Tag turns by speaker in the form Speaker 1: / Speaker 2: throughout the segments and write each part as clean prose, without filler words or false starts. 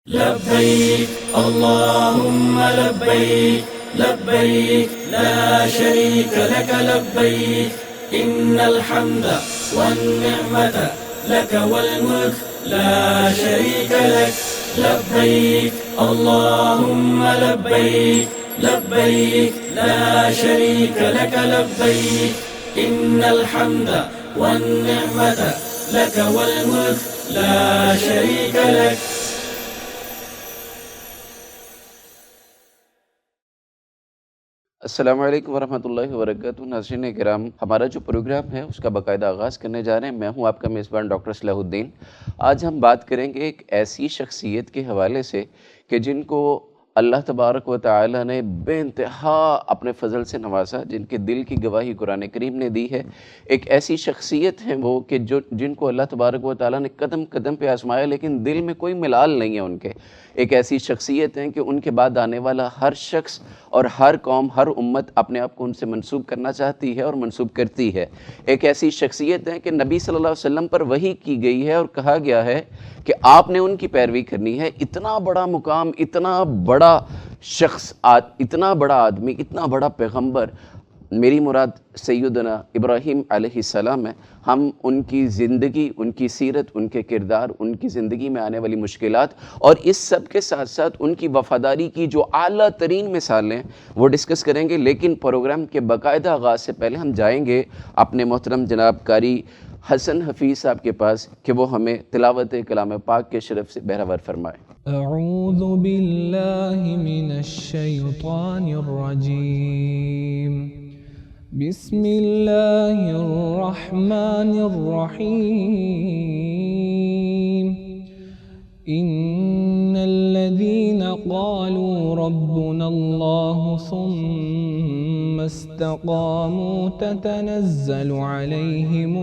Speaker 1: لبيك اللهم لبيك لبيك لا شريك لك لبيك إن الحمد والنعمة لك والملك لا شريك لك لبيك اللهم لبيك لبيك لا شريك لك لبيك إن الحمد والنعمة لك والملك لا شريك لك.
Speaker 2: السلام علیکم ورحمۃ اللہ وبرکاتہ. ناظرین کرام، ہمارا جو پروگرام ہے اس کا باقاعدہ آغاز کرنے جا رہے ہیں. میں ہوں آپ کا میزبان ڈاکٹر صلاح الدین. آج ہم بات کریں گے ایک ایسی شخصیت کے حوالے سے کہ جن کو اللہ تبارک و تعالی نے بے انتہا اپنے فضل سے نوازا، جن کے دل کی گواہی قرآن کریم نے دی ہے. ایک ایسی شخصیت ہیں وہ کہ جن کو اللہ تبارک و تعالی نے قدم قدم پہ آزمایا، لیکن دل میں کوئی ملال نہیں ہے ان کے. ایک ایسی شخصیت ہیں کہ ان کے بعد آنے والا ہر شخص اور ہر قوم، ہر امت اپنے آپ کو ان سے منسوب کرنا چاہتی ہے اور منسوب کرتی ہے. ایک ایسی شخصیت ہے کہ نبی صلی اللہ علیہ وسلم پر وحی کی گئی ہے اور کہا گیا ہے کہ آپ نے ان کی پیروی کرنی ہے. اتنا بڑا مقام، اتنا بڑا شخص، اتنا بڑا آدمی، اتنا بڑا پیغمبر، میری مراد سیدنا ابراہیم علیہ السلام ہے. ہم ان کی زندگی، ان کی سیرت، ان کے کردار، ان کی زندگی میں آنے والی مشکلات اور اس سب کے ساتھ ساتھ ان کی وفاداری کی جو اعلیٰ ترین مثالیں وہ ڈسکس کریں گے. لیکن پروگرام کے باقاعدہ آغاز سے پہلے ہم جائیں گے اپنے محترم جناب قاری حسن حفیظ صاحب کے پاس کہ وہ ہمیں تلاوت کلام پاک کے شرف سے بہرور فرمائیں.
Speaker 3: اعوذ باللہ من الشیطان الرجیم. بسم اللہ الرحمن الرحیم. ان الذین قالوا ربنا اللہ ثم استقاموا تتنزل علیہم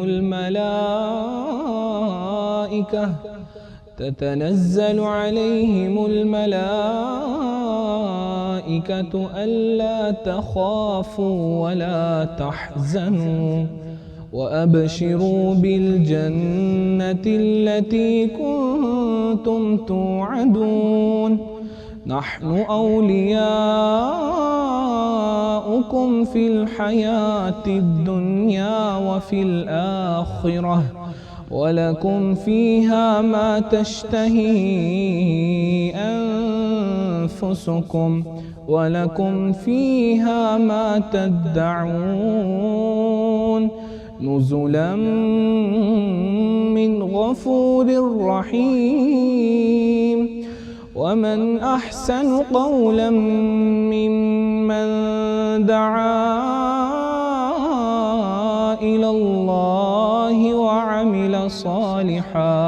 Speaker 3: الملائكة ألا تخافوا ولا تحزنوا وأبشروا بالجنة التي كنتم توعدون. نحن أولياؤكم في الحياة الدنيا وفي الآخرة وَلَكُمْ فِيهَا مَا تَشْتَهِي أَنفُسُكُمْ وَلَكُمْ فِيهَا مَا تَدَّعُونَ. نُزُلًا مِّنْ غَفُورٍ رَّحِيمٍ. وَمَنْ أَحْسَنُ قَوْلًا مِّمَّنْ دَعَا إِلَى اللَّهِ وعمل صالحا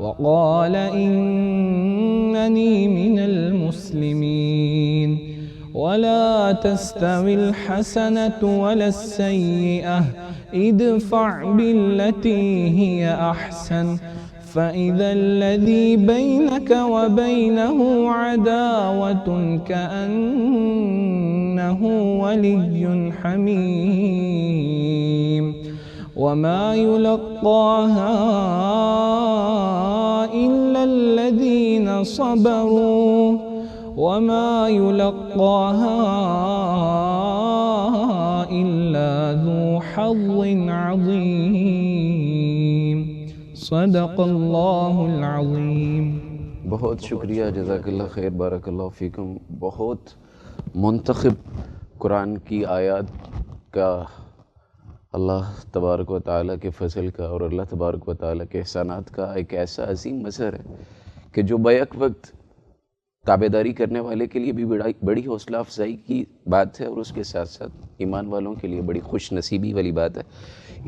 Speaker 3: وقال إنني من المسلمين. ولا تستوي الحسنة ولا السيئة ادفع بالتي هي أحسن فإذا الذي بينك وبينه عداوة كأنه ولي حميم. وما يلقاها إلا الذين صبروا وما يلقاها إلا ذو حظ عظيم. صدق اللہ العظیم.
Speaker 2: بہت شکریہ، جزاک اللہ خیر، بارک اللہ فیکم. بہت منتخب قرآن کی آیات کا، اللہ تبارک و تعالیٰ کے فضل کا اور اللہ تبارک و تعالیٰ کے احسانات کا ایک ایسا عظیم مظہر ہے کہ جو بیک وقت تابعداری کرنے والے کے لیے بھی بڑی حوصلہ افزائی کی بات ہے اور اس کے ساتھ ساتھ ایمان والوں کے لیے بڑی خوش نصیبی والی بات ہے.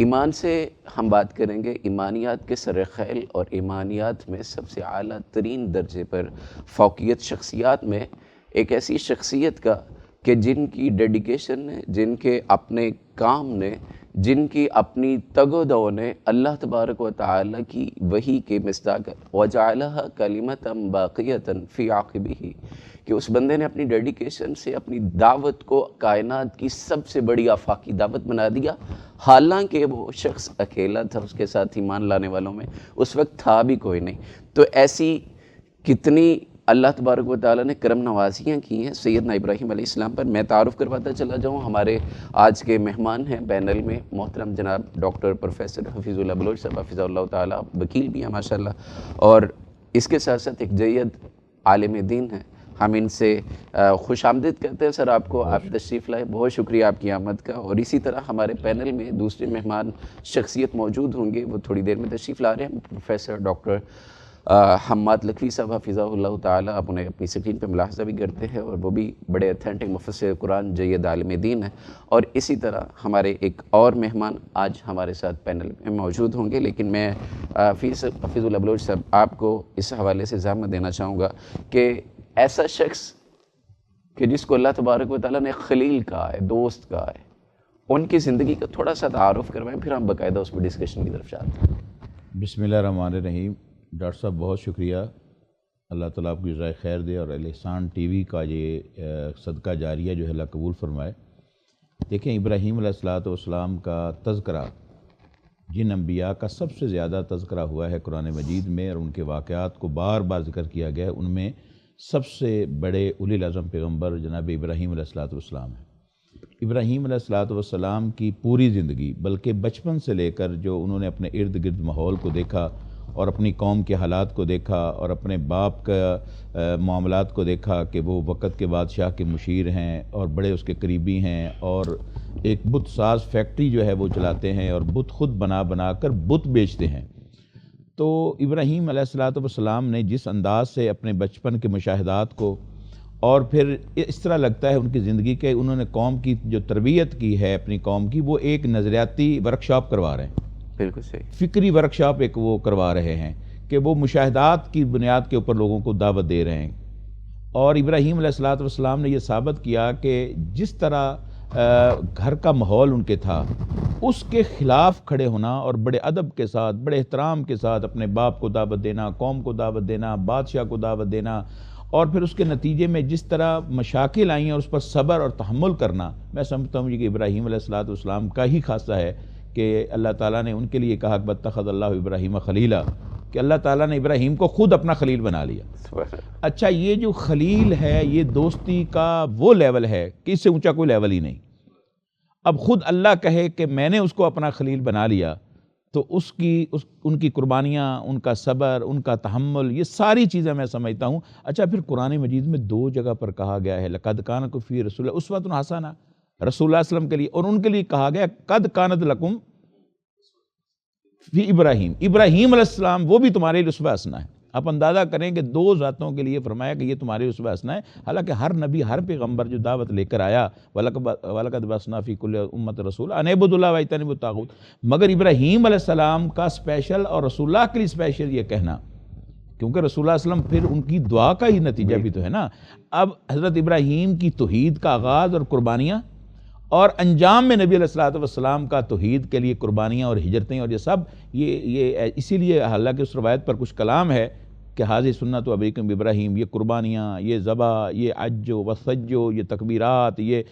Speaker 2: ایمان سے ہم بات کریں گے، ایمانیات کے سر خیل اور ایمانیات میں سب سے اعلیٰ ترین درجے پر فوقیت شخصیات میں ایک ایسی شخصیت کا کہ جن کی ڈیڈیکیشن نے، جن کے اپنے کام نے، جن کی اپنی تگ و دو نے اللہ تبارک و تعالی کی وحی کے مصداق وَجَعَلَهَا كَلِمَةً بَاقِيَةً فِي عَقِبِهِ کہ اس بندے نے اپنی ڈیڈیکیشن سے اپنی دعوت کو کائنات کی سب سے بڑی آفاقی دعوت بنا دیا، حالانکہ وہ شخص اکیلا تھا، اس کے ساتھ ایمان لانے والوں میں اس وقت تھا بھی کوئی نہیں. تو ایسی کتنی اللہ تبارک و تعالیٰ نے کرم نوازیاں کی ہیں سیدنا ابراہیم علیہ السلام پر. میں تعارف کرواتا چلا جاؤں. ہمارے آج کے مہمان ہیں پینل میں محترم جناب ڈاکٹر پروفیسر حفیظ اللہ بلوچ صاحب، حفظہ اللہ تعالیٰ، وکیل بھی ہیں ماشاءاللہ، اور اس کے ساتھ ساتھ ایک جید عالم دین ہیں. ہم ان سے خوش آمدید کہتے ہیں. سر آپ کو، آپ تشریف لائے، بہت شکریہ آپ کی آمد کا. اور اسی طرح ہمارے پینل میں دوسرے مہمان شخصیت موجود ہوں گے، وہ تھوڑی دیر میں تشریف لا رہے ہیں. پروفیسر ڈاکٹر حماد لکھوی صاحب حفظہ اللہ تعالیٰ، آپ انہیں اپنی سکرین پہ ملاحظہ بھی کرتے ہیں، اور وہ بھی بڑے اتھینٹک مفسر قرآن جید عالم دین ہیں. اور اسی طرح ہمارے ایک اور مہمان آج ہمارے ساتھ پینل میں موجود ہوں گے. لیکن میں حفیظ اللہ بلوچ صاحب آپ کو اس حوالے سے ضامن دینا چاہوں گا کہ ایسا شخص کہ جس کو اللہ تبارک و تعالیٰ نے خلیل کہا ہے، دوست کہا ہے، ان کی زندگی کا تھوڑا سا تعارف کروائیں، پھر ہم باقاعدہ اس میں ڈسکشن کی طرف جاتے ہیں.
Speaker 4: بسم اللہ الرحمن الرحیم. ڈاکٹر صاحب بہت شکریہ، اللہ تعالیٰ آپ کی جزائے خیر دے، اور الاحسان ٹی وی کا یہ صدقہ جاریہ جو ہے اللہ قبول فرمائے. دیکھیں، ابراہیم علیہ السلام کا تذکرہ جن انبیاء کا سب سے زیادہ تذکرہ ہوا ہے قرآن مجید میں، اور ان کے واقعات کو بار بار ذکر کیا گیا ہے، ان میں سب سے بڑے اولی العزم پیغمبر جناب ابراہیم علیہ السلام ہیں. ابراہیم علیہ السلام کی پوری زندگی، بلکہ بچپن سے لے کر جو انہوں نے اپنے ارد گرد ماحول کو دیکھا، اور اپنی قوم کے حالات کو دیکھا، اور اپنے باپ کا معاملات کو دیکھا کہ وہ وقت کے بادشاہ کے مشیر ہیں اور بڑے اس کے قریبی ہیں، اور ایک بت ساز فیکٹری جو ہے وہ چلاتے ہیں، اور بت خود بنا بنا کر بت بیچتے ہیں. تو ابراہیم علیہ السلام نے جس انداز سے اپنے بچپن کے مشاہدات کو، اور پھر اس طرح لگتا ہے ان کی زندگی کے انہوں نے قوم کی جو تربیت کی ہے اپنی قوم کی، وہ ایک نظریاتی ورکشاپ کروا رہے ہیں.
Speaker 2: بالکل صحیح.
Speaker 4: فکری ورکشاپ ایک وہ کروا رہے ہیں کہ وہ مشاہدات کی بنیاد کے اوپر لوگوں کو دعوت دے رہے ہیں. اور ابراہیم علیہ السلام نے یہ ثابت کیا کہ جس طرح گھر کا ماحول ان کے تھا، اس کے خلاف کھڑے ہونا، اور بڑے ادب کے ساتھ، بڑے احترام کے ساتھ اپنے باپ کو دعوت دینا، قوم کو دعوت دینا، بادشاہ کو دعوت دینا، اور پھر اس کے نتیجے میں جس طرح مشاکل آئیں اور اس پر صبر اور تحمل کرنا، میں سمجھتا ہوں کہ ابراہیم علیہ السلام کا ہی خاصہ ہے کہ اللہ تعالیٰ نے ان کے لیے کہا کہ اتخذ اللہ ابراہیم خلیلا، کہ اللہ تعالیٰ نے ابراہیم کو خود اپنا خلیل بنا لیا. اچھا، یہ جو خلیل ہے، یہ دوستی کا وہ لیول ہے کہ اس سے اونچا کوئی لیول ہی نہیں. اب خود اللہ کہے کہ میں نے اس کو اپنا خلیل بنا لیا، تو ان کی قربانیاں، ان کا صبر، ان کا تحمل، یہ ساری چیزیں میں سمجھتا ہوں. اچھا، پھر قرآن مجید میں 2 جگہ پر کہا گیا ہے لقد کان لکم فی رسول اللہ اسوۃ حسنہ، رسول اللہ علیہ وسلم کے لیے، اور ان کے لیے کہا گیا قد کانت لکم فی ابراہیم علیہ السلام، وہ بھی تمہارے لیے اسوہ حسنہ ہے. آپ اندازہ کریں کہ 2 ذاتوں کے لیے فرمایا کہ یہ تمہارے لیے اسوہ حسنہ ہے. حالانکہ ہر نبی، ہر پیغمبر جو دعوت لے کر آیا، وَلَقَدْ بَعَثْنَا فِي كُلِّ أُمَّةٍ رَسُولًا أَنِ اعْبُدُوا اللَّهَ وَاجْتَنِبُوا الطَّاغُوتَ، مگر ابراہیم علیہ السلام کا اسپیشل اور رسول اللہ کے لیے اسپیشل یہ کہنا، کیونکہ رسول اللہ علیہ وسلم پھر ان کی دعا کا ہی نتیجہ بھی تو ہے نا. اب حضرت ابراہیم کی توحید کا آغاز اور قربانیاں، اور انجام میں نبی علیہ السلام کا توحید کے لیے قربانیاں اور ہجرتیں، اور یہ سب یہ اسی لیے، حالانکہ اس روایت پر کچھ کلام ہے کہ حاضر سنت و ابیکم ابراہیم، یہ قربانیاں، یہ ذبح، یہ عج و سجو، یہ تکبیرات، یہ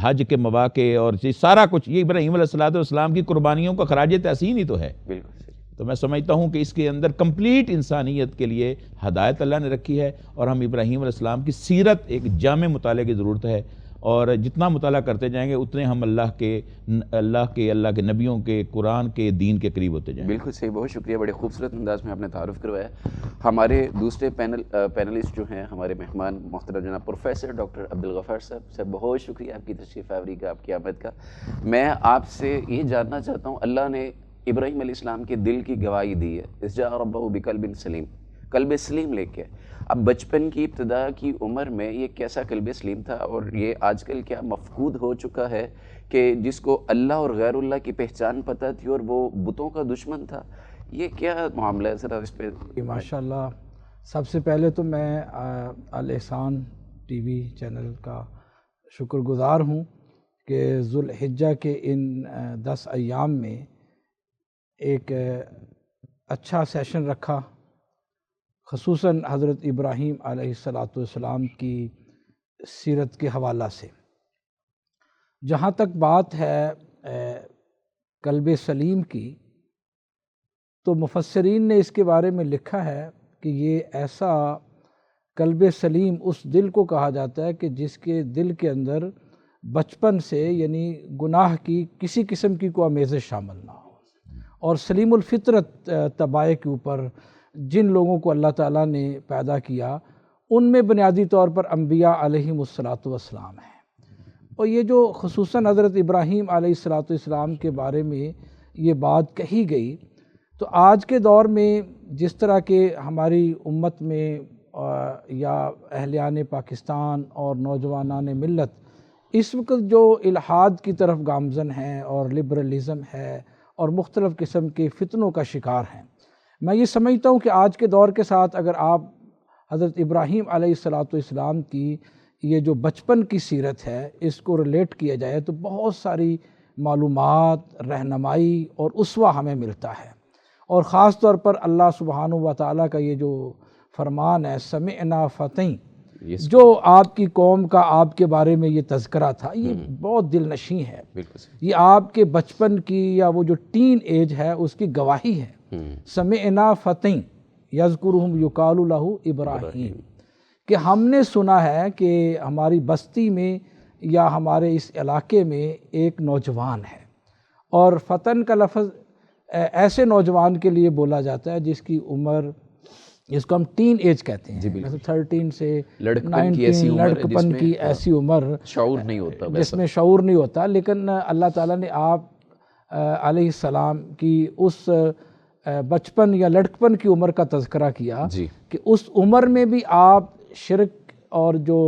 Speaker 4: حج کے مواقع، اور یہ سارا کچھ یہ ابراہیم علیہ السلام کی قربانیوں کا خراج تحسین ہی تو ہے.
Speaker 2: بالکل.
Speaker 4: تو میں سمجھتا ہوں کہ اس کے اندر کمپلیٹ انسانیت کے لیے ہدایت اللہ نے رکھی ہے، اور ہم ابراہیم علیہ السلام کی سیرت ایک جامع مطالعے کی ضرورت ہے. اور جتنا مطالعہ کرتے جائیں گے اتنے ہم اللہ کے نبیوں کے، قرآن کے، دین کے قریب ہوتے جائیں گے.
Speaker 2: بالکل صحیح. بہت شکریہ، بڑے خوبصورت انداز میں آپ نے تعارف کروایا. ہمارے دوسرے پینلسٹ جو ہیں، ہمارے مہمان محترم جناب پروفیسر ڈاکٹر عبدالغفار صاحب، بہت شکریہ آپ کی تشریف آوری کا، آپ کی آمد کا. میں آپ سے یہ جاننا چاہتا ہوں، اللہ نے ابراہیم علیہ السلام کے دل کی گواہی دی ہے، اذ جاء ربہ بقلب سلیم، قلب سلیم لے کے. اب بچپن کی ابتدا کی عمر میں یہ کیسا قلب سلیم تھا، اور یہ آج کل کیا مفقود ہو چکا ہے کہ جس کو اللہ اور غیر اللہ کی پہچان پتہ تھی اور وہ بتوں کا دشمن تھا، یہ کیا معاملہ ہے؟ ذرا اس پہ.
Speaker 5: ماشاءاللہ، سب سے پہلے تو میں الاحسان ٹی وی چینل کا شکر گزار ہوں کہ ذوالحجہ کے ان 10 ایام میں ایک اچھا سیشن رکھا، خصوصاً حضرت ابراہیم علیہ السلام کی سیرت کے حوالہ سے. جہاں تک بات ہے قلب سلیم کی، تو مفسرین نے اس کے بارے میں لکھا ہے کہ یہ ایسا قلب سلیم اس دل کو کہا جاتا ہے کہ جس کے دل کے اندر بچپن سے یعنی گناہ کی کسی قسم کی کوئی آمیزش شامل نہ ہو، اور سلیم الفطرت طبائع کے اوپر جن لوگوں کو اللہ تعالیٰ نے پیدا کیا ان میں بنیادی طور پر انبیاء علیہم الصلاۃ والسلام ہیں۔ اور یہ جو خصوصاً حضرت ابراہیم علیہ الصلاۃ والسلام کے بارے میں یہ بات کہی گئی، تو آج کے دور میں جس طرح کے ہماری امت میں یا اہلیان پاکستان اور نوجوانان ملت اس وقت جو الحاد کی طرف گامزن ہیں اور لبرلزم ہے اور مختلف قسم کے فتنوں کا شکار ہیں، میں یہ سمجھتا ہوں کہ آج کے دور کے ساتھ اگر آپ حضرت ابراہیم علیہ الصلاۃ والسلام کی یہ جو بچپن کی سیرت ہے اس کو ریلیٹ کیا جائے تو بہت ساری معلومات، رہنمائی اور اسوہ ہمیں ملتا ہے۔ اور خاص طور پر اللہ سبحانہ و تعالیٰ کا یہ جو فرمان ہے سمعنا فتیں، جو آپ کی قوم کا آپ کے بارے میں یہ تذکرہ تھا، یہ بہت دل نشیں ہے۔ یہ آپ کے بچپن کی یا وہ جو ٹین ایج ہے اس کی گواہی ہے۔ سمعنا فتیں یذکرہم یقال لہ ابراہیم، کہ ہم نے سنا ہے کہ ہماری بستی میں یا ہمارے اس علاقے میں ایک نوجوان ہے، اور فتن کا لفظ ایسے نوجوان کے لیے بولا جاتا ہے جس کی عمر، جس کو ہم ٹین ایج کہتے ہیں، جیسے 13 سے 19، لڑکپن کی ایسی عمر،
Speaker 2: شعور نہیں ہوتا،
Speaker 5: جس میں شعور نہیں ہوتا۔ لیکن اللہ تعالیٰ نے آپ علیہ السلام کی اس بچپن یا لڑکپن کی عمر کا تذکرہ کیا کہ اس عمر میں بھی آپ شرک اور جو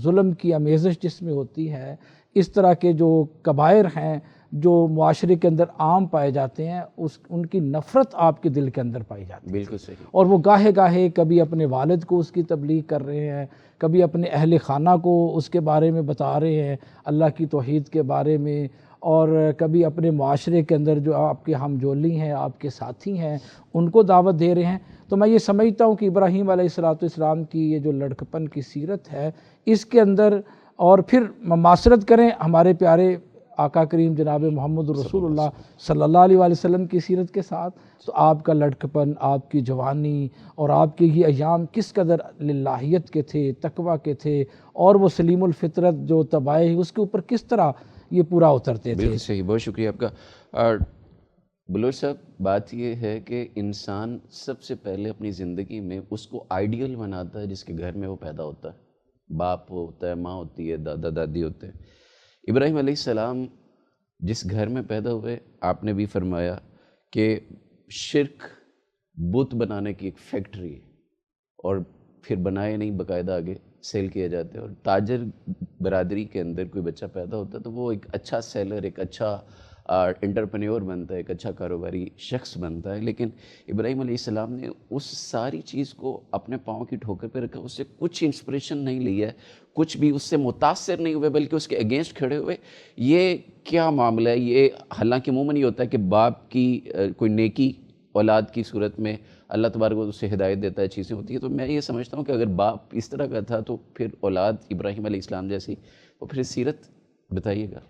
Speaker 5: ظلم کی آمیزش جس میں ہوتی ہے، اس طرح کے جو کبائر ہیں جو معاشرے کے اندر عام پائے جاتے ہیں، ان کی نفرت آپ کے دل کے اندر پائی جاتی ہے۔
Speaker 2: بالکل صحیح۔
Speaker 5: اور وہ گاہے گاہے کبھی اپنے والد کو اس کی تبلیغ کر رہے ہیں، کبھی اپنے اہل خانہ کو اس کے بارے میں بتا رہے ہیں، اللہ کی توحید کے بارے میں، اور کبھی اپنے معاشرے کے اندر جو آپ کے ہم جولی ہیں، آپ کے ساتھی ہیں، ان کو دعوت دے رہے ہیں۔ تو میں یہ سمجھتا ہوں کہ ابراہیم علیہ الصلاۃ والسلام کی یہ جو لڑکپن کی سیرت ہے اس کے اندر، اور پھر مماثلت کریں ہمارے پیارے آقا کریم جناب محمد رسول اللہ صلی اللہ علیہ وآلہ وسلم کی سیرت کے ساتھ، تو آپ کا لڑکپن، آپ کی جوانی اور آپ کے یہ ایام کس قدر للہیت کے تھے، تقویٰ کے تھے، اور وہ سلیم الفطرت جو طبائع اس کے اوپر کس طرح یہ پورا اترتے تھے۔
Speaker 2: بالکل صحیح، بہت شکریہ آپ کا۔ بلوچ صاحب، بات یہ ہے کہ انسان سب سے پہلے اپنی زندگی میں اس کو آئیڈیل بناتا ہے جس کے گھر میں وہ پیدا ہوتا ہے، باپ ہوتا ہے، ماں ہوتی ہے، دادا دادی ہوتے ہیں۔ ابراہیم علیہ السلام جس گھر میں پیدا ہوئے، آپ نے بھی فرمایا کہ شرک بت بنانے کی ایک فیکٹری ہے، اور پھر بنائے نہیں، باقاعدہ آگے سیل کیا جاتا ہے۔ اور تاجر برادری کے اندر کوئی بچہ پیدا ہوتا ہے تو وہ ایک اچھا سیلر، ایک اچھا انٹرپرینیور بنتا ہے، ایک اچھا کاروباری شخص بنتا ہے۔ لیکن ابراہیم علیہ السلام نے اس ساری چیز کو اپنے پاؤں کی ٹھوکر پہ رکھا، اس سے کچھ انسپریشن نہیں لی ہے، کچھ بھی اس سے متاثر نہیں ہوئے، بلکہ اس کے اگینسٹ کھڑے ہوئے۔ یہ کیا معاملہ ہے؟ یہ حالانکہ عموماً یہ ہوتا ہے کہ باپ کی کوئی نیکی اولاد کی صورت میں اللہ تبارک و تعالیٰ اسے ہدایت دیتا ہے، چیزیں ہوتی ہیں۔ تو میں یہ سمجھتا ہوں کہ اگر باپ اس طرح کا تھا تو پھر اولاد ابراہیم علیہ السلام جیسی، تو پھر سیرت بتائیے گا۔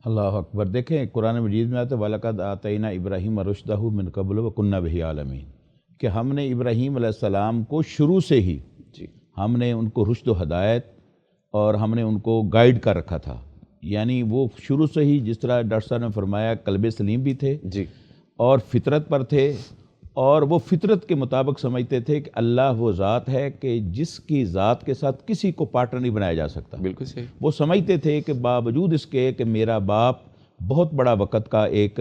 Speaker 4: اللہ اکبر۔ دیکھیں قرآن مجید میں آتا ہے وَلَقَدْ آتَيْنَا إِبْرَاهِيمَ رُشْدَهُ مِنْ قَبْلُ وَكُنَّا بِهِ عَالِمِينَ، کہ ہم نے ابراہیم علیہ السلام کو شروع سے ہی ہم نے ان کو رشد و ہدایت اور ہم نے ان کو گائیڈ کر رکھا تھا۔ یعنی وہ شروع سے ہی، جس طرح ڈاکٹر صاحب نے فرمایا، قلب سلیم بھی تھے اور فطرت پر تھے، اور وہ فطرت کے مطابق سمجھتے تھے کہ اللہ وہ ذات ہے کہ جس کی ذات کے ساتھ کسی کو پارٹنر نہیں بنایا جا سکتا۔
Speaker 2: بالکل صحیح۔
Speaker 4: وہ سمجھتے تھے کہ باوجود اس کے کہ میرا باپ بہت بڑا وقت کا ایک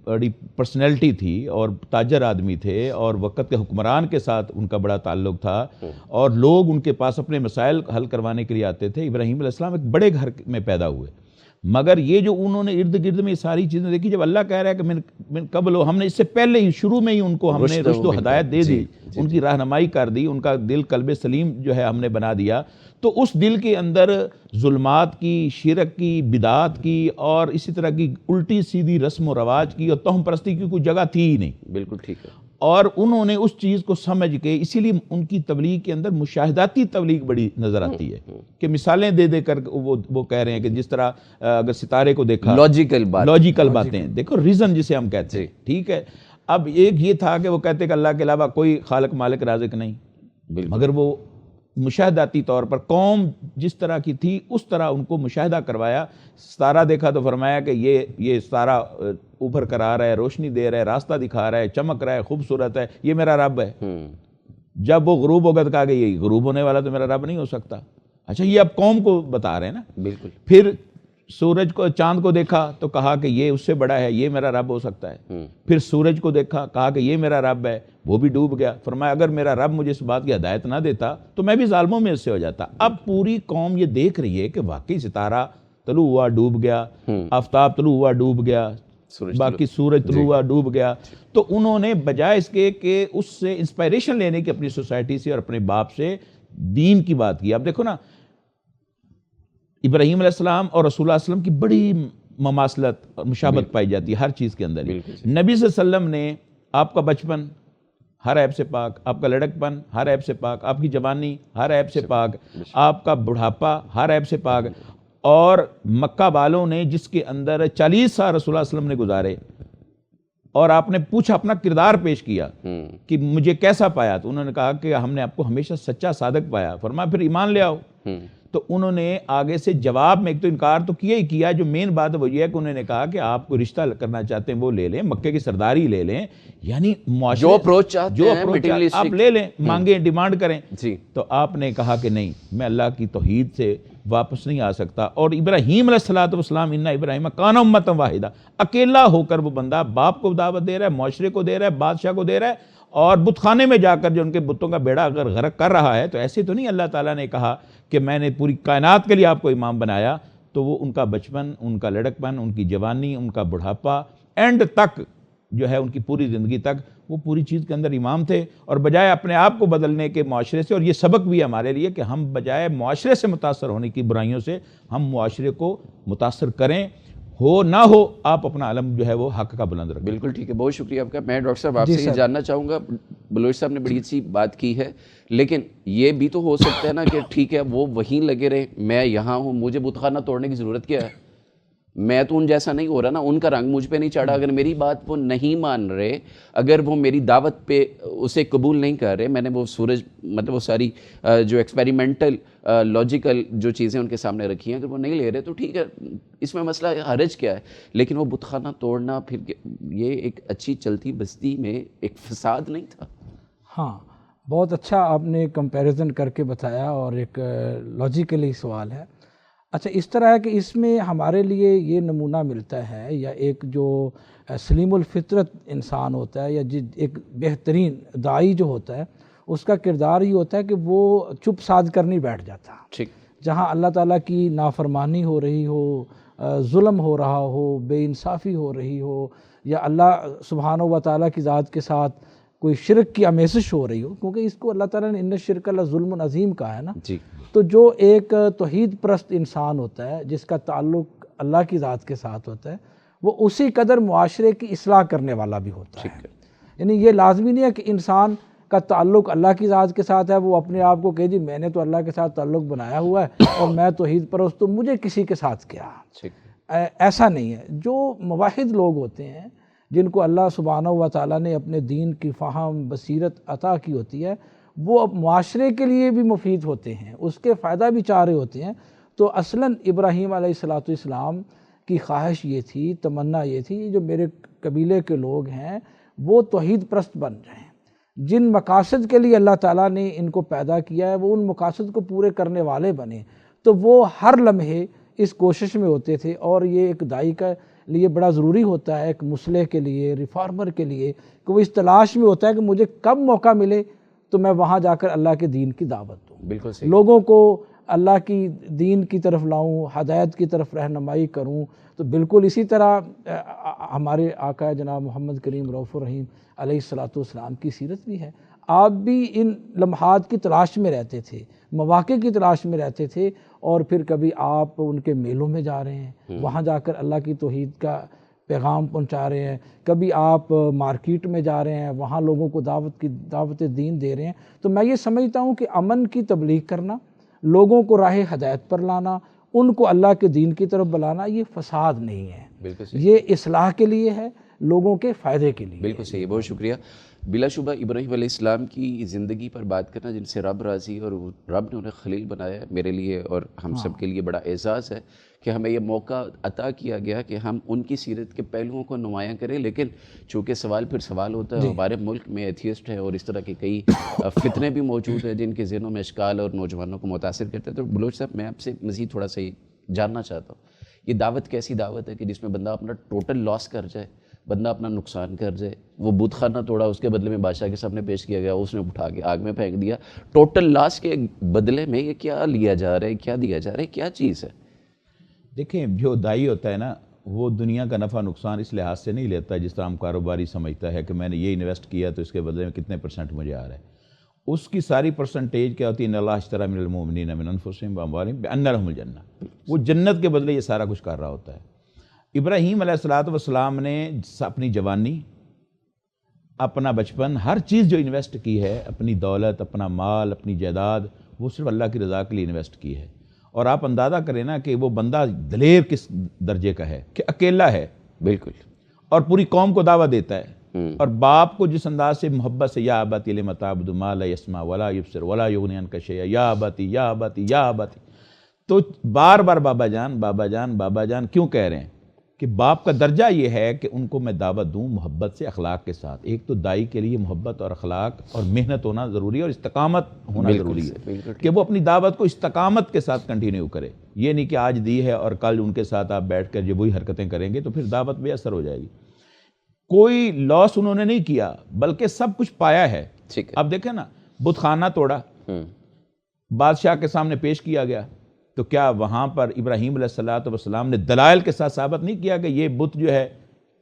Speaker 4: بڑی پرسنالٹی تھی اور تاجر آدمی تھے، اور وقت کے حکمران کے ساتھ ان کا بڑا تعلق تھا، اور لوگ ان کے پاس اپنے مسائل حل کروانے کے لیے آتے تھے۔ ابراہیم علیہ السلام ایک بڑے گھر میں پیدا ہوئے، مگر یہ جو انہوں نے ارد گرد میں یہ ساری چیزیں دیکھی، جب اللہ کہہ رہا ہے کہ من قبل، ہم نے اس سے پہلے ہی شروع میں ہی ان کو ہم نے رشد و ہدایت دے دی، ان کی رہنمائی کر دی، ان کا دل قلب سلیم جو ہے ہم نے بنا دیا، تو اس دل کے اندر ظلمات کی، شرک کی، بدعات کی اور اسی طرح کی الٹی سیدھی رسم و رواج کی اور توہم پرستی کی کوئی جگہ تھی ہی نہیں۔
Speaker 2: بالکل ٹھیک ہے۔
Speaker 4: اور انہوں نے اس چیز کو سمجھ کے، اسی لیے ان کی تبلیغ کے اندر مشاہداتی تبلیغ بڑی نظر آتی ہے، کہ مثالیں دے دے کر وہ کہہ رہے ہیں کہ جس طرح اگر ستارے کو دیکھا، لاجیکل باتیں، دیکھو ریزن جسے ہم کہتے ہیں، ٹھیک ہے۔ اب ایک یہ تھا کہ وہ کہتے کہ اللہ کے علاوہ کوئی خالق مالک رازق نہیں، مگر وہ مشاہداتی طور پر قوم جس طرح کی تھی اس طرح ان کو مشاہدہ کروایا. ستارہ دیکھا تو فرمایا کہ یہ ستارہ اوپر کرا رہا ہے, روشنی دے رہا ہے, راستہ دکھا رہا ہے, چمک رہا ہے, خوبصورت ہے, یہ میرا رب ہے. جب وہ غروب ہوگا تو کہا کہ یہ غروب ہونے والا تو میرا رب نہیں ہو سکتا. اچھا یہ اب قوم کو بتا رہے ہیں نا.
Speaker 2: بالکل.
Speaker 4: پھر سورج کو, چاند کو دیکھا تو کہا کہ یہ اس سے بڑا ہے, یہ میرا رب ہو سکتا ہے. پھر سورج کو دیکھا, کہا کہ یہ میرا رب ہے, وہ بھی ڈوب گیا. فرمایا اگر میرا رب مجھے اس بات کی ہدایت نہ دیتا تو میں بھی ظالموں میں سے ہو جاتا. اب پوری قوم یہ دیکھ رہی ہے کہ واقعی ستارہ طلوع ہوا ڈوب گیا, آفتاب طلوع ہوا ڈوب گیا, باقی سورج طلوع ہوا ڈوب گیا. تو انہوں نے بجائے اس کے کہ اس سے انسپائریشن لینے کی اپنی سوسائٹی سے اور اپنے باپ سے دین کی بات کی. اب دیکھو نا ابراہیم علیہ السلام اور رسول اللہ علیہ وسلم کی بڑی مماثلت اور مشابہت پائی جاتی ہے ہر چیز کے اندر. نبی صلی اللہ علیہ وسلم نے آپ کا بچپن ہر عیب سے پاک, آپ کا لڑکپن ہر عیب سے پاک, آپ کی جوانی ہر عیب سے پاک, آپ کا بڑھاپا ہر عیب سے پاک. اور مکہ والوں نے جس کے اندر 40 سال رسول اللہ علیہ وسلم نے گزارے اور آپ نے پوچھا اپنا کردار پیش کیا کہ مجھے کیسا پایا, تو انہوں نے کہا کہ ہم نے آپ کو ہمیشہ سچا صادق پایا. فرمایا پھر ایمان لے آؤ. تو انہوں نے آگے سے جواب میں ایک تو انکار تو کیا ہی کیا, جو مین بات وہ یہ ہے کہ انہوں نے کہا کہ آپ کو رشتہ کرنا چاہتے ہیں وہ لے لیں, مکے کی سرداری لے لیں, یعنی
Speaker 2: جو اپروچ چاہتے ہیں
Speaker 4: آپ لے لیں, مانگیں, ڈیمانڈ کریں. تو آپ نے کہا کہ نہیں, میں اللہ کی توحید سے واپس نہیں آ سکتا. اور ابراہیم علیہ السلام اِنَّ ابراہیم کان امۃ واحدہ, اکیلا ہو کر وہ بندہ باپ کو دعوت دے رہا ہے, معاشرے کو دے رہا ہے, بادشاہ کو دے رہا ہے, اور بت خانے میں جا کر جو ان کے بتوں کا بیڑا اگر غرق کر رہا ہے. تو ایسے تو نہیں اللہ تعالیٰ نے کہا کہ میں نے پوری کائنات کے لیے آپ کو امام بنایا. تو وہ ان کا بچپن, ان کا لڑکپن, ان کی جوانی, ان کا بڑھاپا, اینڈ تک جو ہے ان کی پوری زندگی تک وہ پوری چیز کے اندر امام تھے. اور بجائے اپنے آپ کو بدلنے کے معاشرے سے, اور یہ سبق بھی ہے ہمارے لیے کہ ہم بجائے معاشرے سے متاثر ہونے کی برائیوں سے ہم معاشرے کو متاثر کریں. ہو نہ ہو آپ اپنا علم جو ہے وہ حق کا بلند رکھیں.
Speaker 2: بالکل ٹھیک ہے, بہت شکریہ آپ کا. میں ڈاکٹر صاحب آپ سے یہ جاننا چاہوں گا, بلوچ صاحب نے بڑی اچھی بات کی ہے, لیکن یہ بھی تو ہو سکتا ہے نا کہ ٹھیک ہے وہ وہیں لگے رہے, میں یہاں ہوں, مجھے بت خانہ توڑنے کی ضرورت کیا ہے, میں تو ان جیسا نہیں ہو رہا نا, ان کا رنگ مجھ پہ نہیں چڑھا. اگر میری بات وہ نہیں مان رہے, اگر وہ میری دعوت پہ اسے قبول نہیں کر رہے, میں نے وہ سورج مطلب وہ ساری جو ایکسپیریمنٹل لاجیکل جو چیزیں ان کے سامنے رکھی ہیں, اگر وہ نہیں لے رہے تو ٹھیک ہے, اس میں مسئلہ حرج کیا ہے. لیکن وہ بت خانہ توڑنا پھر یہ ایک اچھی چلتی بستی میں ایک فساد نہیں تھا.
Speaker 5: ہاں بہت اچھا آپ نے کمپیریزن کر کے بتایا, اور ایک لاجیکلی سوال ہے. اچھا اس طرح ہے کہ اس میں ہمارے لیے یہ نمونہ ملتا ہے, یا ایک جو سلیم الفطرت انسان ہوتا ہے, یا ایک بہترین داعی جو ہوتا ہے, اس کا کردار یہ ہوتا ہے کہ وہ چپ سادھ کر نہیں بیٹھ جاتا.
Speaker 2: ٹھیک.
Speaker 5: جہاں اللہ تعالیٰ کی نافرمانی ہو رہی ہو, ظلم ہو رہا ہو, بے انصافی ہو رہی ہو, یا اللہ سبحانہ و تعالیٰ کی ذات کے ساتھ کوئی شرک کی آمیزش ہو رہی ہو, کیونکہ اس کو اللہ تعالیٰ نے ان الشرک لظلم عظیم کہا ہے نا.
Speaker 2: جی.
Speaker 5: تو جو ایک توحید پرست انسان ہوتا ہے, جس کا تعلق اللہ کی ذات کے ساتھ ہوتا ہے, وہ اسی قدر معاشرے کی اصلاح کرنے والا بھی ہوتا ہے. یعنی یہ لازمی نہیں ہے کہ انسان کا تعلق اللہ کی ذات کے ساتھ ہے, وہ اپنے آپ کو کہے جی میں نے تو اللہ کے ساتھ تعلق بنایا ہوا ہے اور میں توحید پرست, تو مجھے کسی کے ساتھ کیا. ایسا نہیں ہے. جو موحد لوگ ہوتے ہیں, جن کو اللہ سبحانہ و تعالیٰ نے اپنے دین کی فہم بصیرت عطا کی ہوتی ہے, وہ معاشرے کے لیے بھی مفید ہوتے ہیں, اس کے فائدہ بھی چاہ رہے ہوتے ہیں. تو اصلاً ابراہیم علیہ السلام کی خواہش یہ تھی, تمنا یہ تھی, جو میرے قبیلے کے لوگ ہیں وہ توحید پرست بن جائیں. جن مقاصد کے لیے اللہ تعالیٰ نے ان کو پیدا کیا ہے وہ ان مقاصد کو پورے کرنے والے بنے. تو وہ ہر لمحے اس کوشش میں ہوتے تھے, اور یہ ایک داعی کا لیے بڑا ضروری ہوتا ہے, ایک مصلح کے لیے, ریفارمر کے لیے, کہ وہ اس تلاش میں ہوتا ہے کہ مجھے کب موقع ملے تو میں وہاں جا کر اللہ کے دین کی دعوت دوں,
Speaker 2: بالکل صحیح,
Speaker 5: لوگوں کو اللہ کی دین کی طرف لاؤں, ہدایت کی طرف رہنمائی کروں. تو بالکل اسی طرح ہمارے آقا جناب محمد کریم رؤوف الرحیم علیہ السلام کی سیرت بھی ہے. آپ بھی ان لمحات کی تلاش میں رہتے تھے, مواقع کی تلاش میں رہتے تھے, اور پھر کبھی آپ ان کے میلوں میں جا رہے ہیں, وہاں جا کر اللہ کی توحید کا پیغام پہنچا رہے ہیں, کبھی آپ مارکیٹ میں جا رہے ہیں, وہاں لوگوں کو دعوت دین دے رہے ہیں. تو میں یہ سمجھتا ہوں کہ امن کی تبلیغ کرنا, لوگوں کو راہ ہدایت پر لانا, ان کو اللہ کے دین کی طرف بلانا, یہ فساد نہیں ہے, یہ اصلاح کے لیے ہے, لوگوں کے فائدے کے لیے.
Speaker 2: بالکل صحیح, بہت شکریہ. بلا شبہ ابراہیم علیہ السلام کی زندگی پر بات کرنا، جن سے رب راضی اور رب نے انہیں خلیل بنایا، میرے لیے اور ہم سب کے لیے بڑا اعزاز ہے کہ ہمیں یہ موقع عطا کیا گیا کہ ہم ان کی سیرت کے پہلوؤں کو نمایاں کریں. لیکن چونکہ سوال پھر سوال ہوتا ہے، ہمارے ملک میں ایتھیسٹ ہے اور اس طرح کے کئی فتنے بھی موجود ہیں جن کے ذہنوں میں اشکال اور نوجوانوں کو متاثر کرتے ہیں. تو بلوچ صاحب میں آپ سے مزید تھوڑا سا جاننا چاہتا ہوں، یہ دعوت کیسی دعوت ہے کہ جس میں بندہ اپنا ٹوٹل لاس کر جائے، بندہ اپنا نقصان کر جائے؟ وہ بت خانہ توڑا، اس کے بدلے میں بادشاہ کے سامنے پیش کیا گیا، اس نے اٹھا کے آگ میں پھینک دیا. ٹوٹل لاس کے بدلے میں یہ کیا لیا جا رہا ہے، کیا دیا جا رہا ہے، کیا چیز ہے؟
Speaker 4: دیکھیں، جو دائی ہوتا ہے نا، وہ دنیا کا نفع نقصان اس لحاظ سے نہیں لیتا جس طرح ہم کاروباری سمجھتا ہے کہ میں نے یہ انویسٹ کیا تو اس کے بدلے میں کتنے % مجھے آ رہا ہے. اس کی ساری پرسنٹیج کیا ہوتی ہے؟ ان اللہ اشتری من المؤمنین من انفسہم واموالہم بان لہم الجنہ. وہ جنت کے بدلے یہ سارا کچھ کر رہا ہوتا ہے. ابراہیم علیہ السلام نے اپنی جوانی، اپنا بچپن، ہر چیز جو انویسٹ کی ہے، اپنی دولت، اپنا مال، اپنی جائیداد، وہ صرف اللہ کی رضا کے لیے انویسٹ کی ہے. اور آپ اندازہ کریں نا کہ وہ بندہ دلیر کس درجے کا ہے کہ اکیلا ہے
Speaker 2: بالکل،
Speaker 4: اور پوری قوم کو دعوت دیتا ہے. اور باپ کو جس انداز سے محبت سے یا ابتی لم تعبد ما لا يسمع ولا يبصر ولا يغني عنك شيئا یا ابتی یا ابتی یا ابتی، تو بار بار بابا جان بابا جان بابا جان کیوں کہہ رہے ہیں؟ کہ باپ کا درجہ یہ ہے کہ ان کو میں دعوت دوں محبت سے، اخلاق کے ساتھ. ایک تو دائی کے لیے محبت اور اخلاق اور محنت ہونا ضروری ہے اور استقامت ہونا ضروری ہے کہ وہ اپنی دعوت کو استقامت کے ساتھ کنٹینیو کرے. یہ نہیں کہ آج دی ہے اور کل ان کے ساتھ آپ بیٹھ کر جب وہی حرکتیں کریں گے تو پھر دعوت بے اثر ہو جائے گی. کوئی لاس انہوں نے نہیں کیا بلکہ سب کچھ پایا ہے. اب دیکھیں نا، بت خانہ توڑا، بادشاہ کے سامنے پیش کیا گیا، تو کیا وہاں پر ابراہیم علیہ السلام نے دلائل کے ساتھ ثابت نہیں کیا کہ یہ بت جو ہے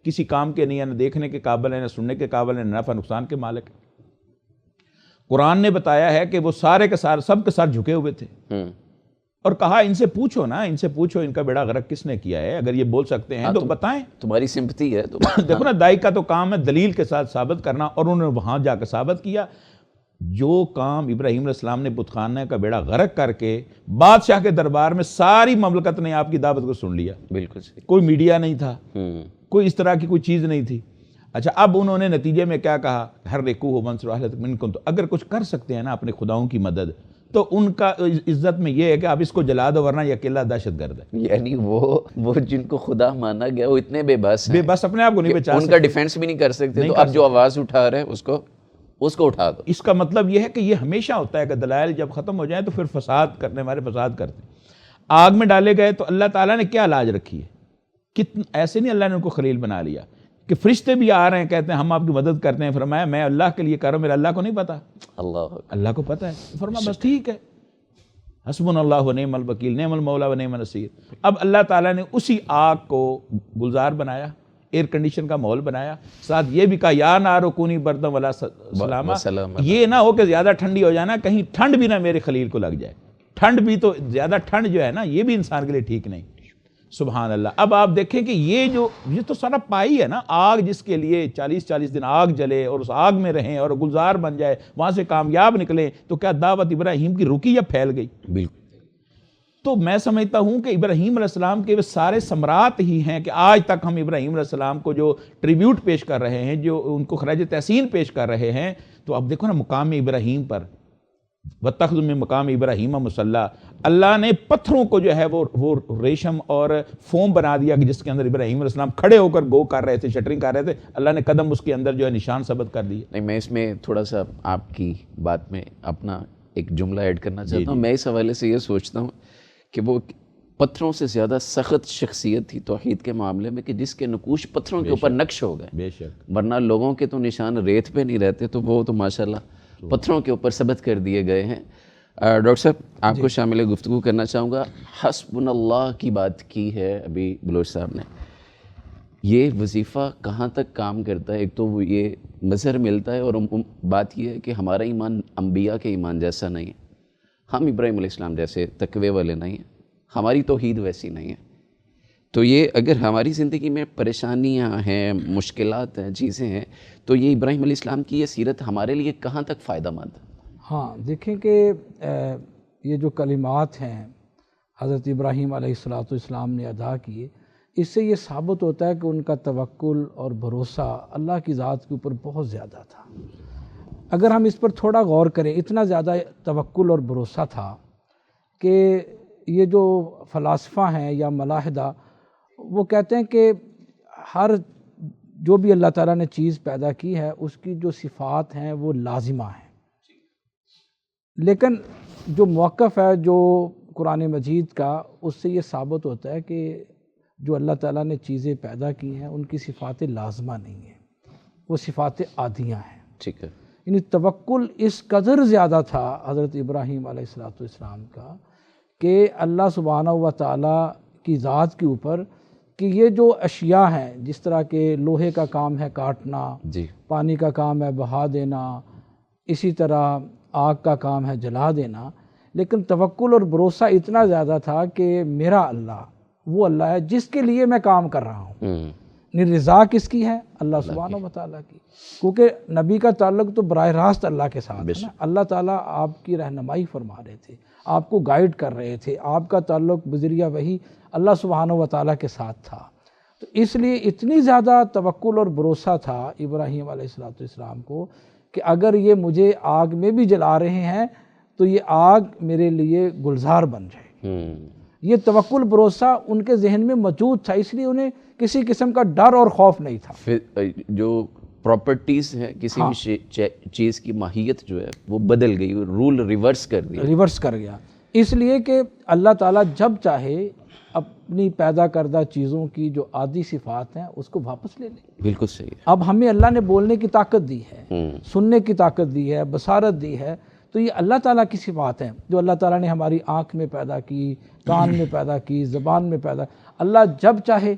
Speaker 4: کسی کام کے نہیں ہے، نہ دیکھنے کے قابل ہے، نہ سننے کے قابل ہے، نہ نفع نقصان کے مالک ہے؟ قرآن نے بتایا ہے کہ وہ سارے کے سارے سب کے ساتھ جھکے ہوئے تھے اور کہا ان سے پوچھو نا، ان سے پوچھو ان کا بیڑا غرق کس نے کیا ہے. اگر یہ بول سکتے ہیں تو بتائیں.
Speaker 2: تمہاری سمپتی ہے تو
Speaker 4: دیکھو نا، دائی کا تو کام ہے دلیل کے ساتھ ثابت کرنا، اور انہوں نے وہاں جا کے ثابت کیا. جو کام ابراہیم علیہ السلام نے بت خانہ کا بیڑا غرق کر کے بادشاہ کے دربار میں ساری مملکت نے آپ کی دعوت کو سن لیا.
Speaker 2: بالکل صحیح.
Speaker 4: کوئی میڈیا نہیں تھا، کوئی اس طرح کی کوئی چیز نہیں تھی. اچھا، اب انہوں نے نتیجے میں کیا کہا؟ ہر ریکو منصور اہلت منکم. تو اگر کچھ کر سکتے ہیں نا اپنے خداؤں کی مدد، تو ان کا عزت میں یہ ہے کہ آپ اس کو جلا دو ورنہ یہ اکیلا دہشت گرد ہے.
Speaker 2: یعنی وہ جن کو خدا مانا گیا وہ اتنے بے بس ہیں،
Speaker 4: بے بس اپنے آپ کو نہیں بچا
Speaker 2: ان کا ڈیفینس بھی نہیں کر سکتے. تو اب جو آواز اٹھا رہے ہیں اس کو اٹھا دو.
Speaker 4: اس کا مطلب یہ ہے کہ یہ ہمیشہ ہوتا ہے کہ دلائل جب ختم ہو جائیں تو پھر فساد کرنے والے فساد کرتے ہیں. آگ میں ڈالے گئے تو اللہ تعالیٰ نے کیا لاج رکھی ہے؟ ایسے نہیں اللہ نے ان کو خلیل بنا لیا کہ فرشتے بھی آ رہے ہیں کہتے ہیں ہم آپ کی مدد کرتے ہیں. فرمایا میں اللہ کے لیے کر رہا ہوں، میرا اللہ کو نہیں پتا؟ اللہ کو پتا ہے. فرمایا بس ٹھیک ہے، حسبنا اللہ و نعم الوکیل، نعم المولا و نعم النصیر. اب اللہ تعالیٰ نے اسی آگ کو گلزار بنایا، ایئر کنڈیشن کا ماحول بنایا، ساتھ یہ بھی کہا یا نار کونی بردم ولا سلاما. یہ نہ ہو کہ زیادہ ٹھنڈی ہو جائے نا، کہیں ٹھنڈ بھی نہ میرے خلیل کو لگ جائے. ٹھنڈ بھی تو زیادہ ٹھنڈ جو ہے نا یہ بھی انسان کے لیے ٹھیک نہیں. سبحان اللہ. اب آپ دیکھیں کہ یہ تو سارا پائی ہے نا، آگ جس کے لیے 40 دن آگ جلے اور اس آگ میں رہیں اور گلزار بن جائے، وہاں سے کامیاب نکلیں، تو کیا دعوت ابراہیم کی رکی یا پھیل گئی؟
Speaker 2: بالکل.
Speaker 4: تو میں سمجھتا ہوں کہ ابراہیم علیہ السلام کے سارے ثمرات ہی ہیں کہ آج تک ہم ابراہیم علیہ السلام کو جو ٹریبیوٹ پیش کر رہے ہیں، جو ان کو خراج تحسین پیش کر رہے ہیں. تو اب دیکھو نا مقام ابراہیم پر، وَاتَّخَذُوا مِن مقام ابراہیم مصلی، اللہ نے پتھروں کو جو ہے وہ ریشم اور فوم بنا دیا کہ جس کے اندر ابراہیم علیہ السلام کھڑے ہو کر گو کر رہے تھے، شٹرنگ کر رہے تھے. اللہ نے قدم اس کے اندر جو ہے نشان ثبت کر دیے.
Speaker 2: نہیں، میں اس میں تھوڑا سا آپ کی بات میں اپنا ایک جملہ ایڈ کرنا چاہتا ہوں. میں اس حوالے سے یہ سوچتا ہوں کہ وہ پتھروں سے زیادہ سخت شخصیت تھی توحید کے معاملے میں کہ جس کے نقوش پتھروں کے اوپر نقش ہو گئے.
Speaker 4: بے شک.
Speaker 2: ورنہ لوگوں کے تو نشان ریت پہ نہیں رہتے، تو وہ تو ماشاءاللہ پتھروں کے اوپر ثبت کر دیے گئے ہیں. ڈاکٹر صاحب آپ کو شامل گفتگو کرنا چاہوں گا. حسبنا اللہ کی بات کی ہے ابھی بلوچ صاحب نے. یہ وظیفہ کہاں تک کام کرتا ہے؟ ایک تو وہ یہ مظہر ملتا ہے، اور بات یہ ہے کہ ہمارا ایمان انبیاء کے ایمان جیسا نہیں ہے. ہم ابراہیم علیہ السلام جیسے تقوی والے نہیں ہیں، ہماری توحید ویسی نہیں ہے. تو یہ اگر ہماری زندگی میں پریشانیاں ہیں، مشکلات ہیں، چیزیں ہیں، تو یہ ابراہیم علیہ السلام کی یہ سیرت ہمارے لیے کہاں تک فائدہ مند ہے؟
Speaker 5: ہاں دیکھیں کہ یہ جو کلمات ہیں حضرت ابراہیم علیہ السلام نے ادا کیے، اس سے یہ ثابت ہوتا ہے کہ ان کا توکل اور بھروسہ اللہ کی ذات کے اوپر بہت زیادہ تھا۔ اگر ہم اس پر تھوڑا غور کریں، اتنا زیادہ توکل اور بھروسہ تھا کہ یہ جو فلاسفہ ہیں یا ملاحدہ، وہ کہتے ہیں کہ ہر جو بھی اللہ تعالیٰ نے چیز پیدا کی ہے اس کی جو صفات ہیں وہ لازمہ ہیں، لیکن جو موقف ہے جو قرآن مجید کا، اس سے یہ ثابت ہوتا ہے کہ جو اللہ تعالیٰ نے چیزیں پیدا کی ہیں ان کی صفات لازمہ نہیں ہیں، وہ صفات عادیہ ہیں۔
Speaker 2: ٹھیک ہے،
Speaker 5: یعنی توکل اس قدر زیادہ تھا حضرت ابراہیم علیہ السلام کا کہ اللہ سبحانہ و تعالیٰ کی ذات کے اوپر کہ یہ جو اشیاء ہیں، جس طرح کہ لوہے کا کام ہے کاٹنا،
Speaker 2: جی
Speaker 5: پانی کا کام ہے بہا دینا، اسی طرح آگ کا کام ہے جلا دینا، لیکن توکل اور بھروسہ اتنا زیادہ تھا کہ میرا اللہ وہ اللہ ہے جس کے لیے میں کام کر رہا ہوں۔ رضا کس کی ہے؟ اللہ سبحانہ و تعالیٰ کی، کیونکہ نبی کا تعلق تو براہ راست اللہ کے ساتھ ہے نا۔ اللہ تعالیٰ آپ کی رہنمائی فرما رہے تھے، آپ کو گائیڈ کر رہے تھے، آپ کا تعلق بذریعہ وحی اللہ سبحانہ و تعالیٰ کے ساتھ تھا، تو اس لیے اتنی زیادہ توکل اور بھروسہ تھا ابراہیم علیہ السلام کو کہ اگر یہ مجھے آگ میں بھی جلا رہے ہیں تو یہ آگ میرے لیے گلزار بن جائے۔ یہ توکل بھروسہ ان کے ذہن میں موجود تھا، اس لیے انہیں کسی قسم کا ڈر اور خوف نہیں تھا۔
Speaker 2: پھر جو پراپرٹیز ہیں کسی بھی چیز کی ماہیت جو ہے وہ بدل گئی، رول ریورس کر دیا،
Speaker 5: ریورس کر گیا، اس لیے کہ اللہ تعالیٰ جب چاہے اپنی پیدا کردہ چیزوں کی جو عادی صفات ہیں اس کو واپس لے لے۔
Speaker 2: بالکل صحیح ہے۔
Speaker 5: اب ہمیں اللہ نے بولنے کی طاقت دی ہے، سننے کی طاقت دی ہے، بصارت دی ہے، تو یہ اللہ تعالیٰ کی صفات ہیں جو اللہ تعالیٰ نے ہماری آنکھ میں پیدا کی، کان میں پیدا کی، زبان میں پیدا، اللہ جب چاہے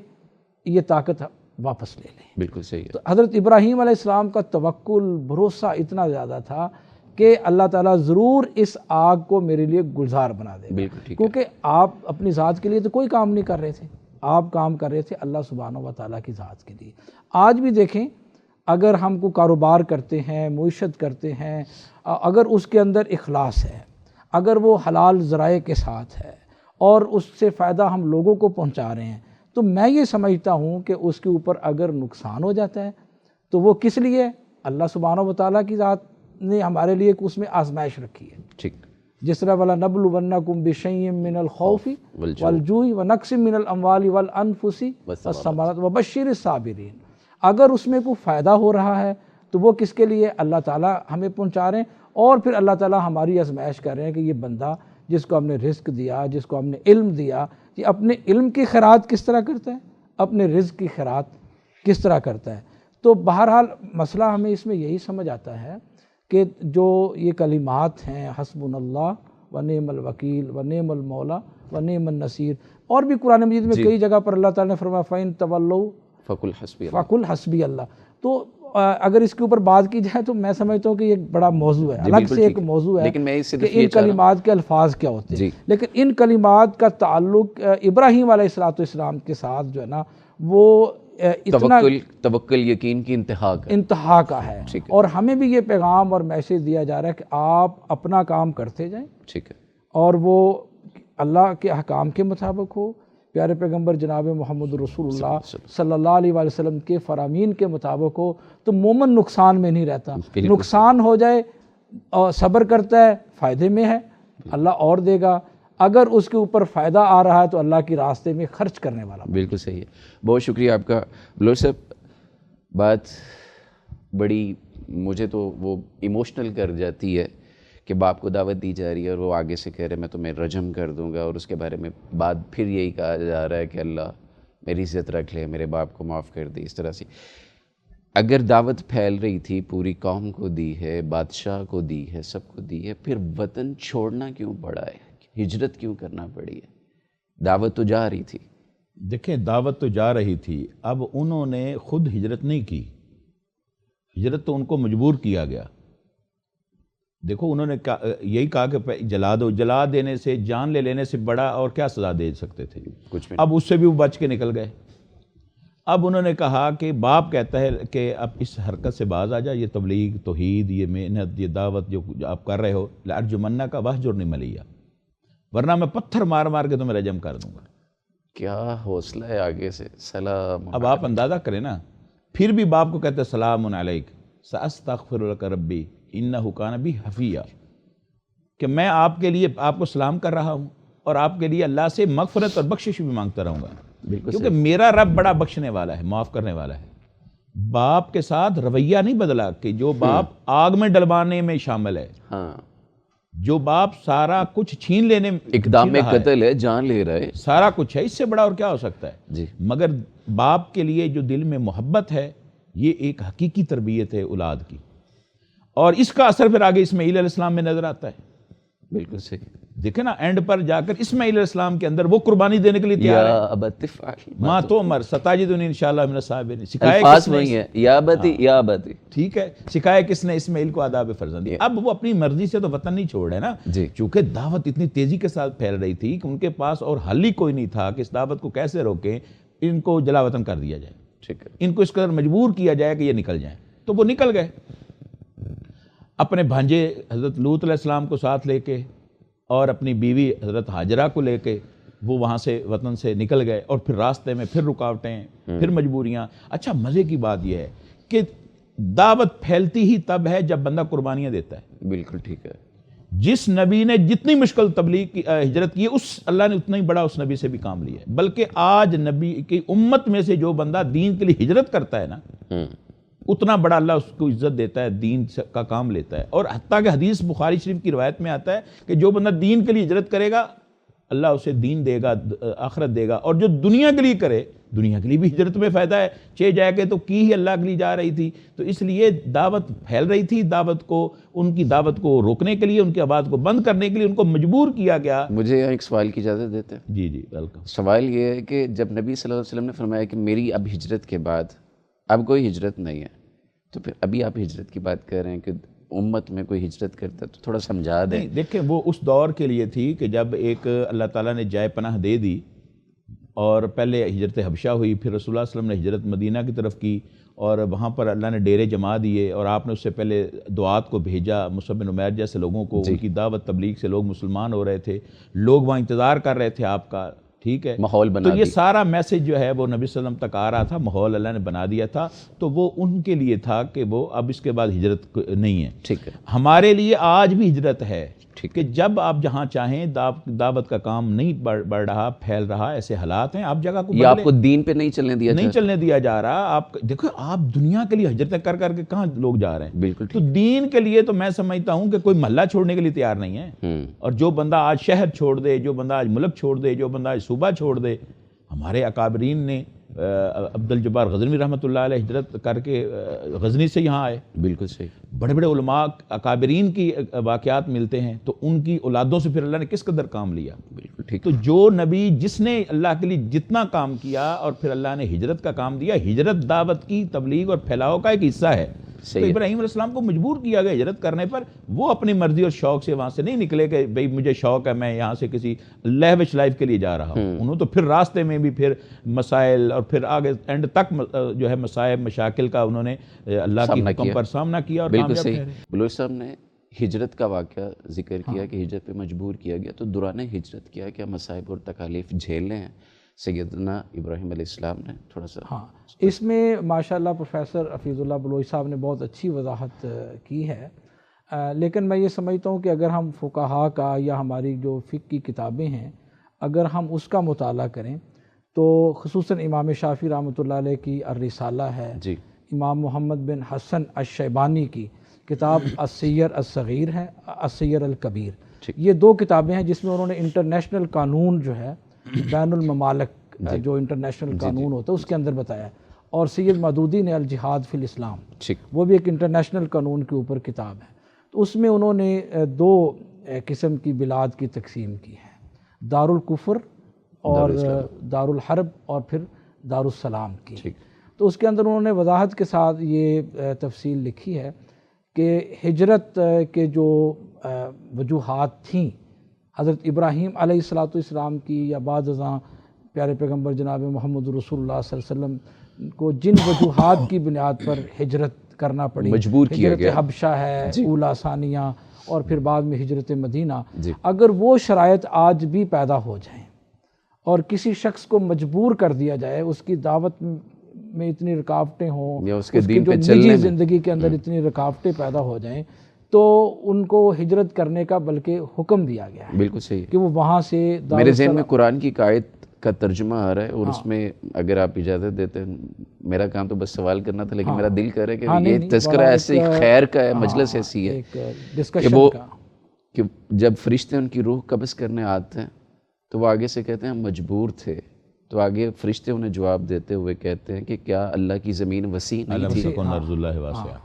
Speaker 5: یہ طاقت واپس لے لے۔
Speaker 2: بالکل صحیح ہے۔
Speaker 5: تو حضرت ابراہیم علیہ السلام کا توکل بھروسہ اتنا زیادہ تھا کہ اللہ تعالیٰ ضرور اس آگ کو میرے لیے گلزار بنا دے گا،
Speaker 2: بالکل ٹھیک ہے۔
Speaker 5: کیونکہ آپ اپنی ذات کے لیے تو کوئی کام نہیں کر رہے تھے، آپ کام کر رہے تھے اللہ سبحانہ و تعالیٰ کی ذات کے لیے۔ آج بھی دیکھیں، اگر ہم کو کاروبار کرتے ہیں، معیشت کرتے ہیں، اگر اس کے اندر اخلاص ہے، اگر وہ حلال ذرائع کے ساتھ ہے اور اس سے فائدہ ہم لوگوں کو پہنچا رہے ہیں، تو میں یہ سمجھتا ہوں کہ اس کے اوپر اگر نقصان ہو جاتا ہے تو وہ کس لیے؟ اللہ سبحانہ و تعالیٰ کی ذات نے ہمارے لیے اس میں آزمائش رکھی ہے۔
Speaker 2: ٹھیک،
Speaker 5: جس طرح وَلَنَبْلُوَنَّكُمْ بِشَيْءٍ مِّنَ الْخَوْفِ وَالْجُوعِ وَنَقْصٍ مِّنَ الْأَمْوَالِ وَالْأَنفُسِ وَالثَّمَرَاتِ وَبَشِّرِ الصَّابِرِينَ۔ اگر اس میں کوئی فائدہ ہو رہا ہے تو وہ کس کے لیے؟ اللہ تعالیٰ ہمیں پہنچا رہے ہیں، اور پھر اللہ تعالیٰ ہماری آزمائش کر رہے ہیں کہ یہ بندہ جس کو ہم نے رزق دیا، جس کو ہم نے علم دیا، یہ اپنے علم کی خیرات کس طرح کرتا ہے، اپنے رزق کی خیرات کس طرح کرتا ہے۔ تو بہرحال مسئلہ ہمیں اس میں یہی سمجھ آتا ہے کہ جو یہ کلمات ہیں حسبنا اللہ و نعم الوکیل و نعم المولا و نعم النصیر، اور بھی قرآن مجید میں کئی جگہ پر اللہ تعالیٰ نے فرمایا فَإِن تَوَلَّوْا فَقُلْ حسبی اللہ۔ تو اگر اس کے اوپر بات کی جائے تو میں سمجھتا ہوں کہ یہ ایک بڑا موضوع ہے، الگ سے ایک موضوع ہے کہ ان کلمات کے الفاظ کیا ہوتے ہیں، لیکن ان کلمات کا تعلق ابراہیم علیہ السلام کے ساتھ جو ہے نا وہ اتنا
Speaker 2: توکل یقین کی
Speaker 5: انتہا کا ہے، اور ہمیں بھی یہ پیغام اور میسیج دیا جا رہا ہے کہ آپ اپنا کام کرتے جائیں،
Speaker 2: ٹھیک ہے،
Speaker 5: اور وہ اللہ کے احکام کے مطابق ہو، پیارے پیغمبر جناب محمد رسول اللہ صلی اللہ علیہ وآلہ وسلم کے فرامین کے مطابق ہو، تو مومن نقصان میں نہیں رہتا۔ نقصان ہو جائے اور صبر کرتا ہے، فائدے میں ہے، اللہ اور دے گا، اگر اس کے اوپر فائدہ آ رہا ہے تو اللہ کے راستے میں خرچ کرنے والا۔
Speaker 2: بالکل صحیح ہے، بہت شکریہ آپ کا بلور صاحب۔ بات بڑی مجھے تو وہ ایموشنل کر جاتی ہے کہ باپ کو دعوت دی جا رہی ہے اور وہ آگے سے کہہ رہے ہیں میں تمہیں رجم کر دوں گا، اور اس کے بارے میں بعد پھر یہی کہا جا رہا ہے کہ اللہ میری عزت رکھ لے، میرے باپ کو معاف کر دے۔ اس طرح سے اگر دعوت پھیل رہی تھی، پوری قوم کو دی ہے، بادشاہ کو دی ہے، سب کو دی ہے، پھر وطن چھوڑنا کیوں پڑا ہے، ہجرت کیوں کرنا پڑی ہے؟ دعوت تو جا رہی تھی۔
Speaker 4: دیکھیں، دعوت تو جا رہی تھی، اب انہوں نے خود ہجرت نہیں کی، ہجرت تو ان کو مجبور کیا گیا۔ دیکھو، انہوں نے یہی کہا کہ جلا دو، جلا دینے سے، جان لے لینے سے بڑا اور کیا سزا دے سکتے تھے؟
Speaker 2: کچھ بھی۔
Speaker 4: اب اس سے بھی وہ بچ کے نکل گئے۔ اب انہوں نے کہا کہ باپ کہتا ہے کہ اب اس حرکت سے باز آ جا، یہ تبلیغ، توحید، یہ محنت، یہ دعوت جو آپ کر رہے ہو، لأرجمنک وہجرنی ملیہ، ورنہ میں پتھر مار مار کے تمہیں رجم کر دوں گا۔
Speaker 2: کیا حوصلہ ہے آگے سے، سلام.
Speaker 4: اب آپ اندازہ کریں نا، پھر بھی باپ کو کہتے ہیں سلام علیک ساستغفر لک ربی انہ کان بی حفیہ، کہ میں آپ کے لیے آپ کو سلام کر رہا ہوں اور آپ کے لیے اللہ سے مغفرت اور بخشش بھی مانگتا رہوں گا،
Speaker 2: بالکل
Speaker 4: کیونکہ میرا رب بڑا بخشنے والا ہے، معاف کرنے والا ہے. باپ کے ساتھ رویہ نہیں بدلا کہ جو باپ آگ میں ڈلوانے میں شامل ہے،
Speaker 2: ہاں،
Speaker 4: جو باپ سارا کچھ چھین لینے
Speaker 2: اقدام
Speaker 4: چھین رہا ہے،
Speaker 2: قتل ہے، جان لے رہا ہے.
Speaker 4: سارا کچھ ہے، اس سے بڑا اور کیا ہو سکتا ہے.
Speaker 2: جی
Speaker 4: مگر باپ کے لیے جو دل میں محبت ہے، یہ ایک حقیقی تربیت ہے اولاد کی، اور اس کا اثر پھر آگے اسماعیل علیہ السلام میں نظر آتا ہے.
Speaker 2: بالکل صحیح.
Speaker 4: دیکھیں نا، اینڈ پر جا کر اسماعیل علیہ السلام کے اندر وہ قربانی دینے کے لیے تیار
Speaker 2: یا
Speaker 4: ہے.
Speaker 2: ابت افعل
Speaker 4: ماں تو عمر ستاجدنی انشاءاللہ من الصابرین، سکھائے
Speaker 2: الفاظ
Speaker 4: کس نے؟
Speaker 2: وہی ہیں، یا ابتی یا ابتی.
Speaker 4: ٹھیک ہے، سکھائے کس نے؟ اسماعیل کو آداب فرزندی. اب وہ اپنی مرضی سے تو وطن نہیں چھوڑ رہے نا،
Speaker 2: جی.
Speaker 4: چونکہ دعوت اتنی تیزی کے ساتھ پھیل رہی تھی کہ ان کے پاس اور حل ہی کوئی نہیں تھا کہ اس دعوت کو کیسے روکیں، ان کو جلا وطن کر دیا جائے،
Speaker 2: ٹھیک ہے.
Speaker 4: ان کو اس قدر مجبور کیا جائے کہ یہ نکل جائیں. تو وہ نکل گئے اپنے بھانجے حضرت لوط علیہ السلام کو ساتھ لے کے اور اپنی بیوی حضرت ہاجرہ کو لے کے وہ وہاں سے وطن سے نکل گئے، اور پھر راستے میں پھر رکاوٹیں، پھر مجبوریاں. اچھا، مزے کی بات یہ ہے کہ دعوت پھیلتی ہی تب ہے جب بندہ قربانیاں دیتا ہے.
Speaker 2: بالکل ٹھیک ہے.
Speaker 4: جس نبی نے جتنی مشکل تبلیغ کی ہجرت کی ہے، اس اللہ نے اتنا ہی بڑا اس نبی سے بھی کام لیا ہے. بلکہ آج نبی کی امت میں سے جو بندہ دین کے لیے ہجرت کرتا ہے نا، اتنا بڑا اللہ اس کو عزت دیتا ہے، دین کا کام لیتا ہے. اور حتیٰ کہ حدیث بخاری شریف کی روایت میں آتا ہے کہ جو بندہ دین کے لیے ہجرت کرے گا، اللہ اسے دین دے گا، آخرت دے گا. اور جو دنیا کے لیے کرے، دنیا کے لیے بھی ہجرت میں فائدہ ہے. چہ جا کے تو کی ہی اللہ کے لیے جا رہی تھی. تو اس لیے دعوت پھیل رہی تھی، دعوت کو، ان کی دعوت کو روکنے کے لیے، ان کی آواز کو بند کرنے کے لیے ان کو مجبور کیا گیا.
Speaker 2: مجھے یہاں ایک سوال کی اجازت دیتے ہیں؟
Speaker 4: جی جی ویلکم.
Speaker 2: سوال یہ ہے کہ جب نبی صلی اللہ علیہ وسلم نے فرمایا کہ میری اب ہجرت کے بعد اب کوئی ہجرت نہیں ہے، تو پھر ابھی آپ ہجرت کی بات کر رہے ہیں کہ امت میں کوئی ہجرت کرتا ہے، تو تھوڑا سمجھا دیں.
Speaker 4: دیکھیں، وہ اس دور کے لیے تھی کہ جب ایک اللہ تعالیٰ نے جائے پناہ دے دی، اور پہلے ہجرت حبشہ ہوئی، پھر رسول اللہ صلی اللہ علیہ وسلم نے ہجرت مدینہ کی طرف کی، اور وہاں پر اللہ نے ڈیرے جما دیے، اور آپ نے اس سے پہلے دعات کو بھیجا، مصعب بن عمیر جیسے لوگوں کو. ان کی دعوت تبلیغ سے لوگ مسلمان ہو رہے تھے، لوگ وہاں انتظار کر رہے تھے آپ کا. ٹھیک ہے،
Speaker 2: ماحول بنا
Speaker 4: تو یہ سارا میسج جو ہے وہ نبی صلی اللہ علیہ وسلم تک آ رہا تھا، ماحول اللہ نے بنا دیا تھا. تو وہ ان کے لیے تھا کہ وہ اب اس کے بعد ہجرت نہیں ہے.
Speaker 2: ٹھیک ہے.
Speaker 4: ہمارے لیے آج بھی ہجرت ہے
Speaker 2: ٹھیک
Speaker 4: کہ جب آپ جہاں چاہیں، دعوت کا کام نہیں بڑھ رہا، پھیل رہا، ایسے حالات ہیں، آپ جگہ کو
Speaker 2: یہ آپ کو دین پہ نہیں چلنے دیا
Speaker 4: نہیں چلنے دیا جا رہا. آپ دیکھو، آپ دنیا کے لیے ہجرتیں کر کر کے کہاں لوگ جا رہے ہیں.
Speaker 2: بالکل.
Speaker 4: تو دین کے لیے تو میں سمجھتا ہوں کہ کوئی محلہ چھوڑنے کے لیے تیار نہیں ہے. اور جو بندہ آج شہر چھوڑ دے، جو بندہ آج ملک چھوڑ دے، جو بندہ آج صوبہ چھوڑ دے. ہمارے اکابرین نے، عبد الجبار غزنوی رحمۃ اللہ علیہ ہجرت کر کے غزنی سے یہاں آئے.
Speaker 2: بالکل صحیح.
Speaker 4: بڑے بڑے علماء اکابرین کی واقعات ملتے ہیں، تو ان کی اولادوں سے پھر اللہ نے کس قدر کام لیا.
Speaker 2: بالکل ٹھیک.
Speaker 4: تو جو نبی جس نے اللہ کے لیے جتنا کام کیا، اور پھر اللہ نے ہجرت کا کام دیا. ہجرت دعوت کی تبلیغ اور پھیلاؤ کا ایک حصہ ہے. تو ابراہیم علیہ السلام کو مجبور کیا گیا ہجرت کرنے پر. وہ اپنی مرضی اور شوق سے وہاں سے نہیں نکلے کہ بھئی مجھے شوق ہے، میں یہاں سے کسی لیوش لائف کے لیے جا رہا ہوں. انہوں تو پھر راستے میں بھی پھر مسائل، اور پھر آگے اینڈ تک جو ہے مسائل مشاکل کا انہوں نے اللہ کی حکم پر سامنا کیا اور کامیاب ٹھہرے.
Speaker 2: بلوچ صاحب نے ہجرت کا واقعہ ذکر کیا کہ ہجرت پہ مجبور کیا گیا، تو دوران ہجرت کیا مصائب اور تکالیف جھیلنے ہیں سیدنا ابراہیم علیہ السلام نے؟ تھوڑا سا.
Speaker 5: ہاں، اس میں ماشاءاللہ پروفیسر حفیظ اللہ بلوچ صاحب نے بہت اچھی وضاحت کی ہے. لیکن میں یہ سمجھتا ہوں کہ اگر ہم فقہا کا یا ہماری جو فقہ کی کتابیں ہیں، اگر ہم اس کا مطالعہ کریں تو خصوصاً امام شافعی رحمۃ اللہ علیہ کی الرسالہ ہے،
Speaker 2: جی.
Speaker 5: امام محمد بن حسن الشیبانی کی کتاب السیر الصغیر ہے، السیر الکبیر. یہ دو کتابیں ہیں جس میں انہوں نے انٹرنیشنل قانون جو ہے، بین الممالک جو انٹرنیشنل قانون ہوتا ہے اس کے اندر بتایا ہے. اور سید مودودی نے الجہاد فی الاسلام، وہ بھی ایک انٹرنیشنل قانون کے اوپر کتاب ہے. تو اس میں انہوں نے دو قسم کی بلاد کی تقسیم کی ہے، دارالکفر اور دارالحرب، اور پھر دارالسلام کی. تو اس کے اندر انہوں نے وضاحت کے ساتھ یہ تفصیل لکھی ہے کہ ہجرت کے جو وجوہات تھیں حضرت ابراہیم علیہ السلام کی، یا بعد ازاں پیارے پیغمبر جناب محمد رسول اللہ صلی اللہ علیہ وسلم کو جن وجوہات کی بنیاد پر ہجرت کرنا پڑی،
Speaker 2: مجبور کیا گیا،
Speaker 5: ہجرت حبشہ ہے، اولا ثانیہ، اور پھر بعد میں ہجرت مدینہ. اگر وہ شرائط آج بھی پیدا ہو جائیں اور کسی شخص کو مجبور کر دیا جائے، اس کی دعوت میں اتنی رکاوٹیں ہوں،
Speaker 2: یا اس کے دین
Speaker 5: جو
Speaker 2: پہ چلنے
Speaker 5: نجی
Speaker 2: میں
Speaker 5: زندگی کے اندر اتنی رکاوٹیں پیدا ہو جائیں، تو ان کو ہجرت کرنے کا بلکہ حکم دیا گیا ہے
Speaker 2: بالکل صحیح ہے.
Speaker 5: کہ وہ وہاں سے
Speaker 2: میرے ذہن میں قرآن کی آیت کا ترجمہ آ رہا ہے، اور اس میں اگر آپ اجازت دیتے ہیں، میرا کام تو بس سوال کرنا تھا، لیکن میرا دل کر رہا ہے کہ یہ تذکرہ ایسے خیر کا ہے، مجلس ایسی ہے کہ وہ کہ جب فرشتے ان کی روح قبض کرنے آتے ہیں تو وہ آگے سے کہتے ہیں ہم مجبور تھے، تو آگے فرشتے انہیں جواب دیتے ہوئے کہتے ہیں کہ کیا اللہ کی زمین وسیع نہیں تھی؟
Speaker 4: علم تکن ارض اللہ واسعہ،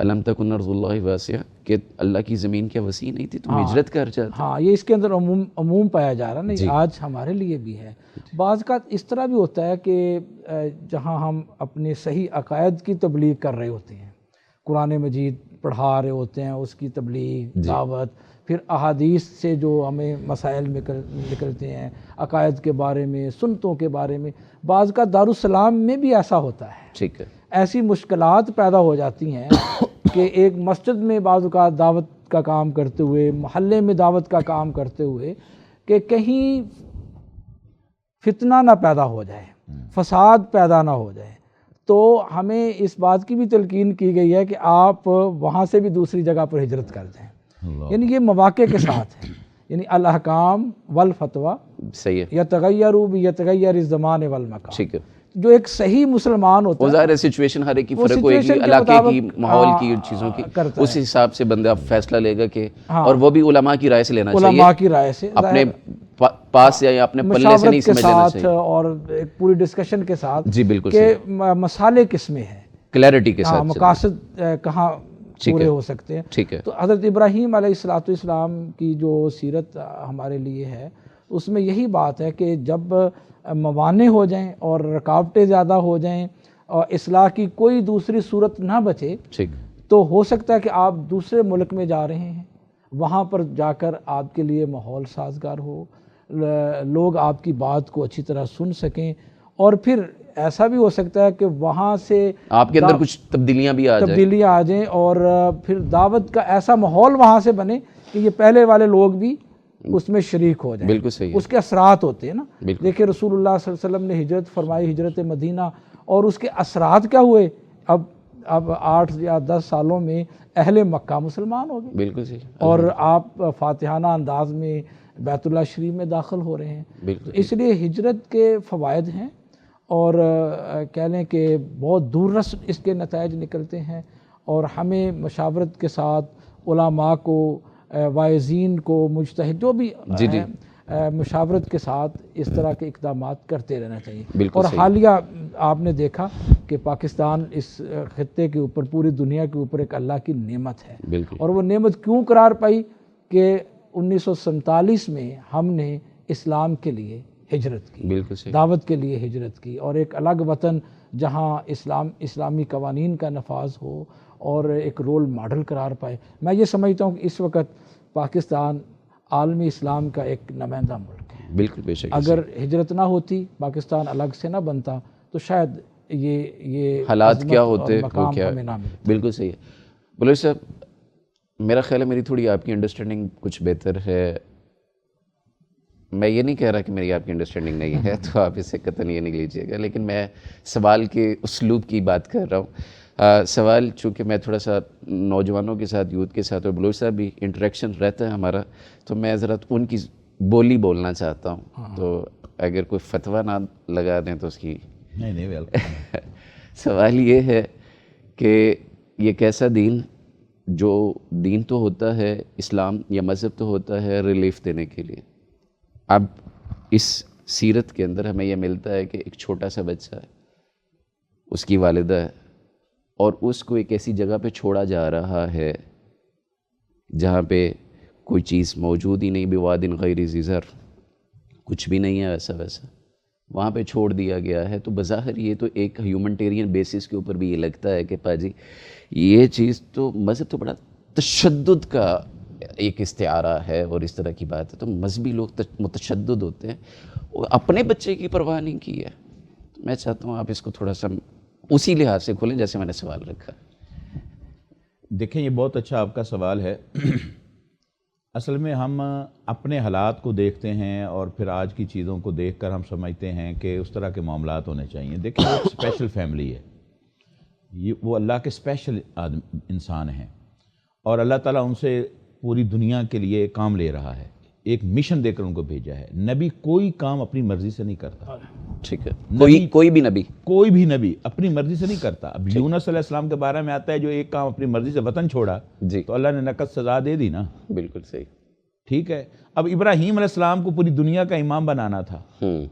Speaker 2: علم تکن ارض اللہ واسعہ، کہ اللہ کی زمین کیا وسیع نہیں تھی، تم ہجرت کر جاتے.
Speaker 5: ہاں، یہ اس کے اندر عموم پایا جا رہا نہیں، آج ہمارے لیے بھی ہے. بعض کا اس طرح بھی ہوتا ہے کہ جہاں ہم اپنے صحیح عقائد کی تبلیغ کر رہے ہوتے ہیں، قرآن مجید پڑھا رہے ہوتے ہیں، اس کی تبلیغ، دعوت، پھر احادیث سے جو ہمیں مسائل نکلتے ہیں عقائد کے بارے میں، سنتوں کے بارے میں، بعض کا دارالسلام میں بھی ایسا ہوتا ہے.
Speaker 2: ٹھیک ہے.
Speaker 5: ایسی مشکلات پیدا ہو جاتی ہیں کہ ایک مسجد میں بعض اوقات دعوت کا کام کرتے ہوئے، محلے میں دعوت کا کام کرتے ہوئے، کہ کہیں فتنہ نہ پیدا ہو جائے، فساد پیدا نہ ہو جائے، تو ہمیں اس بات کی بھی تلقین کی گئی ہے کہ آپ وہاں سے بھی دوسری جگہ پر ہجرت کر جائیں. یعنی یہ مواقع کے ساتھ ہے، یعنی الاحکام والفتویٰ
Speaker 2: صحیح ہے،
Speaker 5: یتغیر یتغیر الزمان والمکان.
Speaker 2: ٹھیک ہے.
Speaker 5: جو ایک صحیح مسلمان ہوتا ہے،
Speaker 2: ظاہر ہے سچویشن ہر ایک کی فرق ہوئے گی، علاقے کی، ماحول کی، چیزوں کی، اس حساب سے بندہ فیصلہ لے گا کہ، اور وہ بھی علماء کی رائے سے لینا چاہیے،
Speaker 5: علماء کی رائے سے،
Speaker 2: اپنے پاس یا اپنے پلے سے نہیں سمجھ لینا چاہیے،
Speaker 5: اور ایک پوری ڈسکشن کے ساتھ،
Speaker 2: جی بالکل
Speaker 5: کہ مسالے کس میں ہیں،
Speaker 2: کلیئرٹی کے ساتھ،
Speaker 5: مقاصد کہاں پورے ہو سکتے ہیں.
Speaker 2: ٹھیک ہے.
Speaker 5: تو حضرت ابراہیم علیہ السلام کی جو سیرت ہمارے لیے ہے، اس میں یہی بات ہے کہ جب موانع ہو جائیں اور رکاوٹیں زیادہ ہو جائیں اور اصلاح کی کوئی دوسری صورت نہ بچے، تو ہو سکتا ہے کہ آپ دوسرے ملک میں جا رہے ہیں، وہاں پر جا کر آپ کے لیے ماحول سازگار ہو، لوگ آپ کی بات کو اچھی طرح سن سکیں، اور پھر ایسا بھی ہو سکتا ہے کہ وہاں سے
Speaker 2: آپ کے اندر کچھ تبدیلیاں بھی
Speaker 5: آ جائیں، اور پھر دعوت کا ایسا ماحول وہاں سے بنے کہ یہ پہلے والے لوگ بھی اس میں شریک ہو جائیں.
Speaker 2: بالکل صحیح.
Speaker 5: اس کے اثرات ہوتے ہیں نا. دیکھیں رسول اللہ صلی اللہ علیہ وسلم نے ہجرت فرمائی، ہجرت مدینہ، اور اس کے اثرات کیا ہوئے؟ اب 8 یا 10 سالوں میں اہل مکہ مسلمان ہو گئے.
Speaker 2: بالکل صحیح.
Speaker 5: اور آپ فاتحانہ انداز میں بیت اللہ شریف میں داخل ہو رہے ہیں.
Speaker 2: بالکل.
Speaker 5: اس لیے ہجرت کے فوائد ہیں، اور کہہ لیں کہ بہت دور رس اس کے نتائج نکلتے ہیں، اور ہمیں مشاورت کے ساتھ علماء کو، واعظین کو، مجتہد جو بھی ہیں، مشاورت کے ساتھ اس طرح کے اقدامات کرتے رہنا چاہیے. اور حالیہ آپ نے دیکھا کہ پاکستان اس خطے کے اوپر، پوری دنیا کے اوپر ایک اللہ کی نعمت ہے. اور وہ نعمت کیوں قرار پائی کہ 1947 میں ہم نے اسلام کے لیے ہجرت کی، دعوت کے لیے ہجرت کی، اور ایک الگ وطن جہاں اسلامی قوانین کا نفاذ ہو اور ایک رول ماڈل قرار پائے. میں یہ سمجھتا ہوں کہ اس وقت پاکستان عالمی اسلام کا ایک نمائندہ ملک ہے.
Speaker 2: بالکل بے شک.
Speaker 5: اگر ہجرت نہ ہوتی، پاکستان الگ سے نہ بنتا، تو شاید یہ
Speaker 2: حالات کیا ہوتے،
Speaker 5: مقام ہمیں نہ ملتا.
Speaker 2: بالکل صحیح ہے. بلوچ صاحب، میرا خیال ہے میری تھوڑی آپ کی انڈرسٹینڈنگ کچھ بہتر ہے. میں یہ نہیں کہہ رہا کہ میری آپ کی انڈرسٹینڈنگ نہیں ہے، تو آپ اس سے قطعاً یہ نہیں لیجیے گا، لیکن میں سوال کے اسلوب کی بات کر رہا ہوں. سوال چونکہ میں تھوڑا سا نوجوانوں کے ساتھ، یوتھ کے ساتھ، اور بلوچ صاحب بھی انٹریکشن رہتا ہے ہمارا، تو میں ذرا ان کی بولی بولنا چاہتا ہوں. تو اگر کوئی فتویٰ نہ لگا دیں تو اس کی
Speaker 4: نہیں
Speaker 2: سوال یہ ہے کہ یہ کیسا دین، جو دین تو ہوتا ہے، اسلام یا مذہب تو ہوتا ہے ریلیف دینے کے لیے. اب اس سیرت کے اندر ہمیں یہ ملتا ہے کہ ایک چھوٹا سا بچہ ہے، اس کی والدہ ہے، اور اس کو ایک ایسی جگہ پہ چھوڑا جا رہا ہے جہاں پہ کوئی چیز موجود ہی نہیں، بواد غیر ذی زرع، کچھ بھی نہیں ہے ویسا وہاں پہ چھوڑ دیا گیا ہے. تو بظاہر یہ تو ایک ہیومنٹیرین بیسس کے اوپر بھی یہ لگتا ہے کہ پاجی یہ چیز تو، مذہب تو بڑا تشدد کا ایک استعارہ ہے اور اس طرح کی بات ہے. تو مذہبی لوگ متشدد ہوتے ہیں، اپنے بچے کی پرواہ نہیں کی ہے. میں چاہتا ہوں آپ اس کو تھوڑا سا اسی لحاظ سے کھولیں جیسے میں نے سوال رکھا.
Speaker 4: دیکھیں یہ بہت اچھا آپ کا سوال ہے. اصل میں ہم اپنے حالات کو دیکھتے ہیں اور پھر آج کی چیزوں کو دیکھ کر ہم سمجھتے ہیں کہ اس طرح کے معاملات ہونے چاہیے. دیکھیں وہ ایک اسپیشل فیملی ہے, یہ وہ اللہ کے اسپیشل انسان ہیں, اور اللہ تعالیٰ ان سے پوری دنیا کے لیے کام لے رہا ہے, ایک مشن دے کر ان کو بھیجا ہے. نبی کوئی کام اپنی مرضی سے نہیں کرتا.
Speaker 2: ٹھیک ہے, کوئی بھی نبی
Speaker 4: اپنی مرضی سے نہیں کرتا. اب یونس علیہ السلام کے بارے میں آتا ہے جو ایک کام اپنی مرضی سے وطن چھوڑا
Speaker 2: جی
Speaker 4: تو اللہ نے نقد سزا دے دی نا.
Speaker 2: بالکل صحیح.
Speaker 4: ٹھیک ہے, اب ابراہیم علیہ السلام کو پوری دنیا کا امام بنانا تھا,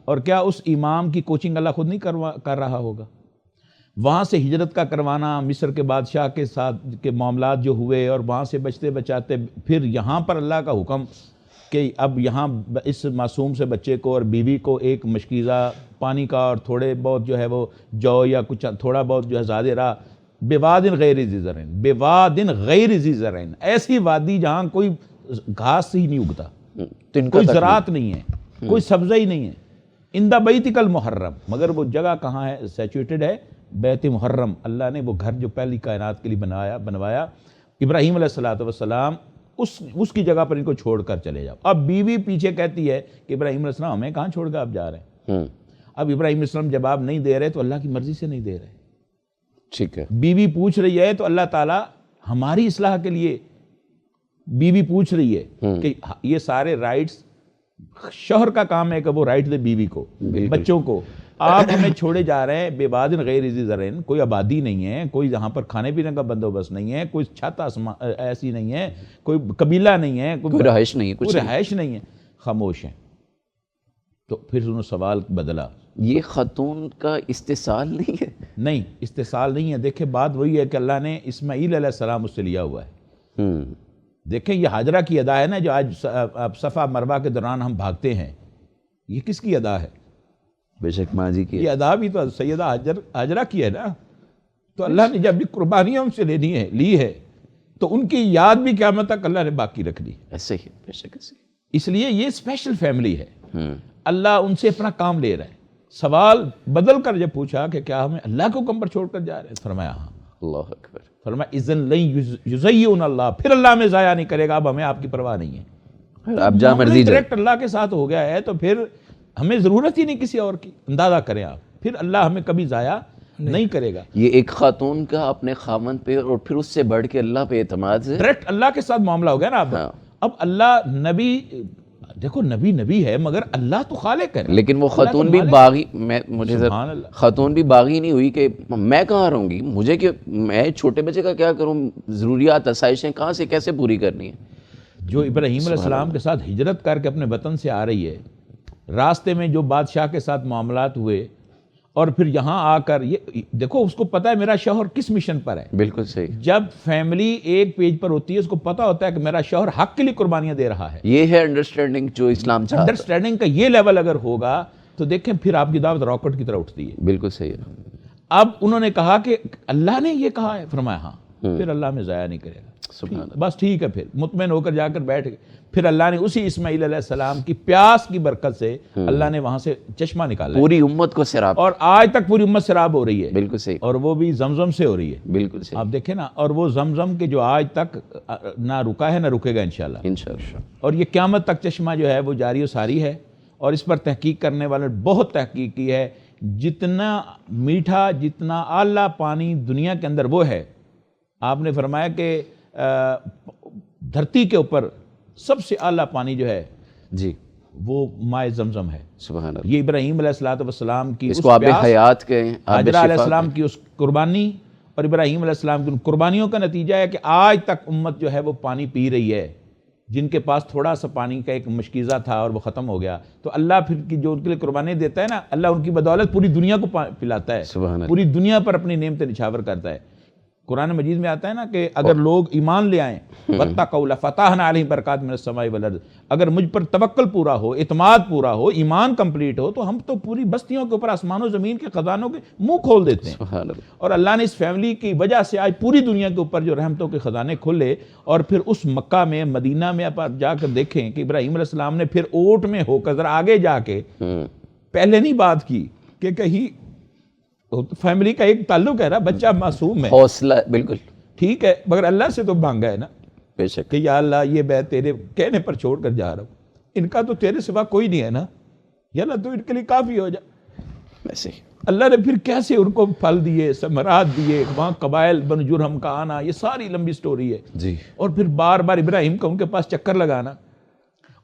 Speaker 4: اور کیا اس امام کی کوچنگ اللہ خود نہیں کر رہا ہوگا؟ وہاں سے ہجرت کا کروانا, مصر کے بادشاہ کے ساتھ کے معاملات جو ہوئے, اور وہاں سے بچتے بچاتے پھر یہاں پر اللہ کا حکم کہ اب یہاں اس معصوم سے بچے کو اور بیوی کو ایک مشکیزہ پانی کا اور تھوڑے بہت جو ہے وہ جو یا کچھ تھوڑا بہت جو ہے زیادہ رہا, بوادن غیر ذی زرعین, بوادن غیر ذی زرعین, ایسی وادی جہاں کوئی گھاس ہی نہیں اگتا, کوئی زراعت نہیں ہے, کوئی سبزہ ہی نہیں ہے. اندہ بیتک المحرم, مگر وہ جگہ کہاں ہے؟ سیچویٹڈ ہے بیت محرم. اللہ نے وہ گھر جو پہلی کائنات کے لیے بنوایا, ابراہیم علیہ السلام اس کی جگہ پر ان کو چھوڑ کر چلے جاؤ. اب بیوی پیچھے کہتی ہے کہ ابراہیم علیہ السلام ہمیں کہاں چھوڑ کر آپ جا رہے ہیں؟ اب ابراہیم علیہ السلام جواب نہیں دے رہے تو اللہ کی مرضی سے نہیں دے رہے.
Speaker 2: ٹھیک ہے,
Speaker 4: بیوی پوچھ رہی ہے تو اللہ تعالیٰ ہماری اصلاح کے لیے بیوی پوچھ رہی ہے کہ یہ سارے رائٹس شوہر کا کام ہے کہ وہ رائٹ دے بیوی کو, بچوں کو. آپ ہمیں چھوڑے جا رہے ہیں بوادن غیر ذی زرعین, کوئی آبادی نہیں ہے, کوئی جہاں پر کھانے پینے کا بندوبست نہیں ہے, کوئی چھت ایسی نہیں ہے, کوئی قبیلہ نہیں ہے, کوئی
Speaker 2: رہائش نہیں ہے,
Speaker 4: خاموش ہیں. تو پھر انہوں نے سوال بدلا.
Speaker 2: یہ خاتون کا استحصال نہیں ہے؟
Speaker 4: نہیں, استحصال نہیں ہے. دیکھیں بات وہی ہے کہ اللہ نے اسماعیل علیہ السلام اس سے لیا ہوا ہے. دیکھیں یہ حاجرہ کی ادا ہے نا, جو آج صفا مروہ کے دوران ہم بھاگتے ہیں, یہ کس کی ادا ہے؟
Speaker 2: بے شک ماں جی کی.
Speaker 4: یہ ادا بھی تو سیدہ حاجرہ کی ہے نا. تو اللہ نے جب بھی قربانیاں ان سے لی ہے تو ان کی یاد بھی قیامت تک اللہ نے باقی رکھ دی.
Speaker 2: ایسے ہی, بے شک ایسے.
Speaker 4: اس لیے یہ اسپیشل فیملی ہے. اللہ ان سے اپنا کام لے رہا ہے. سوال بدل کر جب پوچھا کہ کیا ہمیں اللہ کے حکم پر چھوڑ کر جا رہے ہیں, فرمایا ہاں.
Speaker 2: اللہ اکبر.
Speaker 4: فرمایا اذن لن یضیعون اللہ, پھر اللہ ہمیں ضائع نہیں کرے گا, اب ہمیں آپ کی پرواہ نہیں ہے.
Speaker 2: آپ جہاں مرضی جائیں.
Speaker 4: ڈائریکٹ اللہ کے ساتھ ہو گیا ہے تو پھر ہمیں ضرورت ہی نہیں کسی اور کی. اندازہ کریں آپ, پھر اللہ ہمیں کبھی ضائع نہیں کرے گا.
Speaker 2: یہ ایک خاتون کا اپنے خامن پہ اور پھر اس سے بڑھ کے اللہ پہ اعتماد سے
Speaker 4: ڈائریکٹ اللہ کے ساتھ معاملہ ہو گیا نا. اب اللہ نبی, دیکھو نبی ہے مگر اللہ تو خالق ہے.
Speaker 2: لیکن وہ خاتون بھی باغی, خاتون بھی باغی نہیں ہوئی کہ میں کہاں رہوں گی, مجھے کہ میں چھوٹے بچے کا کیا کروں, ضروریات آسائشیں کہاں سے کیسے پوری کرنی ہیں.
Speaker 4: جو ابراہیم علیہ السلام کے ساتھ ہجرت کر کے اپنے وطن سے آ رہی ہے, راستے میں جو بادشاہ کے ساتھ معاملات ہوئے, اور پھر یہاں آ کر یہ دیکھو اس کو پتا ہے میرا شوہر کس مشن پر ہے.
Speaker 2: بالکل صحیح.
Speaker 4: جب فیملی ایک پیج پر ہوتی ہے اس کو پتا ہوتا ہے کہ میرا شوہر حق کے لیے قربانیاں دے رہا ہے.
Speaker 2: یہ ہے انڈرسٹینڈنگ جو اسلام چاہتا ہے.
Speaker 4: انڈرسٹینڈنگ کا یہ لیول اگر ہوگا تو دیکھیں پھر آپ کی دعوت راکٹ کی طرح اٹھتی ہے.
Speaker 2: بالکل صحیح ہے.
Speaker 4: اب انہوں نے کہا کہ اللہ نے یہ کہا ہے, فرمایا ہاں, پھر اللہ میں ضائع نہیں کرے گا. بس ٹھیک ہے, پھر مطمئن ہو کر جا کر بیٹھ گئے. پھر اللہ نے اسی اسماعیل علیہ السلام کی پیاس کی برکت سے اللہ نے وہاں سے چشمہ نکالا,
Speaker 2: پوری امت کو سیراب,
Speaker 4: اور آج تک پوری امت سیراب ہو رہی ہے.
Speaker 2: بالکل صحیح.
Speaker 4: اور وہ بھی زمزم سے ہو رہی ہے.
Speaker 2: بالکل صحیح.
Speaker 4: آپ دیکھیں نا, اور وہ زمزم کے جو آج تک نہ رکا ہے نہ رکے گا انشاءاللہ. اور یہ قیامت تک چشمہ جو ہے وہ جاری و ساری ہے. اور اس پر تحقیق کرنے والے بہت تحقیق کی ہے. جتنا میٹھا, جتنا اعلیٰ پانی دنیا کے اندر وہ ہے. آپ نے فرمایا کہ دھرتی کے اوپر سب سے اعلیٰ پانی جو ہے
Speaker 2: جی
Speaker 4: وہ مائے زمزم ہے.
Speaker 2: سبحان اللہ.
Speaker 4: یہ ابراہیم علیہ السلام کی
Speaker 2: اس کو آب حیات کہیں,
Speaker 4: حاجرہ علیہ السلام کی اس قربانی اور ابراہیم علیہ السلام کی ان قربانیوں کا نتیجہ ہے کہ آج تک امت جو ہے وہ پانی پی رہی ہے. جن کے پاس تھوڑا سا پانی کا ایک مشکیزہ تھا اور وہ ختم ہو گیا, تو اللہ پھر کی جو ان کے لیے قربانی دیتا ہے نا, اللہ ان کی بدولت پوری دنیا کو پلاتا ہے.
Speaker 2: سبحان اللہ.
Speaker 4: پوری دنیا پر اپنی نعمتیں نچھاور کرتا ہے. قرآن مجید میں آتا ہے نا کہ اگر لوگ ایمان لے آئیں, وَاتَّقَوْا لَفَتَحْنَا عَلَيْهِمْ بَرَكَاتٍ مِنَ السَّمَاءِ وَالْأَرْضِ, اگر مجھ پر توکل پورا ہو, اعتماد پورا ہو, ایمان کمپلیٹ ہو, تو ہم تو پوری بستیوں کے اوپر آسمان و زمین کے خزانوں کے منہ کھول دیتے ہیں.
Speaker 2: سبحان اللہ.
Speaker 4: اور اللہ نے اس فیملی کی وجہ سے آج پوری دنیا کے اوپر جو رحمتوں کے خزانے کھولے. اور پھر اس مکہ میں, مدینہ میں آپ جا کر دیکھیں کہ ابراہیم علیہ السلام نے پھر اوٹ میں ہو کر ذرا آگے جا کے پہلے نہیں بات کی کہ کہیں فیملی کا ایک تعلق ہے نا, بچہ معصوم ہے,
Speaker 2: حوصلہ بالکل
Speaker 4: ٹھیک ہے, مگر اللہ سے تو مانگا ہے نا.
Speaker 2: بے شک
Speaker 4: کہ یا اللہ یہ میں تیرے کہنے پر چھوڑ کر جا رہا ہوں، ان کا تو تیرے سوا کوئی نہیں ہے نا، یا اللہ تو ان کے لیے کافی ہو جا۔
Speaker 2: ویسے
Speaker 4: اللہ نے پھر کیسے ان کو پھل دیے، ثمرات دیے، وہاں قبائل بن جرہم کا آنا، یہ ساری لمبی سٹوری ہے۔
Speaker 2: جی
Speaker 4: اور پھر بار بار ابراہیم کا ان کے پاس چکر لگانا،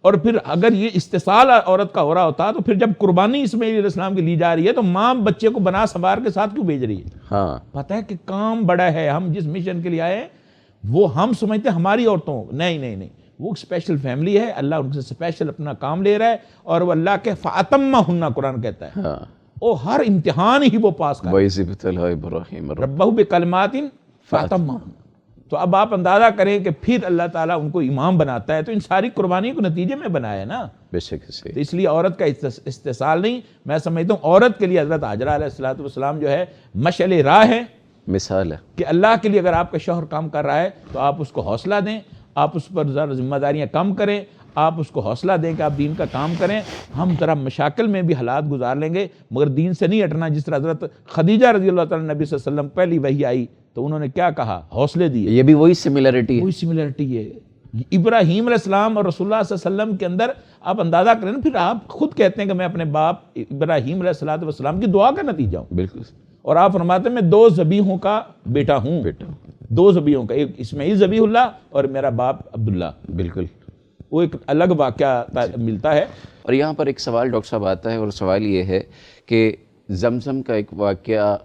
Speaker 4: اور پھر اگر یہ استحصال عورت کا ہو رہا ہوتا تو پھر جب قربانی اسماعیل علیہ السلام کی لی جا رہی ہے تو ماں بچے کو بنا سنوار کے ساتھ کیوں بھیج رہی ہے؟
Speaker 2: ہاں
Speaker 4: پتہ ہے کہ کام بڑا ہے، ہم جس مشن کے لیے آئے ہیں وہ ہم سمجھتے ہیں ہماری عورتوں، نہیں، وہ اسپیشل فیملی ہے، اللہ ان سے اسپیشل اپنا کام لے رہا ہے، اور وہ اللہ کے فَأَتَمَّهُنَّ قرآن کہتا ہے،
Speaker 2: ہاں
Speaker 4: وہ ہر امتحان ہی وہ پاس کر
Speaker 2: وَإِذِ ابْتَلَىٰ إِبْرَاهِيمَ
Speaker 4: ربہ بکلمات فَأَتَمَّهُنَّ۔ تو اب آپ اندازہ کریں کہ پھر اللہ تعالیٰ ان کو امام بناتا ہے، تو ان ساری قربانی کو نتیجے میں بنایا نا،
Speaker 2: بے شک
Speaker 4: تو
Speaker 2: سے
Speaker 4: اس لیے عورت کا استحصال نہیں، میں سمجھتا ہوں عورت کے لیے حضرت ہاجرہ علیہ السلام جو ہے مشعل راہ ہے،
Speaker 2: مثال ہے۔
Speaker 4: کہ اللہ کے لیے اگر آپ کا شوہر کام کر رہا ہے تو آپ اس کو حوصلہ دیں، آپ اس پر ذرا ذمہ داریاں کم کریں، آپ اس کو حوصلہ دیں کہ آپ دین کا کام کریں۔ ہم ذرا مشاکل میں بھی حالات گزار لیں گے مگر دین سے نہیں ہٹنا۔ جس طرح حضرت خدیجہ رضی اللہ تعالیٰ نبی صلی اللہ علیہ وسلم پہلی وحی آئی تو انہوں نے کیا کہا؟ حوصلے دیے۔
Speaker 2: یہ بھی وہی سملیرٹی ہے۔
Speaker 4: کوئی سملیرٹی ہے ابراہیم علیہ السلام اور رسول اللہ صلی اللہ علیہ وسلم کے اندر، آپ اندازہ کریں نا، پھر آپ خود کہتے ہیں کہ میں اپنے باپ ابراہیم علیہ السلام کی دعا کا نتیجہ ہوں،
Speaker 2: بالکل
Speaker 4: اور آپ فرماتے ہیں میں 2 ذبیحوں کا بیٹا ہوں، 2 ذبیحوں کا، ایک اسماعیل ذبیح اللہ اور میرا باپ عبداللہ۔
Speaker 2: بالکل۔
Speaker 4: وہ ایک الگ واقعہ ملتا ہے۔
Speaker 2: اور یہاں پر ایک سوال ڈاکٹر صاحب آتا ہے، اور سوال یہ ہے کہ زمزم کا ایک واقعہ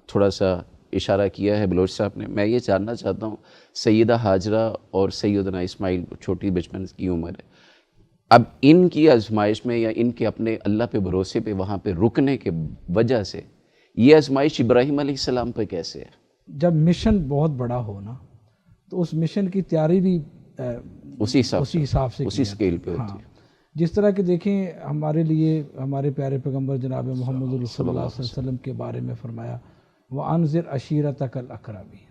Speaker 2: تھوڑا سا اشارہ کیا ہے بلوچ صاحب نے، میں یہ جاننا چاہتا ہوں سیدہ ہاجرہ اور سیدنا اسماعیل، چھوٹی بچپن کی عمر ہے، اب ان کی آزمائش میں یا ان کے اپنے اللہ پہ بھروسے پہ وہاں پہ رکنے کے وجہ سے یہ آزمائش ابراہیم علیہ السلام پہ کیسے ہے؟
Speaker 5: جب مشن بہت بڑا ہو نا تو اس مشن کی تیاری بھی
Speaker 2: اسی حساب سے
Speaker 5: کی
Speaker 2: اسی
Speaker 5: جاتی
Speaker 2: اسکیل پہ
Speaker 5: ہے۔
Speaker 2: ہوتی
Speaker 5: ہاں،
Speaker 2: ہے۔
Speaker 5: جس طرح کہ دیکھیں ہمارے لیے ہمارے پیارے پیغمبر جناب محمد رسول اللہ صلی اللہ علیہ وسلم کے بارے میں فرمایا وَأَنذِرْ عَشِيرَتَكَ الْأَقْرَبِينَ،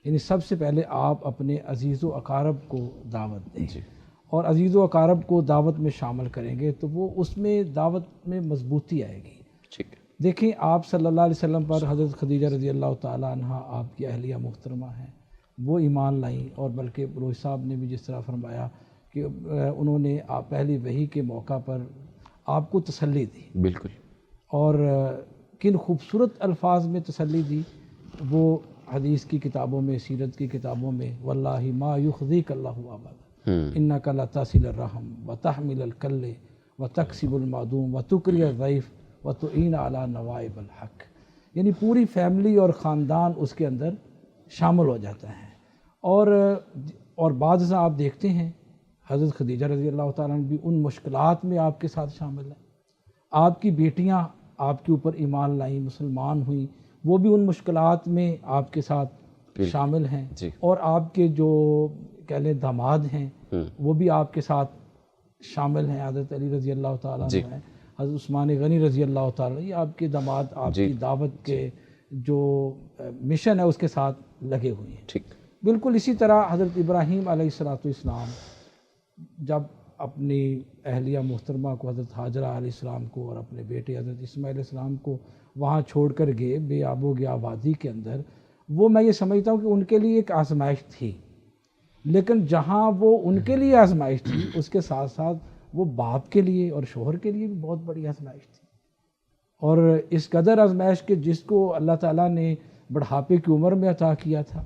Speaker 5: یعنی سب سے پہلے آپ اپنے عزیز و اقارب کو دعوت دیں، اور عزیز و اقارب کو دعوت میں شامل کریں گے تو وہ اس میں دعوت میں مضبوطی آئے گی۔
Speaker 2: ٹھیک ہے۔
Speaker 5: دیکھیں آپ صلی اللہ علیہ وسلم پر حضرت خدیجہ رضی اللہ تعالیٰ عنہ آپ کی اہلیہ محترمہ ہیں، وہ ایمان لائیں، اور بلکہ بلوچ صاحب نے بھی جس طرح فرمایا کہ انہوں نے آپ پہلی وحی کے موقع پر آپ کو تسلی دی،
Speaker 2: بالکل۔
Speaker 5: اور کن خوبصورت الفاظ میں تسلی دی، وہ حدیث کی کتابوں میں، سیرت کی کتابوں میں واللہ ما یخزیک اللہ ابدا انک لتصل الرحم وتحمل الکل وتکسب المعدوم وتکری الضیف وتعین علی نوائب الحق، یعنی پوری فیملی اور خاندان اس کے اندر شامل ہو جاتا ہے۔ اور بعض ازاں آپ دیکھتے ہیں حضرت خدیجہ رضی اللہ تعالیٰ عنہ بھی ان مشکلات میں آپ کے ساتھ شامل ہیں، آپ کی بیٹیاں آپ کے اوپر ایمان لائیں، مسلمان ہوئیں، وہ بھی ان مشکلات میں آپ کے ساتھ شامل ہیں، اور آپ کے جو کہہ لیں داماد ہیں وہ بھی آپ کے ساتھ شامل ہیں، حضرت علی رضی اللہ تعالیٰ عنہ ہیں، حضرت عثمان غنی رضی اللہ تعالیٰ، یہ آپ کے داماد آپ کی دعوت کے جو مشن ہے اس کے ساتھ لگے ہوئے ہیں۔
Speaker 2: ٹھیک۔
Speaker 5: بالکل اسی طرح حضرت ابراہیم علیہ السلام جب اپنی اہلیہ محترمہ کو حضرت ہاجرہ علیہ السلام کو اور اپنے بیٹے حضرت اسماعیل علیہ السلام کو وہاں چھوڑ کر گئے بے آب و گیا وادی کے اندر، وہ میں یہ سمجھتا ہوں کہ ان کے لیے ایک آزمائش تھی، لیکن جہاں وہ ان کے لیے آزمائش تھی اس کے ساتھ ساتھ وہ باپ کے لیے اور شوہر کے لیے بھی بہت بڑی آزمائش تھی، اور اس قدر آزمائش کہ جس کو اللہ تعالیٰ نے بڑھاپے کی عمر میں عطا کیا تھا،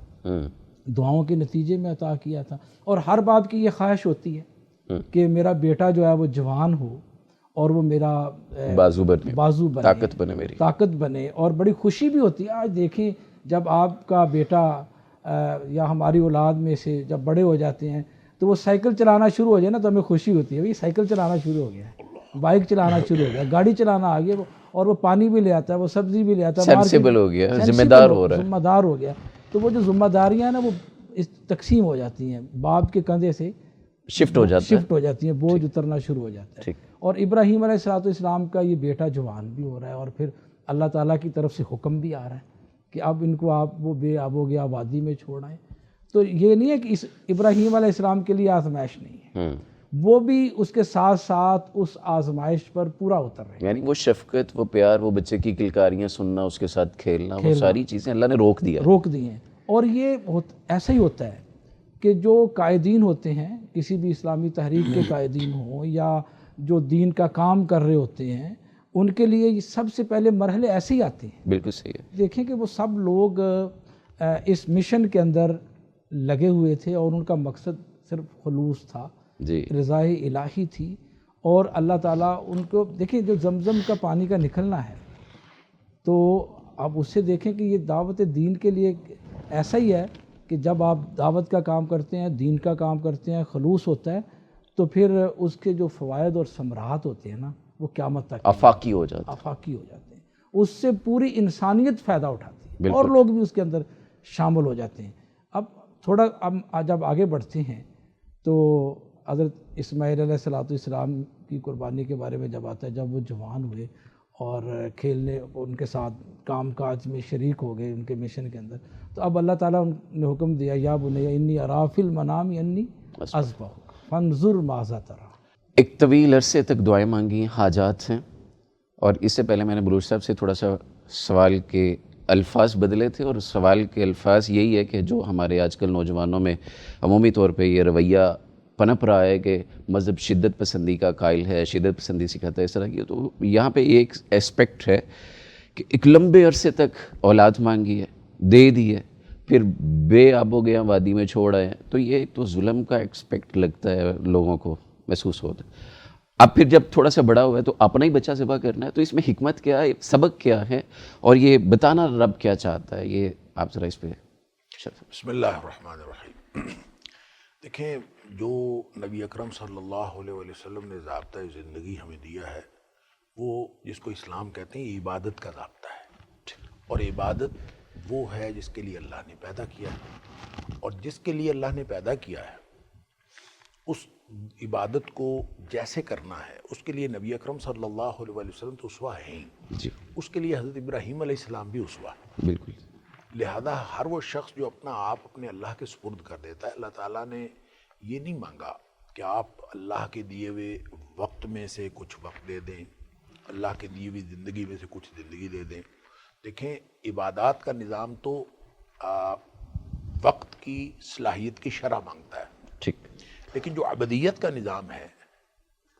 Speaker 5: دعاؤں کے نتیجے میں عطا کیا تھا، اور ہر باپ کی یہ خواہش ہوتی ہے کہ میرا بیٹا جو ہے وہ جوان ہو اور وہ میرا بازو بنے، طاقت بنے، اور بڑی خوشی بھی ہوتی ہے۔ آج دیکھیں جب آپ کا بیٹا یا ہماری اولاد میں سے جب بڑے ہو جاتے ہیں تو وہ سائیکل چلانا شروع ہو جائے نا تو ہمیں خوشی ہوتی ہے، بھائی سائیکل چلانا شروع ہو گیا ہے، بائک چلانا شروع ہو گیا، گاڑی چلانا آ گیا، اور وہ پانی بھی لے آتا ہے، وہ سبزی بھی لے آتا ہے،
Speaker 2: سینسیبل ہو گیا، ذمہ دار ہو رہا ہے،
Speaker 5: ذمہ دار ہو گیا۔ تو وہ جو ذمہ داریاں ہیں نا وہ تقسیم ہو جاتی ہیں، باپ کے کندھے سے شفٹ ہو جاتی ہیں، بوجھ اترنا شروع ہو جاتا ہے۔ اور ابراہیم علیہ السلام کا یہ بیٹا جوان بھی ہو رہا ہے، اور پھر اللہ تعالیٰ کی طرف سے حکم بھی آ رہا ہے کہ اب ان کو آپ وہ بے آب و گیا وادی میں چھوڑ آئیں۔ تو یہ نہیں ہے کہ اس ابراہیم علیہ السلام کے لیے آزمائش نہیں ہے، وہ بھی اس کے ساتھ ساتھ اس آزمائش پر پورا اتر رہے ہیں،
Speaker 2: یعنی وہ شفقت، وہ پیار، وہ بچے کی کلکاریاں سننا، اس کے ساتھ کھیلنا، وہ ساری چیزیں اللہ نے روک دی ہیں۔
Speaker 5: اور یہ ایسا ہی ہوتا ہے کہ جو قائدین ہوتے ہیں کسی بھی اسلامی تحریک کے قائدین ہوں یا جو دین کا کام کر رہے ہوتے ہیں ان کے لیے یہ سب سے پہلے مرحلے ایسے ہی آتے ہیں.
Speaker 2: بالکل صحیح ہے.
Speaker 5: دیکھیں کہ وہ سب لوگ اس مشن کے اندر لگے ہوئے تھے اور ان کا مقصد صرف خلوص تھا,
Speaker 2: جی
Speaker 5: رضائے الہی تھی, اور اللہ تعالیٰ ان کو دیکھیں جو زمزم کا پانی کا نکلنا ہے تو آپ اس سے دیکھیں کہ یہ دعوت دین کے لیے ایسا ہی ہے کہ جب آپ دعوت کا کام کرتے ہیں, دین کا کام کرتے ہیں, خلوص ہوتا ہے تو پھر اس کے جو فوائد اور ثمرات ہوتے ہیں نا وہ قیامت تک
Speaker 2: آفاقی ہو جاتا ہے.
Speaker 5: آفاقی ہو جاتے ہیں. اس سے پوری انسانیت فائدہ اٹھاتی ہے اور لوگ بھی اس کے اندر شامل ہو جاتے ہیں. اب تھوڑا جب آگے بڑھتے ہیں تو حضرت اسماعیل علیہ السلام کی قربانی کے بارے میں جب آتا ہے, جب وہ جوان ہوئے اور کھیلنے ان کے ساتھ کام کاج میں شریک ہو گئے ان کے مشن کے اندر, تو اب اللہ تعالیٰ نے حکم دیا یا بنی انی اری فی المنام انی اذبحک فانظر ماذا تری.
Speaker 2: ایک طویل عرصے تک دعائیں مانگی, حاجات ہیں, اور اس سے پہلے میں نے بلوچ صاحب سے تھوڑا سا سوال کے الفاظ بدلے تھے, اور سوال کے الفاظ یہی ہے کہ جو ہمارے آج کل نوجوانوں میں عمومی طور پہ یہ رویہ پنپ رہا ہے کہ مذہب شدت پسندی کا قائل ہے, شدت پسندی سکھاتا ہے, اس طرح کی. تو یہاں پہ ایک اسپیکٹ ہے کہ ایک لمبے عرصے تک اولاد مانگی ہے, دے دی ہے, پھر بے آب و گیا وادی میں چھوڑ آئے ہیں, تو یہ تو ظلم کا ایکسپیکٹ لگتا ہے لوگوں کو, محسوس ہوتا ہے. اب پھر جب تھوڑا سا بڑا ہوا ہے تو اپنا ہی بچہ ذبح کرنا ہے, تو اس میں حکمت کیا ہے, سبق کیا ہے, اور یہ بتانا رب کیا چاہتا ہے, یہ آپ ذرا اس پہ.
Speaker 6: بسم اللہ الرحمن الرحیم. دیکھیں جو نبی اکرم صلی اللہ علیہ وسلم نے ضابطۂ زندگی ہمیں دیا ہے وہ جس کو اسلام کہتے ہیں یہ عبادت کا ضابطہ ہے, اور عبادت وہ ہے جس کے لیے اللہ نے پیدا کیا ہے, اور جس کے لیے اللہ نے پیدا کیا ہے اس عبادت کو جیسے کرنا ہے اس کے لیے نبی اکرم صلی اللہ علیہ وسلم تو اسوہ ہیں
Speaker 2: جی,
Speaker 6: اس کے لیے حضرت ابراہیم علیہ السلام بھی اسوہ ہے.
Speaker 2: بالکل.
Speaker 6: لہذا ہر وہ شخص جو اپنا آپ اپنے اللہ کے سپرد کر دیتا ہے, اللہ تعالیٰ نے یہ نہیں مانگا کہ آپ اللہ کے دیے ہوئے وقت میں سے کچھ وقت دے دیں, اللہ کے دیے ہوئی زندگی میں سے کچھ زندگی دے دیں. دیکھیں عبادات کا نظام تو وقت کی صلاحیت کی شرح مانگتا ہے,
Speaker 2: ٹھیک,
Speaker 6: لیکن جو عبدیت کا نظام ہے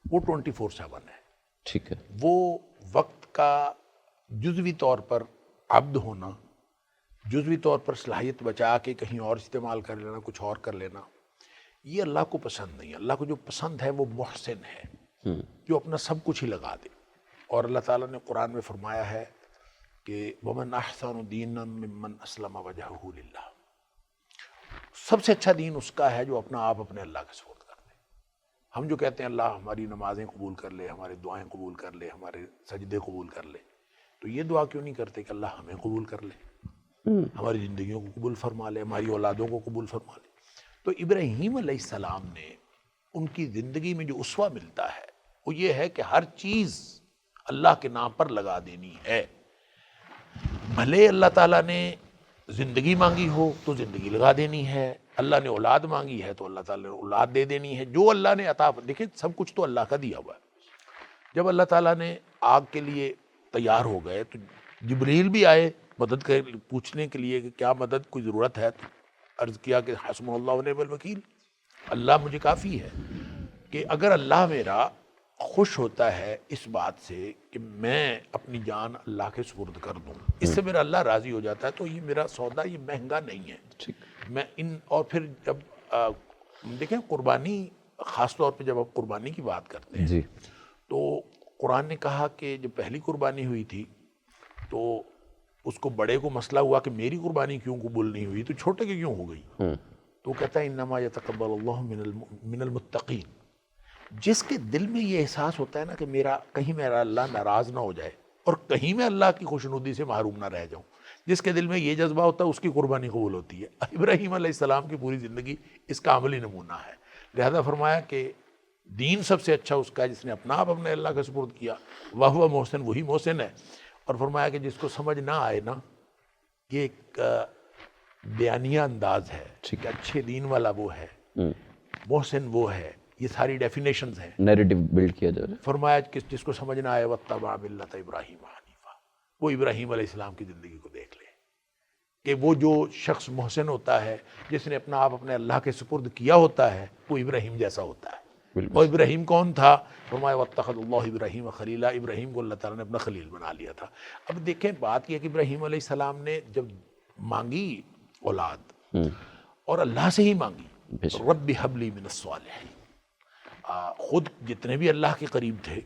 Speaker 6: وہ 24/7 ہے.
Speaker 2: ٹھیک ہے.
Speaker 6: وہ وقت کا جزوی طور پر عبد ہونا, جزوی طور پر صلاحیت بچا کے کہیں اور استعمال کر لینا, کچھ اور کر لینا, یہ اللہ کو پسند نہیں. اللہ کو جو پسند ہے وہ محسن ہے جو اپنا سب کچھ ہی لگا دے. اور اللہ تعالیٰ نے قرآن میں فرمایا ہے کہ وَمَنْ أَحْسَنُ دِينًا مِّمَّنْ أَسْلَمَ وَجْهَهُ لِلَّهِ. سب سے اچھا دین اس کا ہے جو اپنا آپ اپنے اللہ کے سپرد کر دے. ہم جو کہتے ہیں اللہ ہماری نمازیں قبول کر لے, ہماری دعائیں قبول کر لے, ہمارے سجدے قبول کر لے, تو یہ دعا کیوں نہیں کرتے کہ اللہ ہمیں قبول کر لے, ہماری زندگیوں کو قبول فرما لے, ہماری اولادوں کو قبول فرما لے. تو ابراہیم علیہ السلام نے ان کی زندگی میں جو اسوہ ملتا ہے وہ یہ ہے کہ ہر چیز اللہ کے نام پر لگا دینی ہے. بھلے اللہ تعالیٰ نے زندگی مانگی ہو تو زندگی لگا دینی ہے, اللہ نے اولاد مانگی ہے تو اللہ تعالیٰ نے اولاد دے دینی ہے. جو اللہ نے عطا, دیکھیں سب کچھ تو اللہ کا دیا ہوا ہے. جب اللہ تعالیٰ نے آگ کے لیے تیار ہو گئے تو جبریل بھی آئے مدد پوچھنے کے لیے کہ کیا مدد کوئی ضرورت ہے, تو عرض کیا کہ حسبنا اللہ و نعم الوکیل, اللہ مجھے کافی ہے. کہ اگر اللہ میرا خوش ہوتا ہے اس بات سے کہ میں اپنی جان اللہ کے سپرد کر دوں, اس سے میرا اللہ راضی ہو جاتا ہے, تو یہ میرا سودا یہ مہنگا نہیں ہے. میں اور پھر جب دیکھیں قربانی, خاص طور پہ جب آپ قربانی کی بات کرتے ہیں تو قرآن نے کہا کہ جب پہلی قربانی ہوئی تھی تو اس کو بڑے کو مسئلہ ہوا کہ میری قربانی کیوں قبول نہیں ہوئی, تو چھوٹے کی کیوں ہو گئی. تو کہتا ہے انما یتقبل اللہ من المتقین. جس کے دل میں یہ احساس ہوتا ہے نا کہ کہیں میرا اللہ ناراض نہ ہو جائے اور کہیں میں اللہ کی خوشنودی سے محروم نہ رہ جاؤں, جس کے دل میں یہ جذبہ ہوتا ہے اس کی قربانی قبول ہوتی ہے. ابراہیم علیہ السلام کی پوری زندگی اس کا عملی نمونہ ہے. لہذا فرمایا کہ دین سب سے اچھا اس کا ہے جس نے اپنا آپ اپنے اللہ کا سپرد کیا, وَهُوَ محسن, وہی محسن ہے. اور فرمایا کہ جس کو سمجھ نہ آئے نا, یہ ایک بیانیہ انداز ہے کہ اچھے دین والا وہ ہے, محسن وہ ہے, یہ ساری ڈیفینیشنز ہیں,
Speaker 2: نیریٹو بلڈ کیا جا رہا ہے.
Speaker 6: فرمایا کہ جس کو سمجھ نہ آئے وَاتَّبَعَ مِلَّةَ إِبْرَاهِيمَ حَنِيفًا, وہ ابراہیم علیہ السلام کی زندگی کو دیکھ لے کہ وہ جو شخص محسن ہوتا ہے، جس نے اپنا آپ اپنے اللہ کے سپرد کیا ہوتا ہے، وہ ابراہیم جیسا ہوتا ہے۔ اور ابراہیم کون تھا؟ فرمایا واتخذ اللہ ابراہیم خلیلا، ابراہیم کو اللہ تعالیٰ نے اپنا خلیل بنا لیا تھا۔ اب دیکھیں بات یہ کہ ابراہیم علیہ السلام نے جب مانگی اولاد اور اللہ سے ہی مانگی، رب حب لی من الصالحین، خود جتنے بھی اللہ کے قریب تھے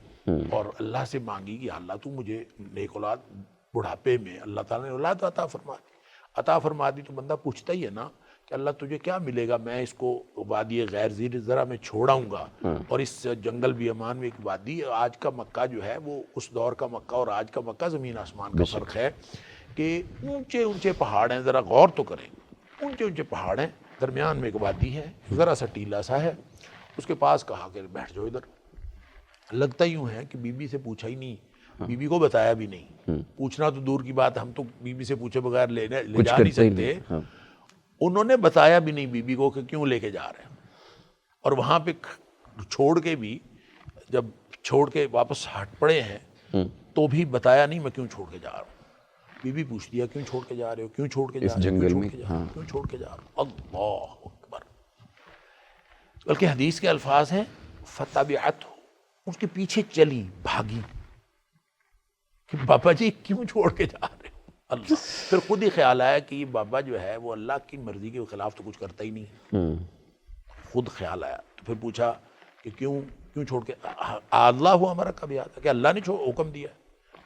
Speaker 6: اور اللہ سے مانگی کہ اللہ تو مجھے نیک اولاد بڑھاپے میں، اللہ تعالیٰ نے اولاد عطا فرما دی تو بندہ پوچھتا ہی ہے نا کہ اللہ تجھے کیا ملے گا، میں اس کو وادی غیر زیر زرع میں چھوڑاؤں گا، اور اس جنگل بیامان میں ایک وادی، آج کا مکہ جو ہے وہ اس دور کا مکہ اور آج کا مکہ زمین آسمان کا فرق ہے کہ اونچے اونچے پہاڑ ہیں، ذرا غور تو کریں، اونچے اونچے پہاڑ ہیں، درمیان میں ایک وادی ہے، ذرا سا ٹیلا سا ہے، اس کے پاس کہا کہ بیٹھ جاؤ ادھر۔ لگتا یوں ہے کہ بی بی سے پوچھا ہی نہیں، بی بی کو بتایا بھی نہیں، پوچھنا تو دور کی بات، ہم تو بی بی سے پوچھے بغیر لے جا نہیں سکتے، انہوں نے بتایا بھی نہیں بی بی کو کہ کیوں لے کے جا رہے ہیں، اور وہاں پہ چھوڑ کے بھی، جب چھوڑ کے واپس ہٹ پڑے ہیں تو بھی بتایا نہیں میں کیوں چھوڑ کے جا رہا ہوں۔ بی بی پوچھ دیا کیوں چھوڑ کے جا رہے ہو، کیوں چھوڑ کے جا رہے ہو، کیوں چھوڑ کے جا رہے ہو، اللہ اکبر۔ بلکہ حدیث کے الفاظ ہیں فتبعتہ، اس کے پیچھے چلی، بھاگی کہ بابا جی کیوں چھوڑ کے جا رہے ہو، اللہ۔ پھر خود ہی خیال آیا کہ یہ بابا جو ہے وہ اللہ کی مرضی کے خلاف تو کچھ کرتا ہی نہیں ہے، خود خیال آیا تو پھر پوچھا کہ کیوں چھوڑ کے، اللہ ہوا ہمارا کبھی آتا کہ اللہ نے حکم دیا،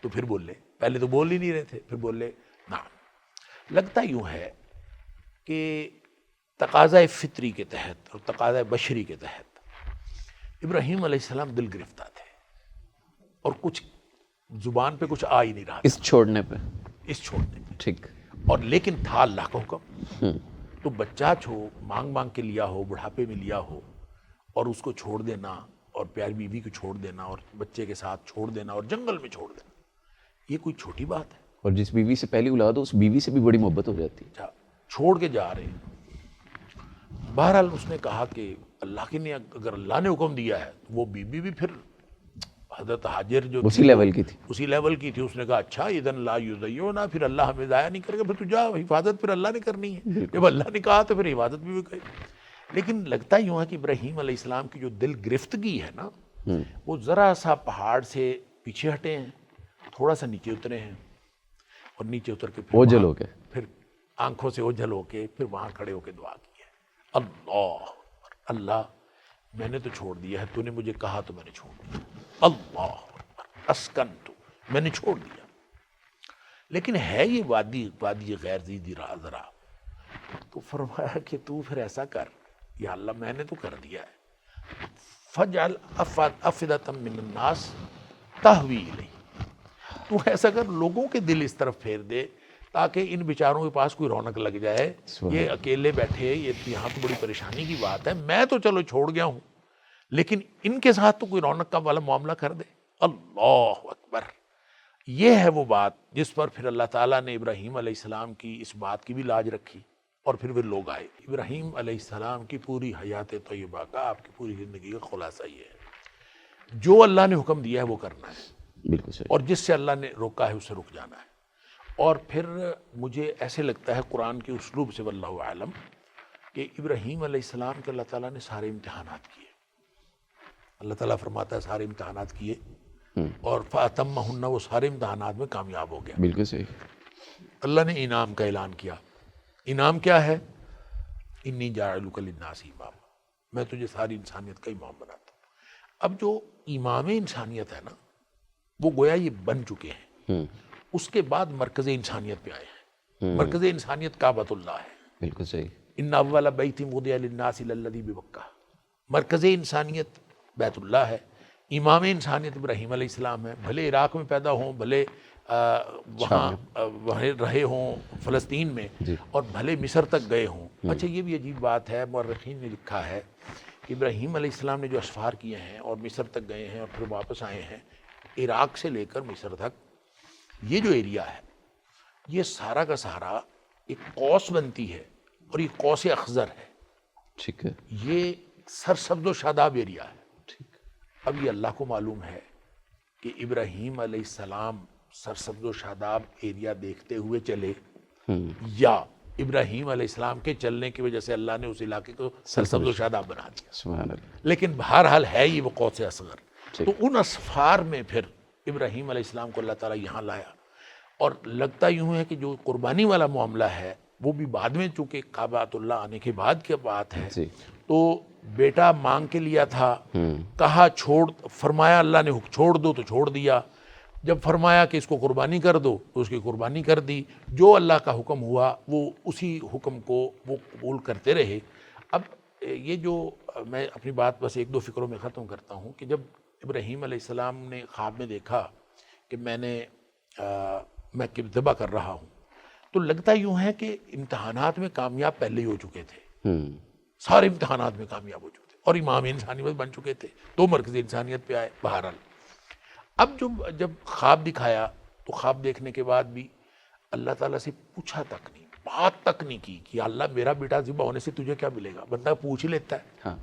Speaker 6: تو پھر بولے، پہلے تو بول ہی نہیں رہے تھے، پھر بولے نعم۔ لگتا یوں ہے کہ تقاضۂ فطری کے تحت اور تقاضۂ بشری کے تحت ابراہیم علیہ السلام دل گرفتہ تھے، اور کچھ زبان پہ کچھ آ ہی نہیں رہا
Speaker 2: اس چھوڑنے پہ،
Speaker 6: ٹھیک، اور لیکن تھا اللہ کا حکم، تو بچہ مانگ مانگ کے لیا ہو، بڑھاپے میں لیا ہو، اور اس کو چھوڑ دینا، اور پیاری بیوی کو چھوڑ دینا، اور بچے کے ساتھ چھوڑ دینا، اور جنگل میں چھوڑ دینا، یہ کوئی چھوٹی بات ہے؟
Speaker 2: اور جس بیوی سے پہلی اولاد ہو اس بیوی سے بھی بڑی محبت ہو جاتی ہے،
Speaker 6: چھوڑ کے جا رہے ہیں۔ بہرحال اس نے کہا کہ اللہ کے نے اگر اللہ نے حکم دیا ہے، وہ بیوی بھی پھر حضرت حاجر جو
Speaker 2: اسی لیول کی تھی،
Speaker 6: اس نے کہا اچھا اذن لا یضیعنا، پھر اللہ ہمیں ضائع نہیں کرے گا، پھر تو جا، حفاظت پھر اللہ نے کرنی ہے، جب اللہ نے کہا تو پھر حفاظت بھی کرے۔ لیکن لگتا یوں ہے کہ ابراہیم علیہ السلام کی جو دل گرفتگی ہے نا، وہ ذرا سا پہاڑ سے پیچھے ہٹے ہیں، تھوڑا سا نیچے اترے ہیں، اور نیچے اتر کے
Speaker 2: اوجھل ہو کے،
Speaker 6: پھر آنکھوں سے اوجھل ہو کے پھر وہاں کھڑے ہو کے دعا کی ہے، اللہ میں نے تو چھوڑ دیا ہے، تو نے مجھے کہا تو میں نے چھوڑ دیا، اللہ اسکنتو، میں نے چھوڑ دیا، لیکن ہے یہ وادی غیر ذی زرع، تو فرمایا کہ تو پھر ایسا کر یا اللہ میں نے تو کر دیا ہے، فجعل افئدۃ من الناس تہوی الیہ، تو ایسا کر لوگوں کے دل اس طرف پھیر دے تاکہ ان بیچاروں کے پاس کوئی رونق لگ جائے، یہ اکیلے بیٹھے، یہ یہاں تو بڑی پریشانی کی بات ہے، میں تو چلو چھوڑ گیا ہوں لیکن ان کے ساتھ تو کوئی رونق کا والا معاملہ کر دے، اللہ اکبر۔ یہ ہے وہ بات جس پر پھر اللہ تعالیٰ نے ابراہیم علیہ السلام کی اس بات کی بھی لاج رکھی، اور پھر وہ لوگ آئے۔ ابراہیم علیہ السلام کی پوری حیات طیبہ کا، آپ کی پوری زندگی کا خلاصہ یہ ہے، جو اللہ نے حکم دیا ہے وہ کرنا ہے،
Speaker 2: بالکل صحیح،
Speaker 6: اور جس سے اللہ نے روکا ہے اس سے رک جانا ہے۔ اور پھر مجھے ایسے لگتا ہے قرآن کے اسلوب سے واللہ عالم کہ ابراہیم علیہ السلام کے اللہ تعالیٰ نے سارے امتحانات کیے، اللہ تعالیٰ فرماتا ہے سارے امتحانات کیے، اور فَأَتَمَّهُنَّ، وہ سارے امتحانات میں کامیاب ہو گیا،
Speaker 2: بالکل صحیح۔
Speaker 6: اللہ نے انعام کا اعلان کیا۔ انعام کیا ہے؟ انی جاعلک للناس اماما، میں تجھے ساری انسانیت کا امام بناتا ہوں۔ اب جو امام انسانیت ہے نا، وہ گویا یہ بن چکے ہیں، اس کے بعد مرکز انسانیت پہ آئے ہیں۔ مرکز انسانیت کعبۃ اللہ ہے،
Speaker 2: بالکل صحیح،
Speaker 6: ان اول بیت وضع للناس للذی ببکہ، مرکز انسانیت بیت اللہ ہے، امام انسانیت ابراہیم علیہ السلام ہے، بھلے عراق میں پیدا ہوں، بھلے وہاں رہے ہوں فلسطین میں، اور بھلے مصر تک گئے ہوں۔ اچھا یہ بھی عجیب بات ہے، مورخین نے لکھا ہے کہ ابراہیم علیہ السلام نے جو اسفار کیے ہیں اور مصر تک گئے ہیں اور پھر واپس آئے ہیں، عراق سے لے کر مصر تک یہ جو ایریا ہے، یہ سارا کا سارا ایک قوس بنتی ہے، اور یہ قوس اخضر ہے،
Speaker 2: ٹھیک ہے،
Speaker 6: یہ سرسبز و شاداب ایریا ہے۔ اب یہ اللہ کو معلوم ہے کہ ابراہیم علیہ السلام سرسبز و شاداب ایریا دیکھتے ہوئے چلے، یا ابراہیم علیہ السلام کے چلنے کی وجہ سے اللہ نے اس علاقے کو سرسبز و شاداب بنا دیا.
Speaker 2: سبحان اللہ.
Speaker 6: لیکن بہرحال ہے یہ وہ قوس اصغر. تو ان اسفار میں پھر ابراہیم علیہ السلام کو اللہ تعالیٰ یہاں لایا. اور لگتا یوں ہے کہ جو قربانی والا معاملہ ہے وہ بھی بعد میں، چونکہ کعبۃ اللہ آنے کے بعد کی بات ہے، تو بیٹا مانگ کے لیا تھا، کہا چھوڑ، فرمایا اللہ نے چھوڑ دو تو چھوڑ دیا. جب فرمایا کہ اس کو قربانی کر دو تو اس کی قربانی کر دی. جو اللہ کا حکم ہوا وہ اسی حکم کو وہ قبول کرتے رہے. اب یہ جو میں اپنی بات بس ایک دو فکروں میں ختم کرتا ہوں کہ جب ابراہیم علیہ السلام نے خواب میں دیکھا کہ میں ذبح کر رہا ہوں، تو لگتا یوں ہے کہ امتحانات میں کامیاب پہلے ہی ہو چکے تھے. سارے امتحانات میں کامیاب ہو چکے تھے اور امام انسانیت بن چکے تھے. تو مرکزی انسانیت پہ آئے. بہرحال اب جب خواب دکھایا تو خواب دیکھنے کے بعد بھی اللہ تعالیٰ سے پوچھا تک نہیں، بات تک نہیں کی کہ اللہ میرا بیٹا ذبح ہونے سے تجھے کیا ملے گا. بندہ پوچھ ہی لیتا ہے،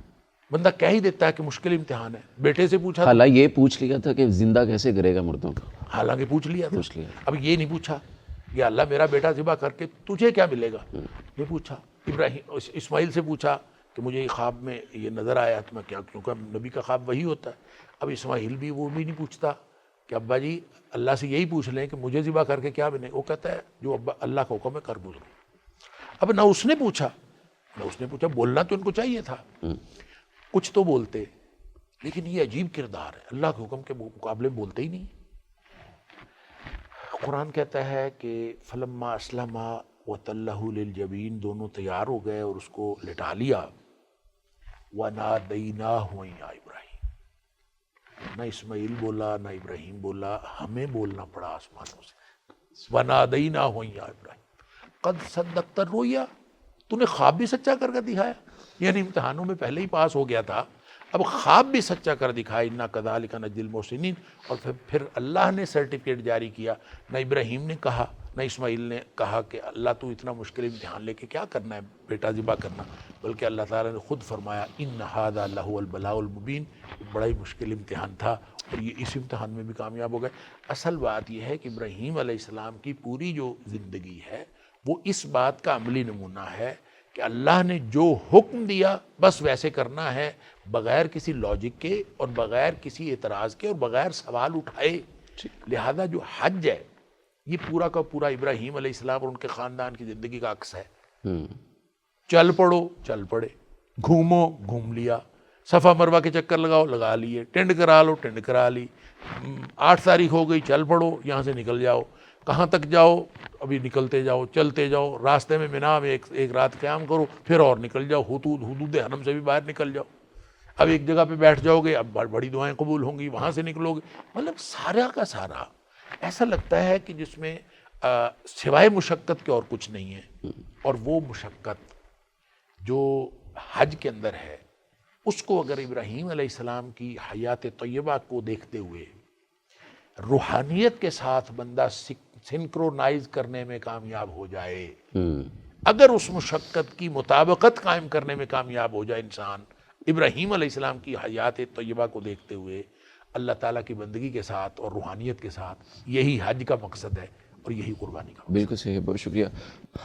Speaker 6: بندہ کہہ ہی دیتا ہے کہ مشکل امتحان ہے. بیٹے سے پوچھا،
Speaker 2: حالانکہ یہ پوچھ لیا تھا کہ زندہ کیسے کرے گا مردوں کو،
Speaker 6: حالانکہ پوچھ لیا. اب یہ نہیں پوچھا کہ اللہ میرا بیٹا ذبح کر کے تجھے کیا ملے گا. یہ پوچھا. اسماعیل سے پوچھا کہ مجھے خواب میں یہ نظر آیا تو میں کیا، کیونکہ نبی کا خواب وہی ہوتا ہے. اب اسماعیل بھی وہ بھی نہیں پوچھتا کہ ابا جی اللہ سے یہی پوچھ لیں کہ مجھے ذبح کر کے کیا بنے. وہ کہتا ہے جو ابا اللہ کا حکم ہے کر گزرو. اب نہ اس نے پوچھا، بولنا تو ان کو چاہیے تھا، کچھ تو بولتے. لیکن یہ عجیب کردار ہے، اللہ کے حکم کے مقابلے میں بولتے ہی نہیں. قرآن کہتا ہے کہ فلما اسلما وتلہ للجبین، دونوں تیار ہو گئے اور اس کو لٹا لیا. ونادیناہ یا ابراہیم، نہ اسماعیل بولا نہ ابراہیم بولا، ہمیں بولنا پڑا آسمانوں سے. ونادیناہ یا ابراہیم قد صدقت الرؤیا، تو نے خواب بھی سچا کر کے دکھایا. یعنی امتحانوں میں پہلے ہی پاس ہو گیا تھا، اب خواب بھی سچا کر دکھایا. انا کذالک نجزی المحسنین. اور پھر اللہ نے سرٹیفکیٹ جاری کیا. نہ ابراہیم نے کہا نہ اسماعیل نے کہا کہ اللہ تو اتنا مشکل امتحان لے کے کیا کرنا ہے بیٹا ذبح کرنا، بلکہ اللہ تعالیٰ نے خود فرمایا ان ھذا لہو البلاء المبین، بڑا ہی مشکل امتحان تھا اور یہ اس امتحان میں بھی کامیاب ہو گئے. اصل بات یہ ہے کہ ابراہیم علیہ السلام کی پوری جو زندگی ہے وہ اس بات کا عملی نمونہ ہے کہ اللہ نے جو حکم دیا بس ویسے کرنا ہے، بغیر کسی لاجک کے اور بغیر کسی اعتراض کے اور بغیر سوال اٹھائے. لہذا جو حج ہے یہ پورا کا پورا ابراہیم علیہ السلام اور ان کے خاندان کی زندگی کا عکس ہے. چل پڑو چل پڑے، گھومو گھوم لیا، صفا مروہ کے چکر لگاؤ لگا لیے، ٹینڈ کرا لو ٹینڈ کرا لی. 8 تاریخ ہو گئی، چل پڑو یہاں سے نکل جاؤ. کہاں تک جاؤ؟ ابھی نکلتے جاؤ چلتے جاؤ، راستے میں مینا میں ایک رات قیام کرو، پھر اور نکل جاؤ، حدود حرم سے بھی باہر نکل جاؤ. اب ایک جگہ پہ بیٹھ جاؤ گے، اب بڑی دعائیں قبول ہوں گی، وہاں سے نکلو گے. مطلب سارا کا سارا ایسا لگتا ہے کہ جس میں سوائے مشقت کے اور کچھ نہیں ہے. اور وہ مشقت جو حج کے اندر ہے اس کو اگر ابراہیم علیہ السلام کی حیات طیبہ کو دیکھتے ہوئے روحانیت کے ساتھ بندہ سنکرونائز کرنے میں کامیاب ہو جائے، اگر اس مشقت کی مطابقت قائم کرنے میں کامیاب ہو جائے انسان ابراہیم علیہ السلام کی حیات طیبہ کو دیکھتے ہوئے اللہ تعالیٰ کی بندگی کے ساتھ اور روحانیت کے ساتھ، یہی حج کا مقصد ہے اور یہی قربانی کا مقصد.
Speaker 2: بالکل صحیح، بہت شکریہ.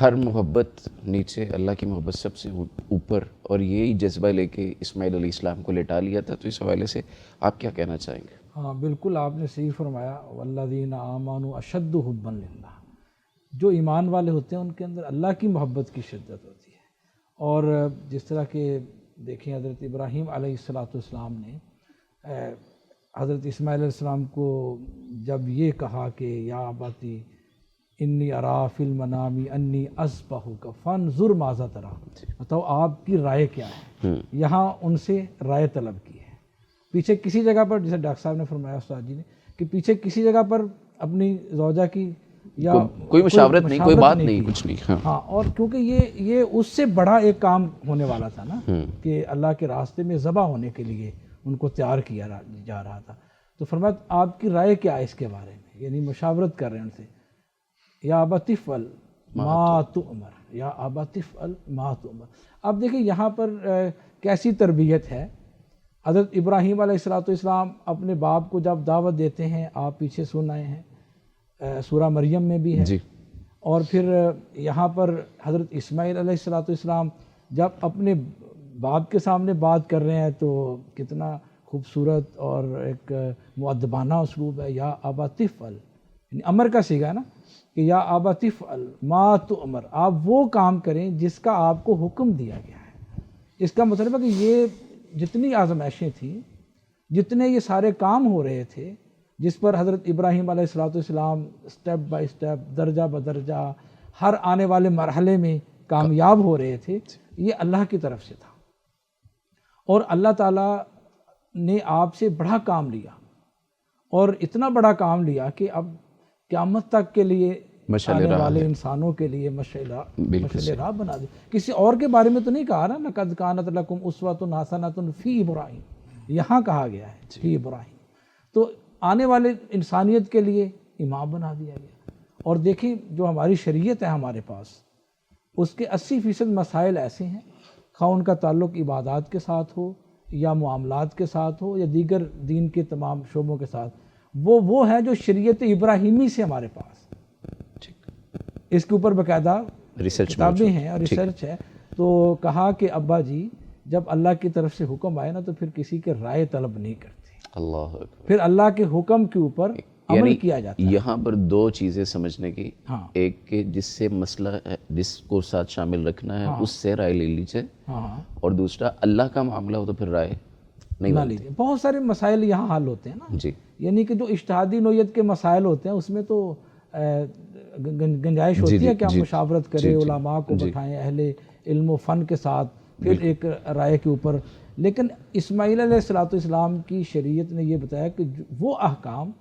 Speaker 2: ہر محبت نیچے، اللہ کی محبت سب سے اوپر، اور یہی جذبہ لے کے اسماعیل علیہ السلام کو لٹا لیا تھا. تو اس حوالے سے آپ کیا کہنا چاہیں گے؟
Speaker 5: ہاں بالکل آپ نے صحیح فرمایا. والذین آمنوا اشد حبا للہ، جو ایمان والے ہوتے ہیں ان کے اندر اللہ کی محبت کی شدت ہوتی ہے. اور جس طرح کہ دیکھیں حضرت ابراہیم علیہ السلام نے حضرت اسماعیل علیہ السلام کو جب یہ کہا کہ یا اباتی انی ارا فی المنام انی اذبحک فانظر ماذا تری، بتاؤ آپ کی رائے کیا ہے. یہاں ان سے رائے طلب کی ہے. پیچھے کسی جگہ پر، جیسے ڈاکٹر صاحب نے فرمایا استاد جی نے، کہ پیچھے کسی جگہ پر اپنی زوجہ کی یا
Speaker 2: کوئی مشاورت نہیں، کوئی بات نہیں، کچھ نہیں.
Speaker 5: ہاں، اور کیونکہ یہ اس سے بڑا ایک کام ہونے والا تھا نا، کہ اللہ کے راستے میں ذبح ہونے کے لیے ان کو تیار کیا جا رہا تھا. تو فرمایا آپ کی رائے کیا ہے اس کے بارے میں، یعنی مشاورت کر رہے ہیں ان سے. یا ابت افعل ما تؤمر، یا ابت افعل ما تؤمر. اب دیکھیں یہاں پر کیسی تربیت ہے. حضرت ابراہیم علیہ السلام اپنے باپ کو جب دعوت دیتے ہیں، آپ پیچھے سن آئے ہیں، سورہ مریم میں بھی ہے. اور پھر یہاں پر حضرت اسماعیل علیہ السلام جب اپنے باپ کے سامنے بات کر رہے ہیں تو کتنا خوبصورت اور ایک مؤدبانہ اسلوب ہے. یا ابت افعل، یعنی امر کا صیغہ ہے نا کہ یا ابت افعل ما تؤمر، آپ وہ کام کریں جس کا آپ کو حکم دیا گیا ہے. اس کا مطلب ہے کہ یہ جتنی آزمائشیں تھیں، جتنے یہ سارے کام ہو رہے تھے جس پر حضرت ابراہیم علیہ السلام اسٹیپ بائی اسٹیپ، درجہ بدرجہ، ہر آنے والے مرحلے میں کامیاب ہو رہے تھے، یہ اللہ کی طرف سے تھا. اور اللہ تعالیٰ نے آپ سے بڑا کام لیا، اور اتنا بڑا کام لیا کہ اب قیامت تک کے لیے آنے والے انسانوں کے لیے مشعل راہ بنا دی. کسی اور کے بارے میں تو نہیں کہا نا لقد کانت لکم اسوۃ حسنۃ فی ابراہیم، یہاں کہا گیا ہے فی ابراہیم. تو آنے والے انسانیت کے لیے امام بنا دیا گیا. اور دیکھیں جو ہماری شریعت ہے ہمارے پاس، اس کے 80% مسائل ایسے ہیں، خواہ ان کا تعلق عبادات کے ساتھ ہو یا معاملات کے ساتھ ہو یا دیگر دین کے تمام شعبوں کے ساتھ، وہ ہے جو شریعت ابراہیمی سے ہمارے پاس. اس کے اوپر باقاعدہ کتابیں ہیں اور ریسرچ ہے. تو کہا کہ ابا جی جب اللہ کی طرف سے حکم آئے نا تو پھر کسی کے رائے طلب نہیں کرتے،
Speaker 2: اللہ
Speaker 5: پھر اللہ کے حکم کے اوپر عمل کیا جاتا ہے.
Speaker 2: یہاں پر دو چیزیں سمجھنے کی، ایک کہ جس سے مسئلہ ہے جس کو ساتھ شامل رکھنا ہے اس سے رائے لے لیجیے، اور دوسرا اللہ کا معاملہ ہو تو پھر رائے نہیں
Speaker 5: لیجیے. بہت سارے مسائل یہاں حل ہوتے ہیں نا
Speaker 2: جی،
Speaker 5: یعنی کہ جو اجتہادی نوعیت کے مسائل ہوتے ہیں اس میں تو گنجائش ہوتی ہے کہ ہم مشاورت کریں، علماء کو بٹھائیں اہل علم و فن کے ساتھ، پھر ایک رائے کے اوپر. لیکن اسماعیل علیہ السلام کی شریعت نے یہ بتایا کہ وہ احکام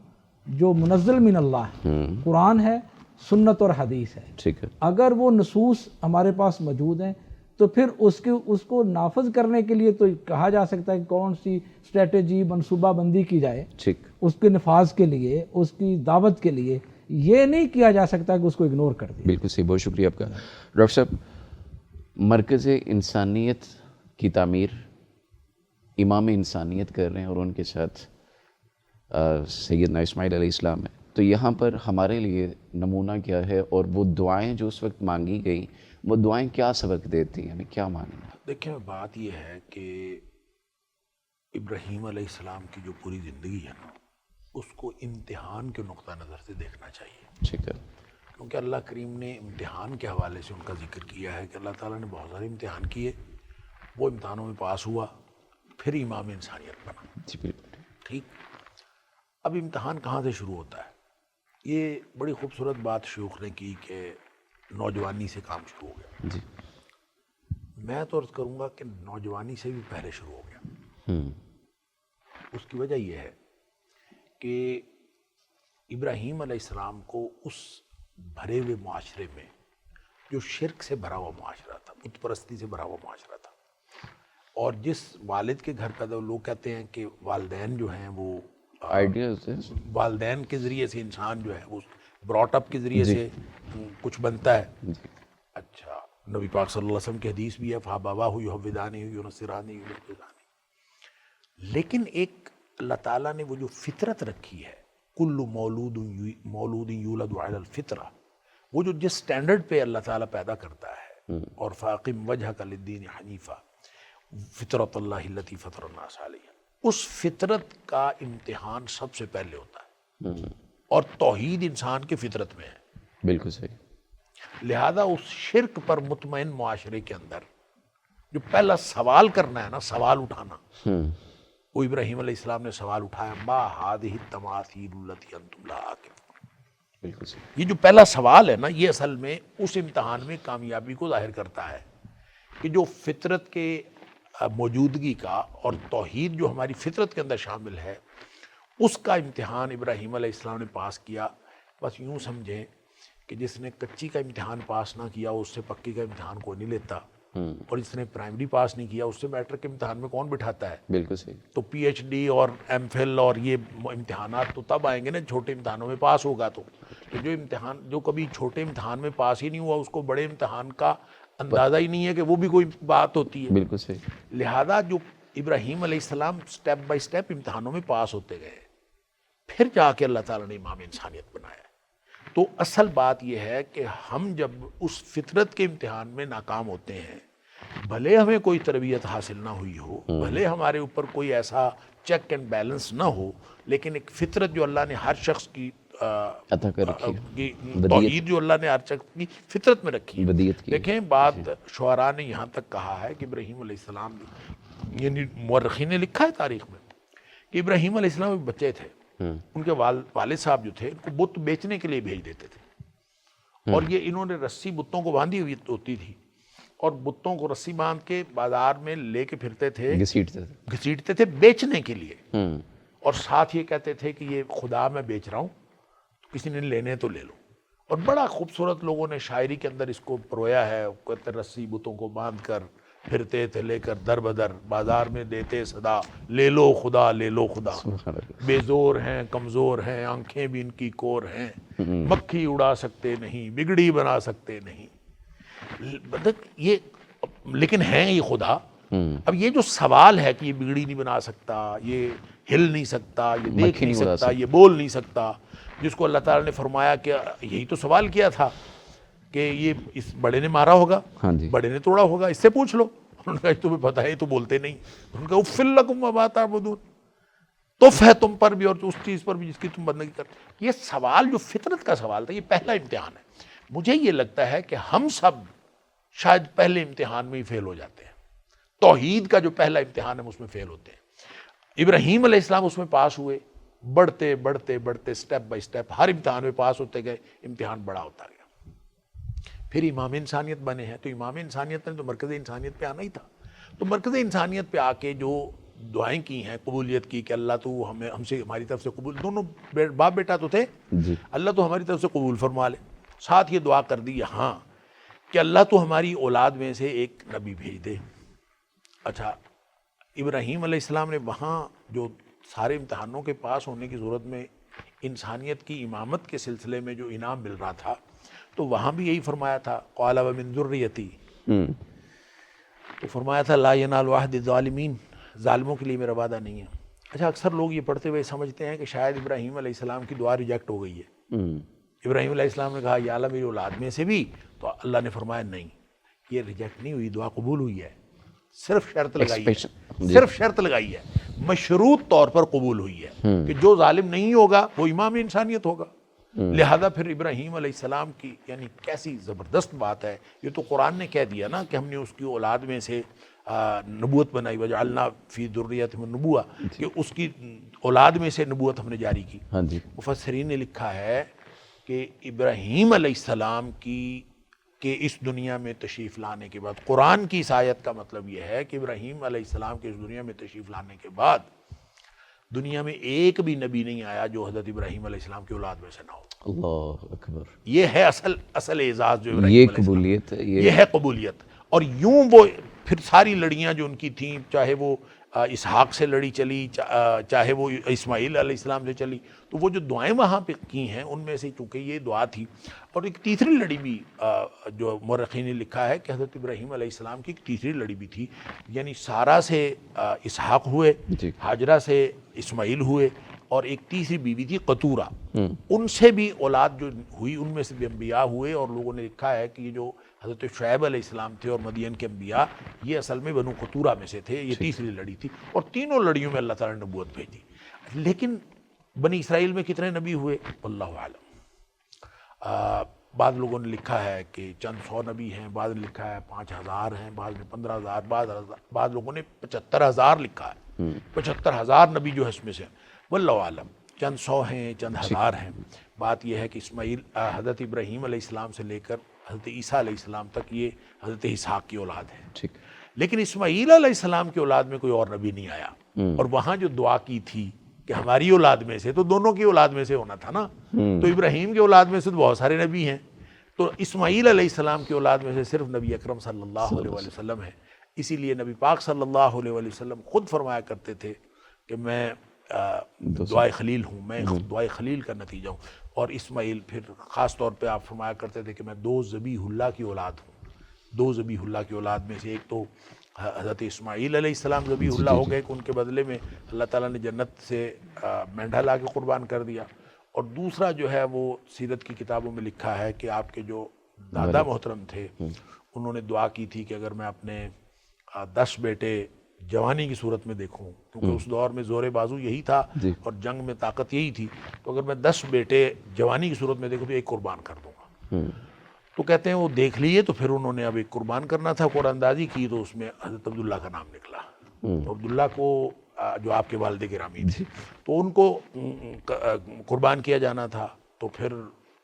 Speaker 5: جو منزل من اللہ ہے، قرآن ہے، سنت اور حدیث ہے،
Speaker 2: ٹھیک ہے،
Speaker 5: اگر وہ نصوص ہمارے پاس موجود ہیں تو پھر اس کو نافذ کرنے کے لیے تو کہا جا سکتا ہے کہ کون سی اسٹریٹجی منصوبہ بندی کی جائے
Speaker 2: ٹھیک،
Speaker 5: اس کے نفاذ کے لیے، اس کی دعوت کے لیے. یہ نہیں کیا جا سکتا کہ اس کو اگنور کر دیا.
Speaker 2: بالکل صحیح، بہت شکریہ آپ کا. ڈاکٹر صاحب، مرکز انسانیت کی تعمیر امام انسانیت کر رہے ہیں اور ان کے ساتھ سیدنا اسماعیل علیہ السلام ہے، تو یہاں پر ہمارے لیے نمونہ کیا ہے، اور وہ دعائیں جو اس وقت مانگی گئیں وہ دعائیں کیا سبق دیتی ہیں، ہمیں کیا ماننا؟
Speaker 6: دیکھیں بات یہ ہے کہ ابراہیم علیہ السلام کی جو پوری زندگی ہے نا اس کو امتحان کے نقطہ نظر سے دیکھنا چاہیے.
Speaker 2: ٹھیک ہے،
Speaker 6: کیونکہ اللہ کریم نے امتحان کے حوالے سے ان کا ذکر کیا ہے کہ اللہ تعالیٰ نے بہت سارے امتحان کیے، وہ امتحانوں میں پاس ہوا، پھر امام انسانیت بنا.
Speaker 2: جی بالکل
Speaker 6: ٹھیک. اب امتحان کہاں سے شروع ہوتا ہے؟ یہ بڑی خوبصورت بات شیوخ نے کی کہ نوجوانی سے کام شروع ہو گیا.
Speaker 2: جی،
Speaker 6: میں تو عرض کروں گا کہ نوجوانی سے بھی پہلے شروع ہو گیا. اس کی وجہ یہ ہے کہ ابراہیم علیہ السلام کو اس بھرے ہوئے معاشرے میں جو شرک سے بھرا ہوا معاشرہ تھا، بت پرستی سے بھرا ہوا معاشرہ تھا، اور جس والد کے گھر پیدا لوگ کہتے ہیں کہ والدین جو ہیں وہ
Speaker 2: آئیڈیاز ہیں،
Speaker 6: والدین کے ذریعے سے انسان جو ہے وہ براٹ اپ کے ذریعے سے کچھ بنتا ہے. اچھا، نبی پاک صلی اللہ علیہ وسلم کی حدیث بھی ہے فَأَبَوَاهُ يُحَوِّدَانِهُ يُنَصِّرَانِهُ يُمَجِّسَانِهُ. لیکن ایک اللہ تعالیٰ نے وہ جو فطرت رکھی ہے، کل مولود یولد علی الفطرہ، وہ جو جس سٹینڈرڈ پہ اللہ تعالیٰ پیدا کرتا ہے، اور فاقم وجہک للدین حنیفہ فطرت اللہ التی فطر الناس علیہ، اس فطرت کا امتحان سب سے پہلے ہوتا ہے، اور توحید انسان کی فطرت میں ہے.
Speaker 2: بالکل صحیح.
Speaker 6: لہذا اس شرک پر مطمئن معاشرے کے اندر جو پہلا سوال کرنا ہے نا، سوال اٹھانا، وہ ابراہیم علیہ السلام نے سوال اٹھایا، ما ہذہ التماثیل التی انتم لہا عاکفون.
Speaker 2: بالکل صحیح.
Speaker 6: یہ جو پہلا سوال ہے نا، یہ اصل میں اس امتحان میں کامیابی کو ظاہر کرتا ہے کہ جو فطرت کے موجودگی کا اور توحید جو ہماری فطرت کے اندر شامل ہے، اس کا امتحان ابراہیم علیہ السلام نے پاس کیا. بس یوں سمجھیں کہ جس نے کچی کا امتحان پاس نہ کیا اس سے پکی کا امتحان کوئی نہیں لیتا، اور جس نے پرائمری پاس نہیں کیا اس سے میٹرک کے امتحان میں کون بٹھاتا ہے؟
Speaker 2: بالکل صحیح.
Speaker 6: تو پی ایچ ڈی اور ایم فل اور یہ امتحانات تو تب آئیں گے نا چھوٹے امتحانوں میں پاس ہوگا. تو جو کبھی چھوٹے امتحان میں پاس ہی نہیں ہوا اس کو بڑے امتحان کا اندازہ ہی نہیں ہے کہ وہ بھی کوئی بات ہوتی ہے.
Speaker 2: بالکل صحیح.
Speaker 6: لہذا جو ابراہیم علیہ السلام سٹیپ بائی سٹیپ امتحانوں میں پاس ہوتے گئے، پھر جا کے اللہ تعالیٰ نے امام انسانیت بنایا. تو اصل بات یہ ہے کہ ہم جب اس فطرت کے امتحان میں ناکام ہوتے ہیں، بھلے ہمیں کوئی تربیت حاصل نہ ہوئی ہو، بھلے ہمارے اوپر کوئی ایسا چیک اینڈ بیلنس نہ ہو، لیکن ایک فطرت جو اللہ نے ہر شخص کی
Speaker 2: عطا کر رکھی ہے،
Speaker 6: توحید جو اللہ نے ہر شخص کی فطرت میں رکھی ہے۔
Speaker 2: بدیت کی۔
Speaker 6: دیکھیں بات شعراء نے یہاں تک کہا ہے کہ ابراہیم علیہ السلام نے، یعنی مورخین نے لکھا ہے تاریخ میں کہ ابراہیم علیہ السلام بچے تھے، ان کے والد صاحب جو تھے ان کو بت بیچنے کے لیے بھیج دیتے تھے، اور یہ انہوں نے رسی بتوں کو باندھی ہوئی ہوتی تھی، اور بتوں کو رسی باندھ کے بازار میں لے کے پھرتے تھے، گھسیٹتے تھے بیچنے کے لیے، اور ساتھ یہ کہتے تھے کہ یہ خدا میں بیچ رہا ہوں، کسی نے لینے تو لے لو۔ اور بڑا خوبصورت لوگوں نے شاعری کے اندر اس کو پرویا ہے، کہتے رسی بتوں کو باندھ کر پھرتے تھے لے کر در بدر، بازار میں دیتے صدا، لے لو خدا لے لو خدا، بے زور ہیں کمزور ہیں آنکھیں بھی ان کی کور ہیں، مکھی اڑا سکتے نہیں بگڑی بنا سکتے نہیں، یہ لیکن ہیں یہ خدا۔ اب یہ جو سوال ہے کہ یہ بگڑی نہیں بنا سکتا، یہ ہل نہیں سکتا، یہ دیکھ نہیں سکتا، یہ بول نہیں سکتا، جس کو اللہ تعالیٰ نے فرمایا کہ یہی تو سوال کیا تھا کہ یہ اس بڑے نے مارا ہوگا، بڑے نے توڑا ہوگا، اس سے پوچھ لو۔ انہوں نے کہا تمہیں پتہ ہے تو بولتے نہیں۔ انہوں نے کہا اُفِّل لَکُم وَمَا تَعْبُدُونَ، تف ہے تم پر بھی اور اس چیز پر بھی جس کی تم بندگی کرتے۔ یہ سوال جو فطرت کا سوال تھا، یہ پہلا امتحان ہے۔ مجھے یہ لگتا ہے کہ ہم سب شاید پہلے امتحان میں ہی فیل ہو جاتے ہیں، توحید کا جو پہلا امتحان ہے اس میں فیل ہوتے ہیں۔ ابراہیم علیہ السلام اس میں پاس ہوئے، بڑھتے بڑھتے بڑھتے سٹیپ بائی سٹیپ ہر امتحان میں پاس ہوتے گئے، امتحان بڑا ہوتا گیا، پھر امام انسانیت بنے ہیں۔ تو امام انسانیت نے تو مرکز انسانیت پہ آنا ہی تھا، تو مرکز انسانیت پہ آ کے جو دعائیں کی ہیں قبولیت کی کہ اللہ تو ہم سے ہماری طرف سے قبول، دونوں باپ بیٹا تو تھے، اللہ تو ہماری طرف سے قبول فرما لے، ساتھ یہ دعا کر دی ہاں کہ اللہ تو ہماری اولاد میں سے ایک نبی بھیج دے۔ اچھا، ابراہیم علیہ السلام نے وہاں جو سارے امتحانوں کے پاس ہونے کی صورت میں انسانیت کی امامت کے سلسلے میں جو انعام مل رہا تھا، تو وہاں بھی یہی فرمایا تھا قال ومن ذریتی، تو فرمایا تھا لا ینال عہد الظالمین، ظالموں کے لیے میرا وعدہ نہیں ہے۔ اچھا، اکثر لوگ یہ پڑھتے ہوئے سمجھتے ہیں کہ شاید ابراہیم علیہ السلام کی دعا ریجیکٹ ہو گئی ہے۔ ابراہیم علیہ السلام نے کہا یا اللہ میری اولاد میں سے بھی، تو اللہ نے فرمایا نہیں، یہ ریجیکٹ نہیں ہوئی، دعا قبول ہوئی ہے، صرف شرط لگائی ہے، صرف شرط لگائی ہے، مشروط طور پر قبول ہوئی ہے کہ جو ظالم نہیں ہوگا وہ امام انسانیت ہوگا۔ لہذا پھر ابراہیم علیہ السلام کی یعنی کیسی زبردست بات ہے، یہ تو قرآن نے کہہ دیا نا کہ ہم نے اس کی اولاد میں سے نبوت بنائی، وجعلنا فی ذریتہم النبوہ، کہ اس کی اولاد میں سے نبوت ہم نے جاری کی۔ مفسرین نے لکھا ہے کہ ابراہیم علیہ السلام کی کہ اس دنیا میں تشریف لانے کے بعد، قرآن کی اس آیت کا مطلب یہ ہے کہ ابراہیم علیہ السلام کے اس دنیا میں تشریف لانے کے بعد دنیا میں ایک بھی نبی نہیں آیا جو حضرت ابراہیم علیہ السلام کی اولاد میں سے نہ ہو۔
Speaker 2: اللہ اکبر،
Speaker 6: یہ ہے اصل اعزاز جو ابراہیم
Speaker 2: یہ
Speaker 6: علیہ السلام،
Speaker 2: قبولیت ہے،
Speaker 6: یہ ہے قبولیت۔ اور یوں وہ پھر ساری لڑیاں جو ان کی تھیں، چاہے وہ اسحاق سے لڑی چلی، چاہے وہ اسماعیل علیہ السلام سے چلی، تو وہ جو دعائیں وہاں پہ کی ہیں ان میں سے چونکہ یہ دعا تھی۔ اور ایک تیسری لڑی بھی جو مورخین نے لکھا ہے کہ حضرت ابراہیم علیہ السلام کی ایک تیسری لڑی بھی تھی، یعنی سارہ سے اسحاق ہوئے، ہاجرہ سے اسماعیل ہوئے، اور ایک تیسری بیوی تھی قطورہ، ان سے بھی اولاد جو ہوئی، ان میں سے بھی انبیاء ہوئے۔ اور لوگوں نے لکھا ہے کہ یہ جو حضرت شعیب علیہ السلام تھے اور مدین کے انبیاء، یہ اصل میں بنو قطورہ میں سے تھے، یہ تیسری لڑی تھی، اور تینوں لڑیوں میں اللہ تعالیٰ نے نبوت بھیجی۔ لیکن بنی اسرائیل میں کتنے نبی ہوئے اللہ عالم۔ بعض لوگوں نے لکھا ہے کہ چند 100 نبی ہیں، بعض نے لکھا ہے 5000 ہیں، بعض نے 15000، بعض لوگوں نے 75000 لکھا ہے، 75000 نبی جو ہے اس میں سے، واللہ عالم، چند 100 ہیں، چند 1000 ہیں۔ بات یہ ہے کہ اسماعیل حضرت ابراہیم علیہ السلام سے لے کر حضرت عیسیٰ علیہ السلام تک یہ حضرت اسحاق کی اولاد ہے، لیکن اسماعیل علیہ السلام کی اولاد میں کوئی اور نبی نہیں آیا۔ اور وہاں جو دعا کی تھی کہ ہماری اولاد میں سے، تو دونوں کی اولاد میں سے ہونا تھا نا، تو ابراہیم کی اولاد میں سے تو بہت سارے نبی ہیں، تو اسماعیل علیہ السلام کی اولاد میں سے صرف نبی اکرم صلی اللہ علیہ وآلہ وسلم ہے۔ اسی لیے نبی پاک صلی اللہ علیہ وآلہ وسلم خود فرمایا کرتے تھے کہ میں دعائے خلیل ہوں، میں دعائے خلیل کا نتیجہ ہوں۔ اور اسماعیل پھر خاص طور پہ آپ فرمایا کرتے تھے کہ میں 2 ذبیح اللہ کی اولاد ہوں، 2 ذبیح اللہ کی اولاد میں سے ایک تو حضرت اسماعیل علیہ السلام ذبیح اللہ ہو گئے کہ ان کے بدلے میں اللہ تعالیٰ نے جنت سے مینڈھا لا کے قربان کر دیا، اور دوسرا جو ہے وہ سیرت کی کتابوں میں لکھا ہے کہ آپ کے جو دادا محترم تھے انہوں نے دعا کی تھی کہ اگر میں اپنے 10 بیٹے جوانی کی صورت میں دیکھوں، کیونکہ اس دور میں زور بازو یہی تھا اور جنگ میں طاقت یہی تھی، تو اگر میں 10 بیٹے جوانی کی صورت میں دیکھوں تو ایک قربان کر دوں گا۔ تو کہتے ہیں وہ دیکھ لیے، تو پھر انہوں نے اب ایک قربان کرنا تھا، قرآن اندازی کی تو اس میں حضرت عبداللہ کا نام نکلا۔ تو عبداللہ کو جو آپ کے والد گرامی تھے تو ان کو قربان کیا جانا تھا، تو پھر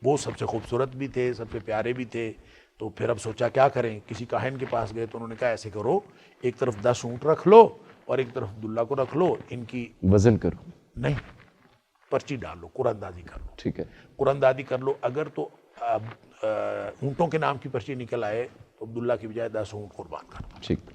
Speaker 6: وہ سب سے خوبصورت بھی تھے، سب سے پیارے بھی تھے، تو پھر اب سوچا کیا کریں، کسی کاہن کے پاس گئے تو انہوں نے کہا ایسے کرو، ایک طرف 10 اونٹ رکھ لو اور ایک طرف عبداللہ کو رکھ لو، ان کی
Speaker 2: وزن کرو،
Speaker 6: نہیں پرچی ڈال لو، قرآن اندازی کر لو،
Speaker 2: ٹھیک ہے،
Speaker 6: قرآن اندازی کر لو۔ اگر تو اونٹوں کے نام کی پرچی نکل آئے تو عبداللہ کی بجائے 10 اونٹ قربان کر دو،
Speaker 2: ٹھیک،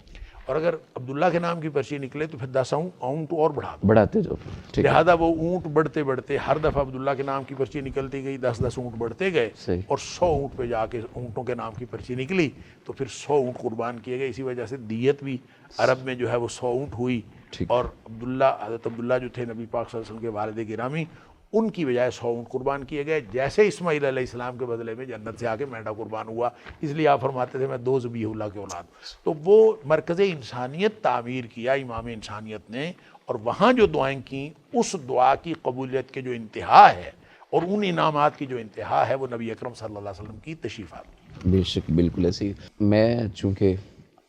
Speaker 6: اور اگر عبداللہ کے نام کی پرچی نکلے تو پھر 10 اونٹ اور بڑھا دو۔
Speaker 2: بڑھاتے جاؤ، ٹھیک ہے،
Speaker 6: لہٰذا وہ اونٹ بڑھتے بڑھتے ہر دفعہ عبداللہ کے نام کی پرچی نکلتی گئی، 10 اونٹ بڑھتے گئے،
Speaker 2: صحیح،
Speaker 6: اور 100 اونٹ پہ جا کے اونٹوں کے نام کی پرچی نکلی تو پھر 100 اونٹ قربان کیے گئے۔ اسی وجہ سے دیت بھی عرب میں جو ہے وہ 100 اونٹ ہوئی، اور حضرت عبداللہ جو تھے نبی پاک صلی اللہ علیہ وسلم کے والد گرامی، ان کی بجائے 100 اونٹ قربان کیے گئے، جیسے اسماعیل علیہ السلام کے بدلے میں جنت سے آ کے مینڈا قربان ہوا، اس لیے آپ فرماتے تھے میں 2 ذبیح اللہ کے اولاد۔ تو وہ مرکز انسانیت تعمیر کیا امام انسانیت نے، اور وہاں جو دعائیں کیں اس دعا کی قبولیت کے جو انتہا ہے اور ان انعامات کی جو انتہا ہے وہ نبی اکرم صلی اللہ علیہ وسلم کی تشریف آوری۔
Speaker 2: بے شک، بالکل ایسے ہی۔ میں چونکہ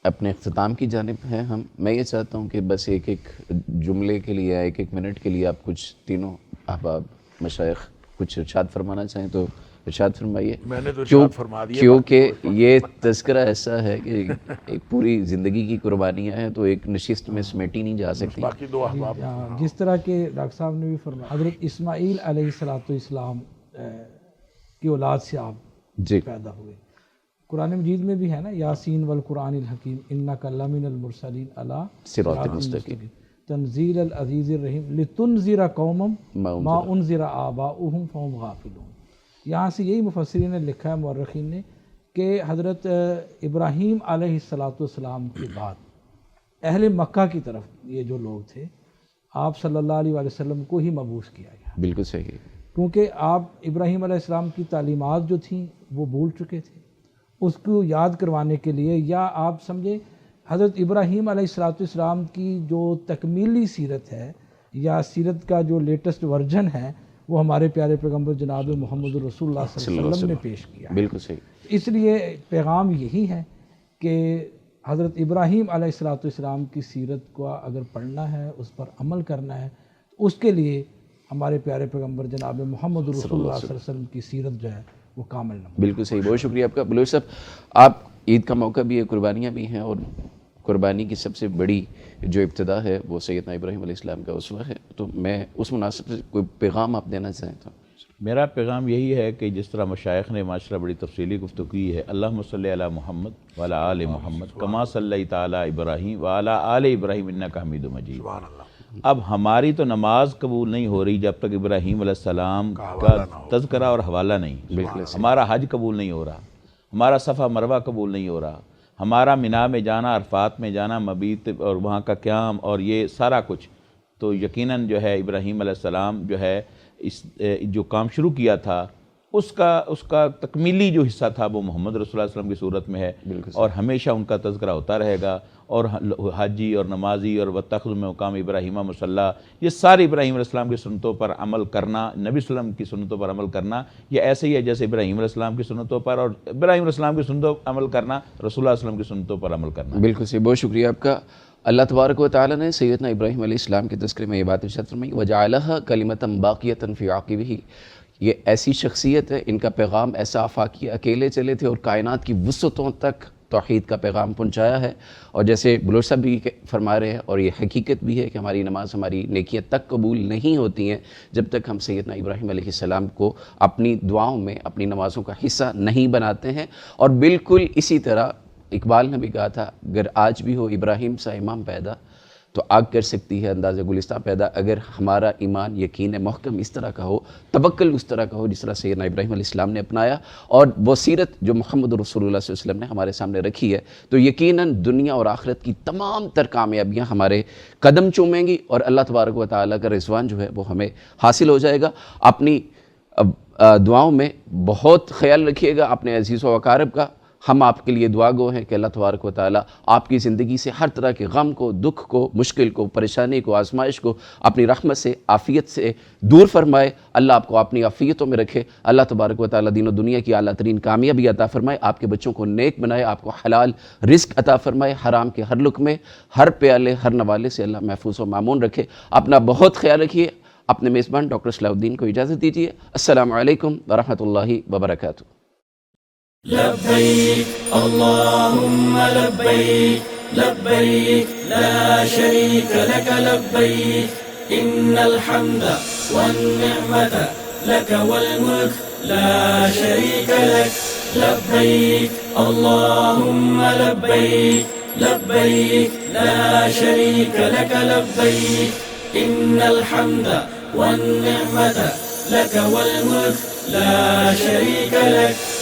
Speaker 2: اپنے اختتام کی جانب ہیں ہم، میں یہ چاہتا ہوں کہ بس ایک جملے کے لیے، ایک منٹ کے لیے آپ کچھ تینوں احباب مشائخ کچھ ارشاد فرمانا چاہیں تو ارشاد فرمائیے۔
Speaker 6: میں نے تو ارشاد فرما دیا،
Speaker 2: کیونکہ یہ تذکرہ ایسا ہے کہ ایک پوری زندگی کی قربانیاں ہیں تو ایک نشست میں سمیٹی نہیں جا سکتی۔
Speaker 6: باقی 2 احباب
Speaker 5: جس طرح کہ ڈاکٹر صاحب نے بھی فرمایا، حضرت اسماعیل علیہ السلام کی اولاد سے آپ پیدا ہوئے۔ قرآن مجید میں بھی ہے نا، یاسین والقرآن الحکیم انک لمن المرسلین علی
Speaker 2: صراط مستقیم
Speaker 5: تنزیل العزیز الرحیم لتنذر قوما ما انذر آباؤہم فہم غافلون۔ یہاں سے یہی مفسرین نے لکھا ہے، مورخین نے، کہ حضرت ابراہیم علیہ السلام کے بعد اہل مکہ کی طرف یہ جو لوگ تھے، آپ صلی اللہ علیہ وسلم کو ہی مبعوث کیا گیا،
Speaker 2: بالکل صحیح، کیونکہ
Speaker 5: آپ ابراہیم علیہ السلام کی تعلیمات جو تھیں وہ بھول چکے تھے، اس کو یاد کروانے کے لیے، یا آپ سمجھیں حضرت ابراہیم علیہ السلام کی جو تکمیلی سیرت ہے یا سیرت کا جو لیٹسٹ ورژن ہے وہ ہمارے پیارے پیغمبر جناب محمد رسول اللہ صلی اللہ علیہ وسلم نے پیش کیا ہے۔
Speaker 2: بالکل صحیح۔
Speaker 5: اس لیے پیغام یہی ہے کہ حضرت ابراہیم علیہ السلام کی سیرت کو اگر پڑھنا ہے، اس پر عمل کرنا ہے، تو اس کے لیے ہمارے پیارے پیغمبر جناب محمد رسول اللہ صلی اللہ علیہ وسلم کی سیرت جو ہے وہ کامل نمونہ۔
Speaker 2: بالکل صحیح، بہت شکریہ آپ کا بلوچ صاحب۔ آپ عید کا موقع بھی ہے، قربانیاں بھی ہیں، اور قربانی کی سب سے بڑی جو ابتدا ہے وہ سیدنا ابراہیم علیہ السلام کا اسوہ ہے، تو میں اس مناسب سے کوئی پیغام آپ دینا چاہیں تو؟
Speaker 4: میرا پیغام یہی ہے کہ جس طرح مشائخ نے ماشاءاللہ بڑی تفصیلی گفتگو کی ہے، اللہم صلی علی محمد وعلی آل محمد کما صلیت علی ابراہیم وعلی آل ابراہیم انک حمید مجید۔
Speaker 6: سبحان اللہ۔
Speaker 4: اب ہماری تو نماز قبول نہیں ہو رہی جب تک ابراہیم علیہ السلام کا تذکرہ اور حوالہ نہیں، بالکل ہمارا حج قبول نہیں ہو رہا، ہمارا صفا مروہ قبول نہیں ہو رہا، ہمارا مینا میں جانا، عرفات میں جانا، مبیت اور وہاں کا قیام اور یہ سارا کچھ، تو یقیناً جو ہے ابراہیم علیہ السلام جو ہے اس جو کام شروع کیا تھا اس کا تکمیلی جو حصہ تھا وہ محمد رسول اللہ علیہ وسلم کی صورت میں ہے، اور ہمیشہ ان کا تذکرہ ہوتا رہے گا، اور حاجی اور نمازی اور واتخذوا من مقام ابراہیم مصلی، یہ سارے ابراہیم علیہ السلام کی سنتوں پر عمل کرنا، نبی صلی اللہ علیہ وسلم کی سنتوں پر عمل کرنا، یہ ایسے ہی ہے جیسے ابراہیم علیہ السلام کی سنتوں پر، اور ابراہیم علیہ السلام کی سنتوں پر عمل کرنا رسول اللہ علیہ وسلم کی سنتوں پر عمل کرنا۔
Speaker 2: بالکل صحیح، بہت شکریہ آپ کا۔ اللہ تبارک و تعالیٰ نے سیدنا ابراہیم علیہ السلام کے تذکرے میں یہ بات ارشاد فرمائی، وَجَعَلَهَا كَلِمَةً بَاقِيَةً فِي عَقِبِهِ، یہ ایسی شخصیت ہے، ان کا پیغام ایسا آفاقی، اکیلے چلے تھے اور کائنات کی وسعتوں تک توحید کا پیغام پہنچایا ہے، اور جیسے بلوچ صاحب بھی فرما رہے ہیں، اور یہ حقیقت بھی ہے کہ ہماری نماز، ہماری نیکیاں تک قبول نہیں ہوتی ہیں جب تک ہم سیدنا ابراہیم علیہ السلام کو اپنی دعاؤں میں، اپنی نمازوں کا حصہ نہیں بناتے ہیں۔ اور بالکل اسی طرح اقبال نے بھی کہا تھا، اگر آج بھی ہو ابراہیم سا امام پیدا تو آگ کر سکتی ہے انداز گلستان پیدا، اگر ہمارا ایمان یقین محکم اس طرح کا ہو، توکل اس طرح کا ہو جس طرح سیدنا ابراہیم علیہ السلام نے اپنایا، اور وہ سیرت جو محمد رسول اللہ صلی اللہ علیہ وسلم نے ہمارے سامنے رکھی ہے، تو یقیناً دنیا اور آخرت کی تمام تر کامیابیاں ہمارے قدم چومیں گی، اور اللہ تبارک و تعالیٰ کا رضوان جو ہے وہ ہمیں حاصل ہو جائے گا۔ اپنی دعاؤں میں بہت خیال رکھیے گا اپنے عزیز و اقارب کا. ہم آپ کے لیے دعا گو ہیں کہ اللہ تبارک و تعالیٰ آپ کی زندگی سے ہر طرح کے غم کو، دکھ کو، مشکل کو، پریشانی کو، آزمائش کو اپنی رحمت سے، عافیت سے دور فرمائے. اللہ آپ کو اپنی عافیتوں میں رکھے. اللہ تبارک و تعالیٰ دین و دنیا کی اعلیٰ ترین کامیابی عطا فرمائے. آپ کے بچوں کو نیک بنائے، آپ کو حلال رزق عطا فرمائے. حرام کے ہر لقمے، ہر پیالے، ہر نوالے سے اللہ محفوظ و مامون رکھے. اپنا بہت خیال رکھیے. اپنے میزبان ڈاکٹر صلاح الدین کو اجازت دیجیے. السلام علیکم ورحمۃ اللہ وبرکاتہ.
Speaker 1: لبيك اللهم لبيك لبيك لا شريك لك لبيك إن الحمد والنعمة لك والملك لا شريك لك لبيك اللهم لبيك لبيك لا شريك لك لبيك إن الحمد والنعمة لك والملك لا شريك لك